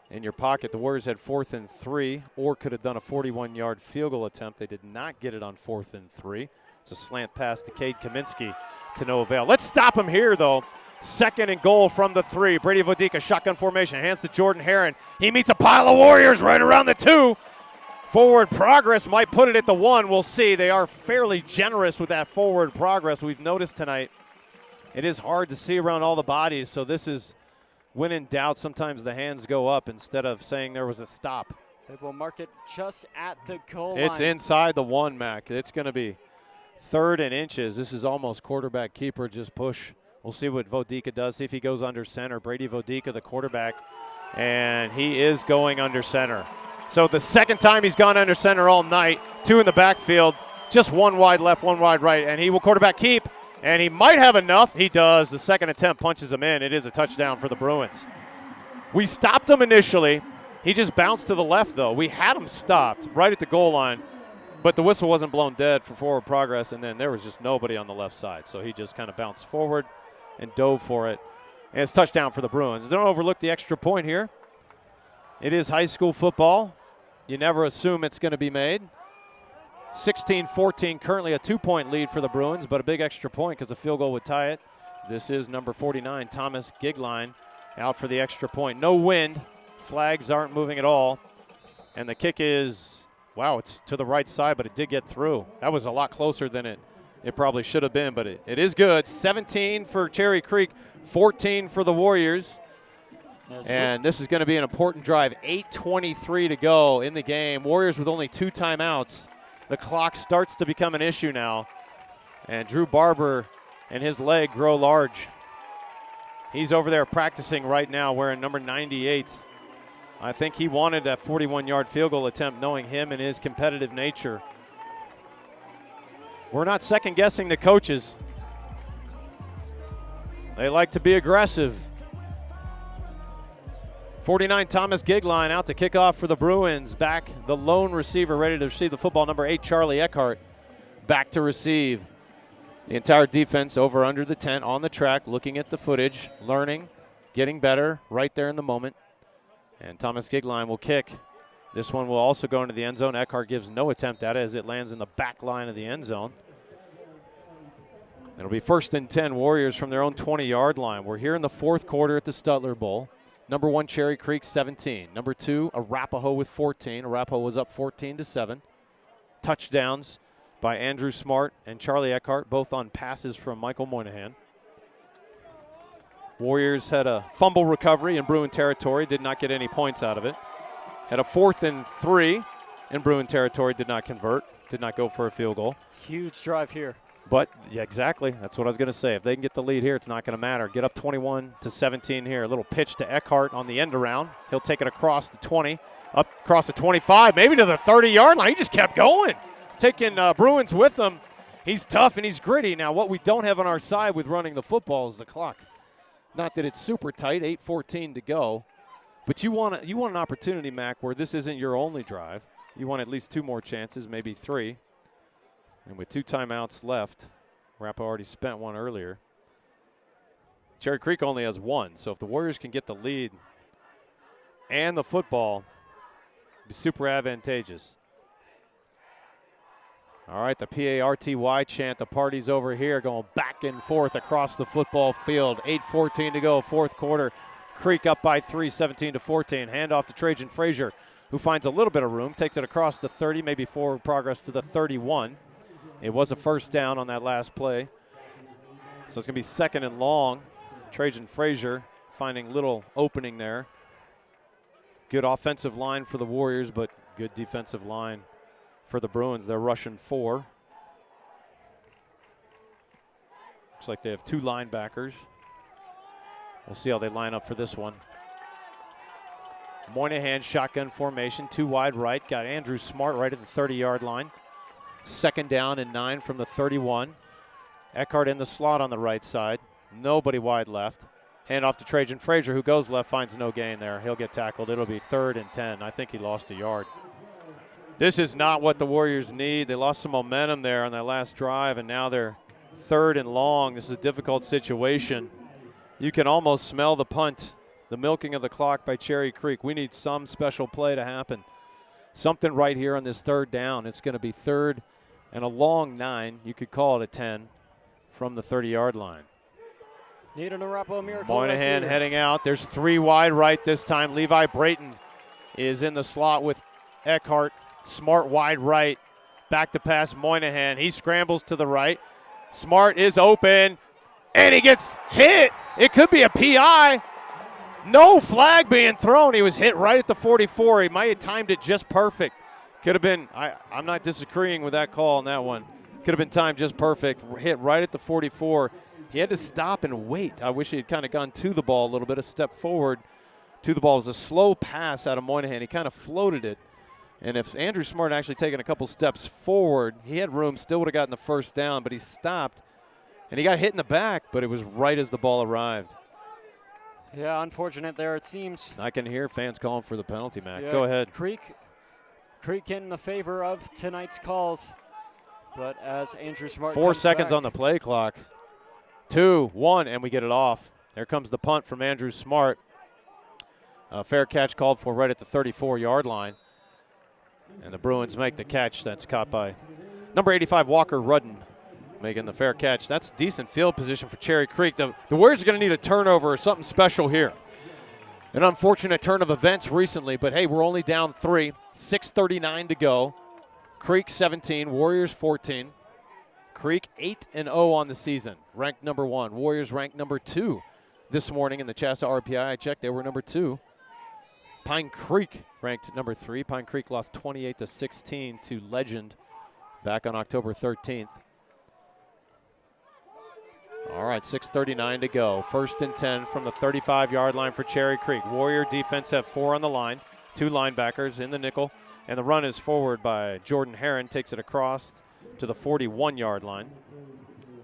in your pocket. The Warriors had 4th and 3, or could have done a 41-yard field goal attempt. They did not get it on 4th and 3. It's a slant pass to Cade Kaminsky to no avail. Let's stop him here, though. 2nd and goal from the 3. Brady Vodica, shotgun formation, hands to Jordan Herron. He meets a pile of Warriors right around the 2. Forward progress might put it at the 1. We'll see. They are fairly generous with that forward progress we've noticed tonight. It is hard to see around all the bodies, so this is when in doubt, sometimes the hands go up instead of saying there was a stop. They will mark it just at the goal line. It's inside the 1, Mac. It's going to be 3rd and inches. This is almost quarterback keeper, just push. We'll see what Vodika does, see if he goes under center. Brady Vodika, the quarterback, and he is going under center. So the second time he's gone under center all night, 2 in the backfield, just 1 wide left, 1 wide right, and he will quarterback keep, and he might have enough. He does. The second attempt punches him in. It is a touchdown for the Bruins. We stopped him initially. He just bounced to the left, though. We had him stopped right at the goal line, but the whistle wasn't blown dead for forward progress, and then there was just nobody on the left side. So he just kind of bounced forward and dove for it. And it's touchdown for the Bruins. Don't overlook the extra point here. It is high school football. You never assume it's going to be made. 16-14, currently a 2-point lead for the Bruins, but a big extra point because a field goal would tie it. This is number 49, Thomas Gigline, out for the extra point. No wind. Flags aren't moving at all. And the kick is, wow, it's to the right side, but it did get through. That was a lot closer than it probably should have been, but it is good. 17 for Cherry Creek, 14 for the Warriors. And this is going to be an important drive. 8:23 to go in the game. Warriors with only 2 timeouts. The clock starts to become an issue now. And Drew Barber and his leg grow large. He's over there practicing right now wearing number 98. I think he wanted that 41-yard field goal attempt, knowing him and his competitive nature. We're not second-guessing the coaches. They like to be aggressive. 49, Thomas Gigline out to kick off for the Bruins. Back, the lone receiver ready to receive the football, number 8, Charlie Eckhart, back to receive. The entire defense over under the tent on the track, looking at the footage, learning, getting better right there in the moment. And Thomas Gigline will kick. This one will also go into the end zone. Eckhart gives no attempt at it as it lands in the back line of the end zone. It'll be 1st and 10, Warriors from their own 20-yard line. We're here in the 4th quarter at the Stutler Bowl. Number 1, Cherry Creek, 17. Number 2, Arapahoe with 14. Arapahoe was up 14-7. Touchdowns by Andrew Smart and Charlie Eckhart, both on passes from Michael Moynihan. Warriors had a fumble recovery in Bruin territory, did not get any points out of it. Had a 4th and 3 in Bruin territory, did not convert, did not go for a field goal. Huge drive here. But, yeah, exactly. That's what I was going to say. If they can get the lead here, it's not going to matter. Get up 21-17 here. A little pitch to Eckhart on the end around. He'll take it across the 20, up across the 25, maybe to the 30-yard line. He just kept going, taking Bruins with him. He's tough and he's gritty. Now, what we don't have on our side with running the football is the clock. Not that it's super tight, 8:14 to go. But you want an opportunity, Mac, where this isn't your only drive. You want at least 2 more chances, maybe 3. And with 2 timeouts left, Rappa already spent 1 earlier. Cherry Creek only has 1, so if the Warriors can get the lead and the football, it'd be super advantageous. All right, the P-A-R-T-Y chant, the party's over here, going back and forth across the football field. 8:14 to go, 4th quarter. Creek up by 3, 17-14. Handoff to Trajan Frazier, who finds a little bit of room, takes it across the 30, maybe forward progress to the 31. It was a 1st down on that last play. So it's going to be 2nd and long. Trajan Frazier finding little opening there. Good offensive line for the Warriors, but good defensive line for the Bruins. They're rushing 4. Looks like they have 2 linebackers. We'll see how they line up for this one. Moynihan shotgun formation, 2 wide right. Got Andrew Smart right at the 30-yard line. 2nd down and 9 from the 31. Eckhart in the slot on the right side. Nobody wide left. Hand off to Trajan Frazier, who goes left, finds no gain there. He'll get tackled. It'll be 3rd and 10. I think he lost a yard. This is not what the Warriors need. They lost some momentum there on that last drive, and now they're 3rd and long. This is a difficult situation. You can almost smell the punt, the milking of the clock by Cherry Creek. We need some special play to happen. Something right here on this 3rd down. It's going to be 3rd and a long 9. You could call it a 10 from the 30-yard line. Need an Arapahoe miracle. Moynihan heading out. There's 3 wide right this time. Levi Brayton is in the slot with Eckhart. Smart wide right. Back to pass Moynihan. He scrambles to the right. Smart is open, and he gets hit. It could be a PI. No flag being thrown. He was hit right at the 44. He might have timed it just perfect. Could have been, I'm not disagreeing with that call on that one. Could have been timed just perfect. Hit right at the 44. He had to stop and wait. I wish he had kind of gone to the ball a little bit, a step forward to the ball. It was a slow pass out of Moynihan. He kind of floated it. And if Andrew Smart had actually taken a couple steps forward, he had room, still would have gotten the first down, but he stopped. And he got hit in the back, but it was right as the ball arrived. Yeah, unfortunate there, it seems. I can hear fans calling for the penalty, Mac. Yeah, Go ahead. Creek in the favor of tonight's calls. But as Andrew Smart 4 comes seconds back, on the play clock. 2, 1, and we get it off. There comes the punt from Andrew Smart. A fair catch called for right at the 34-yard line. And the Bruins make the catch. That's caught by number 85, Walker Rudden, making the fair catch. That's decent field position for Cherry Creek. The Warriors are going to need a turnover or something special here. An unfortunate turn of events recently, but hey, we're only down 3. 6:39 to go. Creek 17, Warriors 14. Creek 8-0 on the season, ranked number 1. Warriors ranked number 2 this morning in the Chassa RPI. I checked, they were number 2. Pine Creek ranked number 3. Pine Creek lost 28-16 to Legend back on October 13th. All right, 6:39 to go. 1st and 10 from the 35-yard line for Cherry Creek. Warrior defense have 4 on the line, 2 linebackers in the nickel, and the run is forward by Jordan Herron, takes it across to the 41-yard line.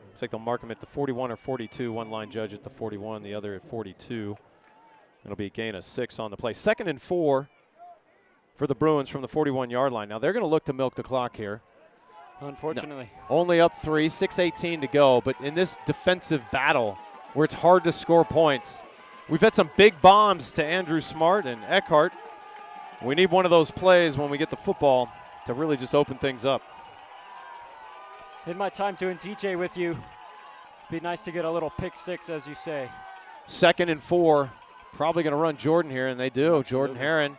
Looks like they'll mark him at the 41 or 42. One line judge at the 41, the other at 42. It'll be a gain of 6 on the play. 2nd and 4 for the Bruins from the 41-yard line. Now they're going to look to milk the clock here. Unfortunately. No, only up 3, 6:18 to go. But in this defensive battle where it's hard to score points, we've had some big bombs to Andrew Smart and Eckhart. We need one of those plays when we get the football to really just open things up. In my time doing DJ with you, be nice to get a little pick 6, as you say. 2nd and 4. Probably going to run Jordan here, and they do. Jordan Herron,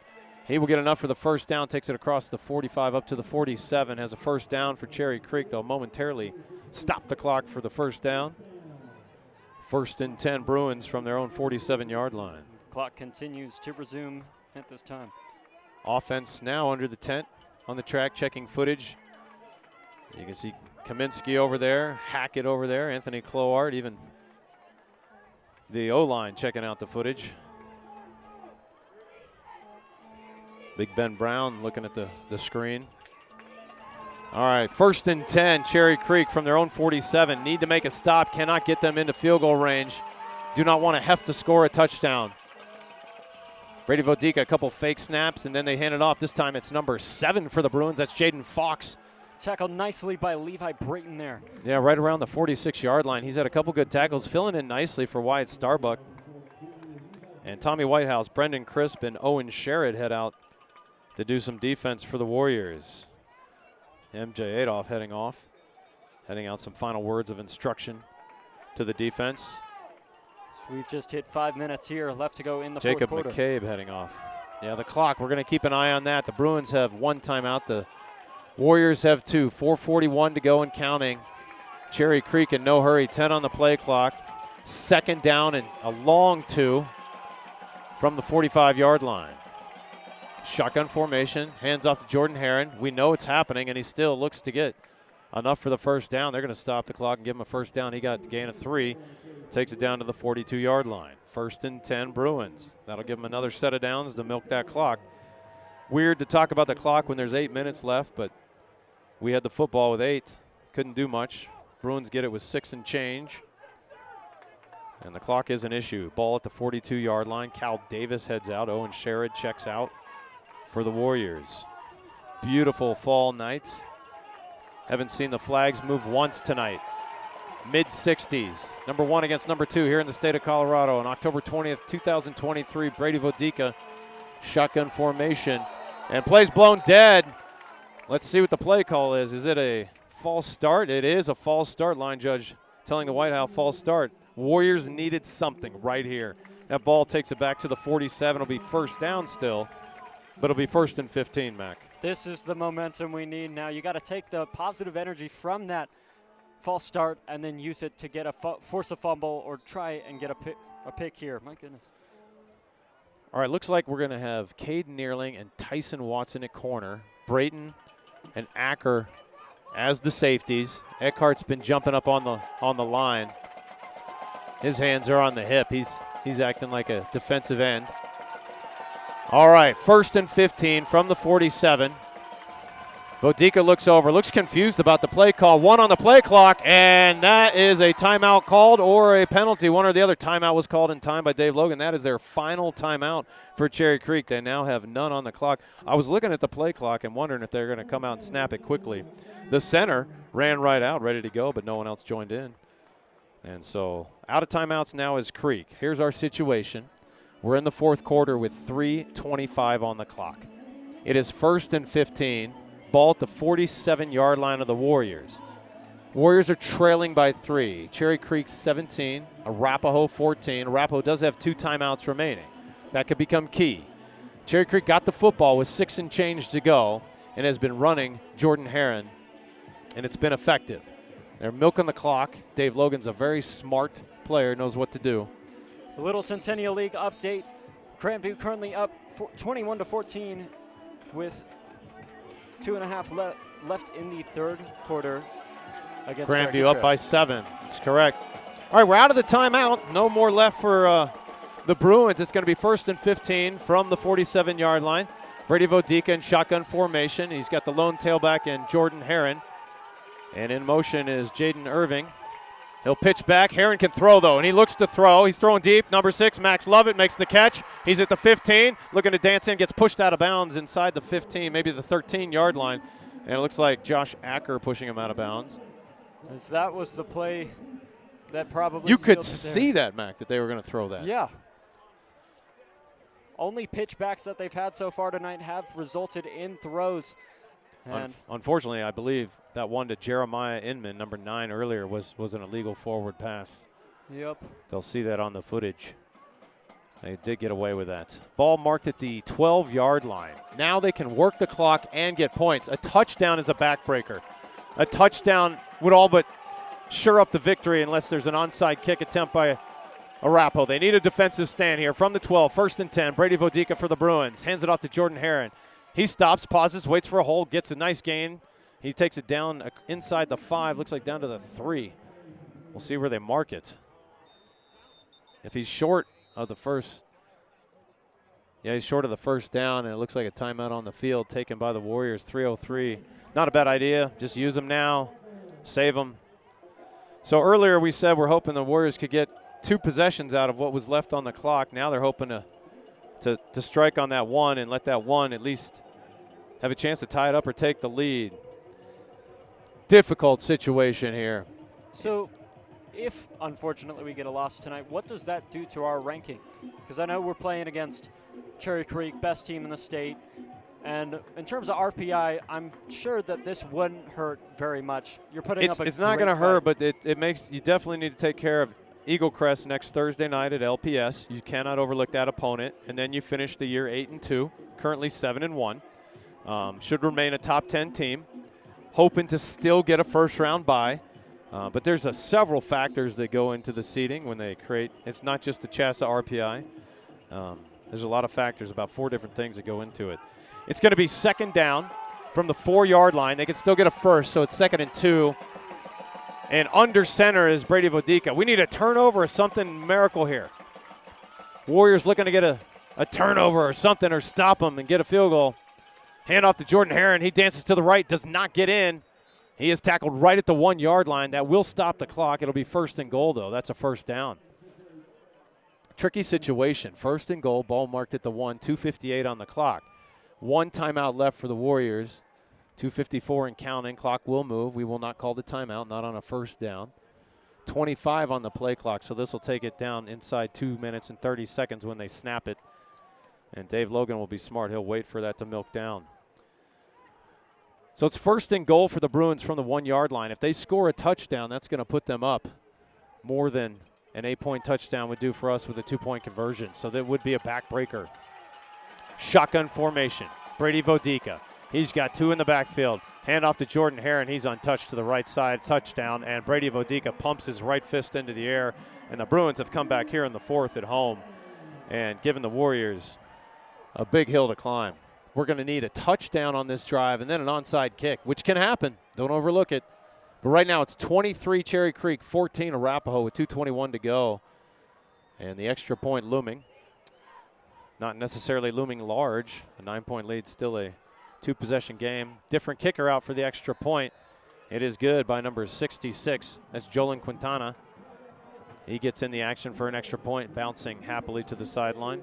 he will get enough for the first down, takes it across the 45 up to the 47, has a first down for Cherry Creek. They'll momentarily stop the clock for the first down. 1st and 10 Bruins from their own 47-yard line. Clock continues to resume at this time. Offense now under the tent on the track, checking footage. You can see Kaminsky over there, Hackett over there, Anthony Cloart, even the O-line checking out the footage. Big Ben Brown looking at the screen. All right, 1st and 10, Cherry Creek from their own 47. Need to make a stop, cannot get them into field goal range. Do not want to have to score a touchdown. Brady Vodica, a couple fake snaps, and then they hand it off. This time it's number 7 for the Bruins. That's Jaden Fox. Tackled nicely by Levi Brayton there. Yeah, right around the 46-yard line. He's had a couple good tackles, filling in nicely for Wyatt Starbuck. And Tommy Whitehouse, Brendan Crisp, and Owen Sherrod head out to do some defense for the Warriors. MJ Adolph heading out some final words of instruction to the defense. So we've just hit 5 minutes here left to go in the Jacob fourth quarter. McCabe heading off. Yeah, the clock, we're going to keep an eye on that. The Bruins have 1 timeout. The Warriors have 2. 4:41 to go and counting. Cherry Creek in no hurry, 10 on the play clock. 2nd down and a long 2 from the 45-yard line. Shotgun formation, hands off to Jordan Herron. We know it's happening, and he still looks to get enough for the first down. They're going to stop the clock and give him a first down. He got the gain of 3, takes it down to the 42-yard line. 1st and 10 Bruins. That'll give them another set of downs to milk that clock. Weird to talk about the clock when there's 8 minutes left, but we had the football with 8. Couldn't do much. Bruins get it with 6 and change. And the clock is an issue. Ball at the 42-yard line. Cal Davis heads out. Owen Sherrod checks out for the Warriors. Beautiful fall nights. Haven't seen the flags move once tonight. Mid-60s. Number 1 against number 2 here in the state of Colorado on October 20th, 2023. Brady Vodica, shotgun formation. And plays blown dead. Let's see what the play call is. Is it a false start? It is a false start. Line judge telling the White House false start. Warriors needed something right here. That ball takes it back to the 47. It'll be first down still, but it'll be 1st and 15, Mac. This is the momentum we need now. You got to take the positive energy from that false start and then use it to get force a fumble or try and get a pick here. My goodness. All right, looks like we're going to have Cade Neerling and Tyson Watson at corner. Brayton and Acker as the safeties. Eckhart's been jumping up on the line. His hands are on the hip. He's acting like a defensive end. All right, 1st and 15 from the 47. Bodica looks over, looks confused about the play call. 1 on the play clock, and that is a timeout called or a penalty. One or the other. Timeout was called in time by Dave Logan. That is their final timeout for Cherry Creek. They now have none on the clock. I was looking at the play clock and wondering if they're going to come out and snap it quickly. The center ran right out, ready to go, but no one else joined in. And so out of timeouts now is Creek. Here's our situation. We're in the 4th quarter with 3:25 on the clock. It is 1st and 15. Ball at the 47-yard line of the Warriors. Warriors are trailing by 3. Cherry Creek 17, Arapahoe 14. Arapahoe does have 2 timeouts remaining. That could become key. Cherry Creek got the football with 6 and change to go and has been running Jordan Heron, and it's been effective. They're milking the clock. Dave Logan's a very smart player, knows what to do. A little Centennial League update. Grandview currently up 21-14 with 2.5 left in the 3rd quarter against Grandview up by 7. That's correct. All right, we're out of the timeout. No more left for the Bruins. It's going to be 1st and 15 from the 47-yard line. Brady Vodica in shotgun formation. He's got the lone tailback and Jordan Heron. And in motion is Jaden Irving. He'll pitch back. Heron can throw, though, and he looks to throw. He's throwing deep. Number 6, Max Lovett, makes the catch. He's at the 15, looking to dance in, gets pushed out of bounds inside the 15, maybe the 13-yard line. And it looks like Josh Acker pushing him out of bounds. As that was the play that probably you could see that, Mac, that they were going to throw that. Yeah. Only pitchbacks that they've had so far tonight have resulted in throws. And Unfortunately, I believe that one to Jeremiah Inman, number 9 earlier, was an illegal forward pass. Yep. They'll see that on the footage. They did get away with that. Ball marked at the 12-yard line. Now they can work the clock and get points. A touchdown is a backbreaker. A touchdown would all but sure up the victory unless there's an onside kick attempt by Arapahoe. They need a defensive stand here from the 12. 1st and 10. Brady Vodica for the Bruins. Hands it off to Jordan Heron. He stops, pauses, waits for a hold, gets a nice gain. He takes it down inside the 5, looks like down to the 3. We'll see where they mark it. If he's short of the first, he's short of the first down, and it looks like a timeout on the field taken by the Warriors, 3:03. Not a bad idea. Just use them now, save them. So earlier we said we're hoping the Warriors could get 2 possessions out of what was left on the clock. Now they're hoping to strike on that 1 and let that 1 at least have a chance to tie it up or take the lead. Difficult situation here. So if, unfortunately, we get a loss tonight, what does that do to our ranking? Because I know we're playing against Cherry Creek, best team in the state. And in terms of RPI, I'm sure that this wouldn't hurt very much. You're putting up a It's not going to great hurt, fight. but it makes you definitely need to take care of Eagle Crest next Thursday night at LPS. You cannot overlook that opponent. And then you finish the year 8-2, currently 7-1. Should remain a top 10 team. Hoping to still get a first-round bye. But there's several factors that go into the seeding when they create. It's not just the CHSA RPI. There's a lot of factors, about 4 different things that go into it. It's going to be 2nd down from the 4-yard line. They can still get a first, so it's 2nd and 2. And under center is Brady Vodica. We need a turnover or something miracle here. Warriors looking to get a turnover or something or stop them and get a field goal. Hand off to Jordan Heron. He dances to the right, does not get in. He is tackled right at the 1-yard line. That will stop the clock. It'll be 1st and goal, though. That's a first down. Tricky situation. 1st and goal, ball marked at the 1, 2:58 on the clock. 1 timeout left for the Warriors. 2:54 and counting. Clock will move. We will not call the timeout, not on a first down. 25 on the play clock, so this will take it down inside 2 minutes and 30 seconds when they snap it. And Dave Logan will be smart. He'll wait for that to milk down. So it's 1st and goal for the Bruins from the 1-yard line. If they score a touchdown, that's going to put them up more than an 8-point touchdown would do for us with a 2-point conversion. So that would be a backbreaker. Shotgun formation. Brady Vodica. He's got 2 in the backfield. Hand off to Jordan Heron. He's untouched to the right side. Touchdown. And Brady Vodika pumps his right fist into the air. And the Bruins have come back here in the 4th at home and given the Warriors a big hill to climb. We're going to need a touchdown on this drive and then an onside kick, which can happen. Don't overlook it. But right now it's 23 Cherry Creek, 14 Arapahoe with 2:21 to go. And the extra point looming. Not necessarily looming large. A 9-point lead, still a 2-possession game. Different kicker out for the extra point. It is good by number 66. That's Jolin Quintana. He gets in the action for an extra point, bouncing happily to the sideline.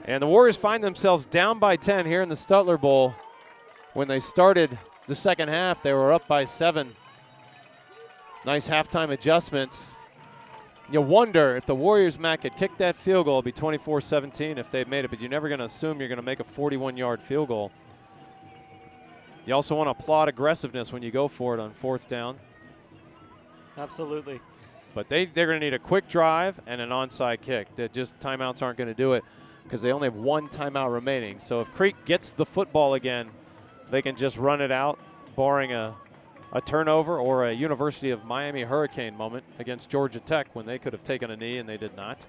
And the Warriors find themselves down by 10 here in the Stutler Bowl. When they started the second half, they were up by 7. Nice halftime adjustments. You wonder if the Warriors, Matt, could kick that field goal, it'd be 24-17 if they'd made it, but you're never going to assume you're going to make a 41-yard field goal. You also want to applaud aggressiveness when you go for it on 4th down. Absolutely. But they're going to need a quick drive and an onside kick. That just timeouts aren't going to do it because they only have 1 timeout remaining. So if Creek gets the football again, they can just run it out, barring a turnover or a University of Miami Hurricane moment against Georgia Tech when they could have taken a knee and they did not.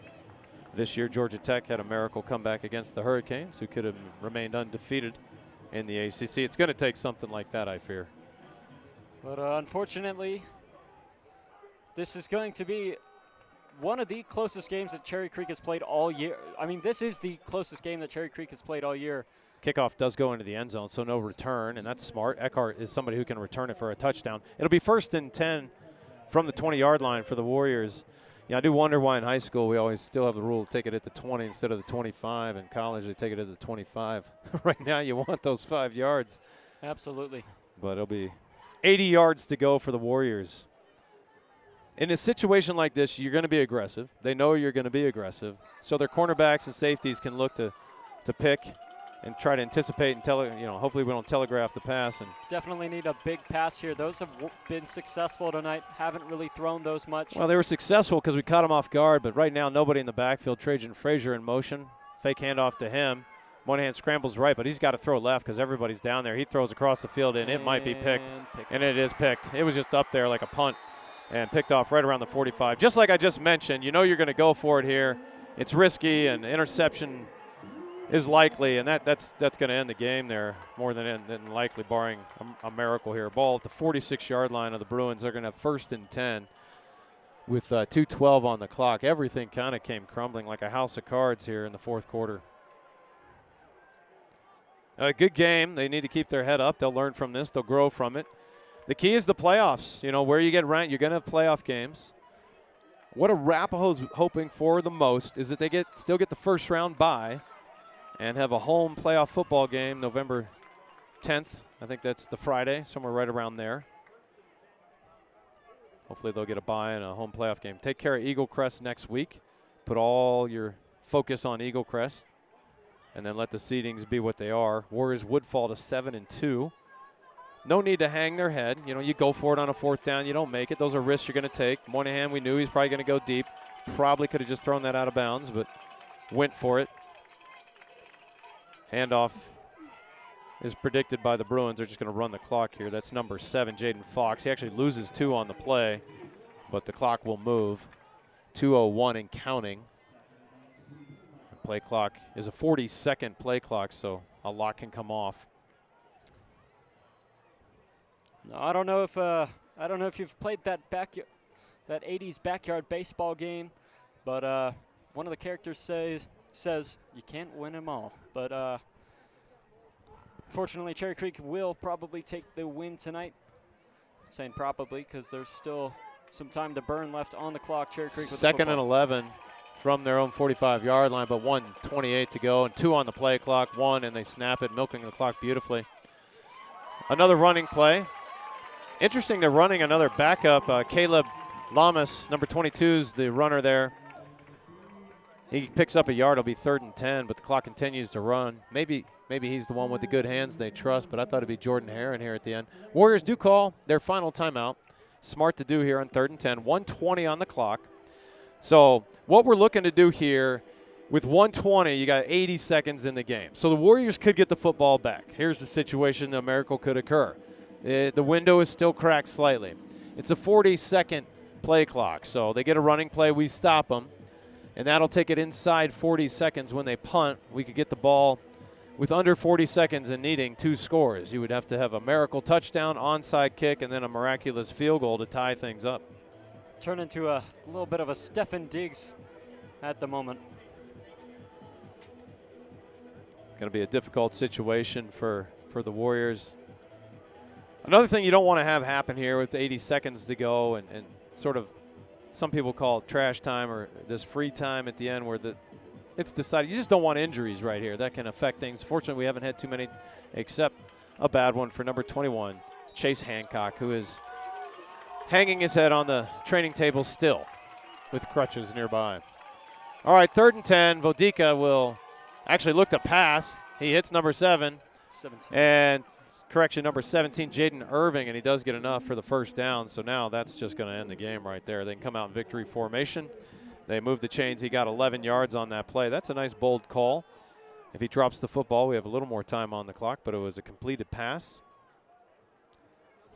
This year, Georgia Tech had a miracle comeback against the Hurricanes, who could have remained undefeated in the ACC. It's going to take something like that, I fear. But unfortunately, this is going to be one of the closest games that Cherry Creek has played all year. I mean, this is the closest game that Cherry Creek has played all year. Kickoff does go into the end zone, so no return, and that's smart. Eckhart is somebody who can return it for a touchdown. It'll be 1st and 10 from the 20-yard line for the Warriors. Yeah, I do wonder why in high school we always still have the rule to take it at the 20 instead of the 25. In college, they take it at the 25. Right now, you want those 5 yards. Absolutely. But it'll be 80 yards to go for the Warriors. In a situation like this, you're going to be aggressive. They know you're going to be aggressive. So their cornerbacks and safeties can look to pick and try to anticipate and hopefully we don't telegraph the pass. And definitely need a big pass here. Those have been successful tonight. Haven't really thrown those much. Well, they were successful because we caught them off guard, but right now nobody in the backfield. Trajan Frazier in motion. Fake handoff to him. Moynihan scrambles right, but he's got to throw left because everybody's down there. He throws across the field, and it might be picked. And it is picked. It was just up there like a punt and picked off right around the 45. Just like I just mentioned, you know you're going to go for it here. It's risky, and interception is likely, and that's going to end the game there more than likely, barring a miracle here. Ball at the 46-yard line of the Bruins. They're going to have 1st and 10 with 2:12 on the clock. Everything kind of came crumbling like a house of cards here in the 4th quarter. A good game. They need to keep their head up. They'll learn from this. They'll grow from it. The key is the playoffs. You know, where you get ranked, you're going to have playoff games. What Arapahoe's hoping for the most is that they still get the first-round bye and have a home playoff football game November 10th. I think that's the Friday, somewhere right around there. Hopefully they'll get a bye and a home playoff game. Take care of Eagle Crest next week. Put all your focus on Eagle Crest, and then let the seedings be what they are. Warriors would fall to 7-2. No need to hang their head. You know, you go for it on a 4th down. You don't make it. Those are risks you're going to take. Moynihan, we knew he's probably going to go deep. Probably could have just thrown that out of bounds, but went for it. Handoff is predicted by the Bruins. They're just going to run the clock here. That's number 7, Jaden Fox. He actually loses 2 on the play, but the clock will move. 2:01 and counting. The play clock is a 40-second play clock, so a lot can come off. No, I don't know if you've played that 80s backyard baseball game, but one of the characters says you can't win them all. But fortunately, Cherry Creek will probably take the win tonight. I'm saying probably because there's still some time to burn left on the clock. Cherry Creek with 2nd and 11 from their own 45-yard line, but 1:28 to go and 2 on the play clock. 1, and they snap it, milking the clock beautifully. Another running play. Interesting, they're running another backup. Caleb Lamas, number 22, is the runner there. He picks up a yard. It'll be 3rd and 10, but the clock continues to run. Maybe he's the one with the good hands they trust, but I thought it'd be Jordan Heron here at the end. Warriors do call their final timeout. Smart to do here on 3rd and 10. 1:20 on the clock. So what we're looking to do here, With 1:20, you got 80 seconds in the game. So the Warriors could get the football back. Here's the situation: a miracle could occur. The window is still cracked slightly. It's a 40-second play clock. So they get a running play, we stop them, and that'll take it inside 40 seconds when they punt. We could get the ball with under 40 seconds and needing 2 scores. You would have to have a miracle touchdown, onside kick, and then a miraculous field goal to tie things up. Turn into a little bit of a Stefan Diggs at the moment. Going to be a difficult situation for the Warriors. Another thing you don't want to have happen here with 80 seconds to go and sort of, some people call it trash time or this free time at the end where it's decided. You just don't want injuries right here. That can affect things. Fortunately, we haven't had too many except a bad one for number 21, Chase Hancock, who is hanging his head on the training table still with crutches nearby. All right, 3rd and 10. Vodica will actually look to pass. He hits number 17. And correction, number 17, Jaden Irving, and he does get enough for the first down. So now that's just going to end the game right there. They can come out in victory formation. They move the chains. He got 11 yards on that play. That's a nice, bold call. If he drops the football, we have a little more time on the clock, but it was a completed pass.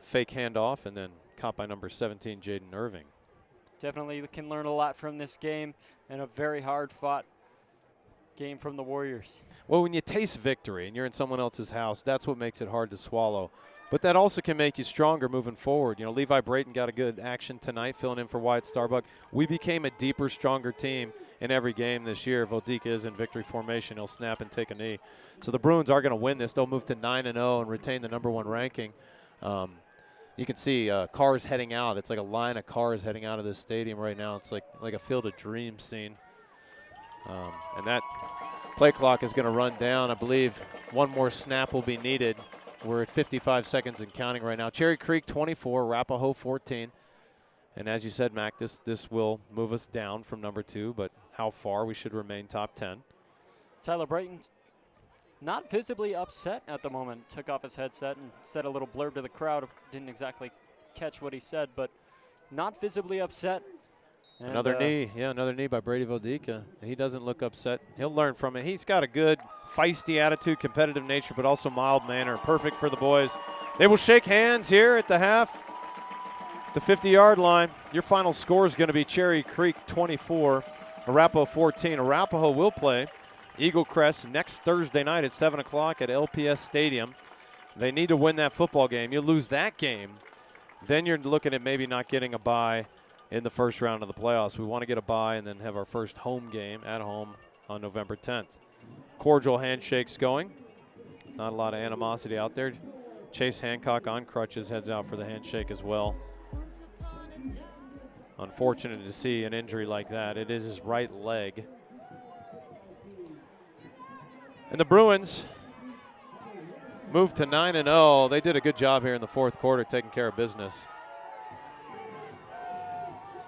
Fake handoff, and then caught by number 17, Jaden Irving. Definitely can learn a lot from this game, and a very hard-fought game from the Warriors. Well, when you taste victory and you're in someone else's house, that's what makes it hard to swallow. But that also can make you stronger moving forward. You know, Levi Brayton got a good action tonight, filling in for Wyatt Starbuck. We became a deeper, stronger team in every game this year. Vodica is in victory formation. He'll snap and take a knee. So the Bruins are going to win this. They'll move to 9-0 and retain the #1 ranking. You can see cars heading out. It's like a line of cars heading out of this stadium right now. It's like a Field of Dreams scene. And that play clock is going to run down. I believe one more snap will be needed. We're at 55 seconds and counting right now. Cherry Creek 24, Arapahoe 14. And as you said, Mac, this will move us down from number 2, but how far? We should remain top 10. Tyler Brayton's not visibly upset at the moment. Took off his headset and said a little blurb to the crowd. Didn't exactly catch what he said, but not visibly upset. And another knee. Yeah, another knee by Brady Vodica. He doesn't look upset. He'll learn from it. He's got a good, feisty attitude, competitive nature, but also mild manner. Perfect for the boys. They will shake hands here at the half, the 50-yard line. Your final score is going to be Cherry Creek 24, Arapahoe 14. Arapahoe will play Eagle Crest next Thursday night at 7 o'clock at LPS Stadium. They need to win that football game. You lose that game, then you're looking at maybe not getting a bye in the first round of the playoffs. We want to get a bye and then have our first home game at home on November 10th. Cordial handshakes going. Not a lot of animosity out there. Chase Hancock on crutches heads out for the handshake as well. Unfortunate to see an injury like that. It is his right leg. And the Bruins moved to 9-0. They did a good job here in the fourth quarter taking care of business.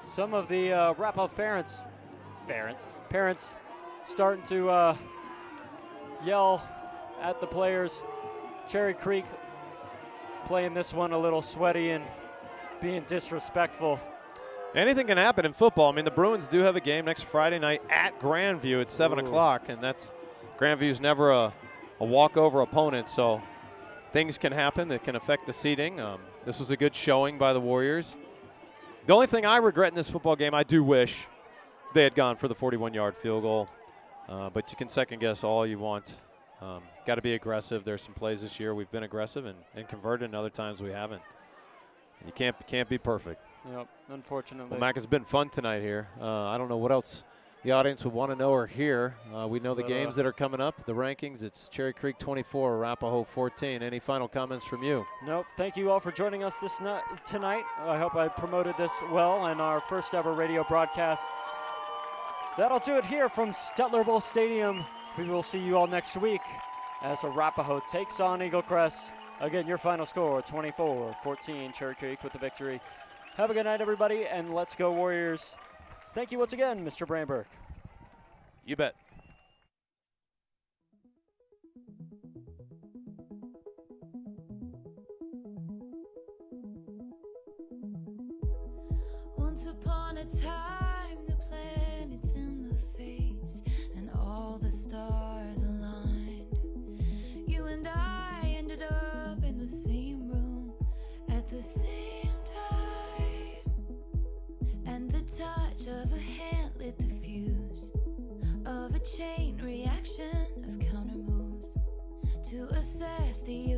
Some of the Arapahoe parents starting to yell at the players. Cherry Creek playing this one a little sweaty and being disrespectful. Anything can happen in football. I mean, the Bruins do have a game next Friday night at Grandview at 7 o'clock, and that's Grandview's never a walkover opponent, so things can happen that can affect the seeding. This was a good showing by the Warriors. The only thing I regret in this football game, I do wish they had gone for the 41-yard field goal, but you can second-guess all you want. Got to be aggressive. There's some plays this year we've been aggressive and converted, and other times we haven't. You can't be perfect. Yep, unfortunately. Well, Mac, it's been fun tonight here. I don't know what else the audience would want to know or hear. We know the games that are coming up, the rankings. It's Cherry Creek 24, Arapahoe 14. Any final comments from you? Nope. Thank you all for joining us tonight. I hope I promoted this well in our first ever radio broadcast. That'll do it here from Stettler Bowl Stadium. We will see you all next week as Arapahoe takes on Eagle Crest. Again, your final score, 24-14, Cherry Creek with the victory. Have a good night, everybody, and let's go Warriors. Thank you once again, Mr. Brandberg. You bet. Once upon a time, the planets and the fates and all chain reaction of counter moves to assess the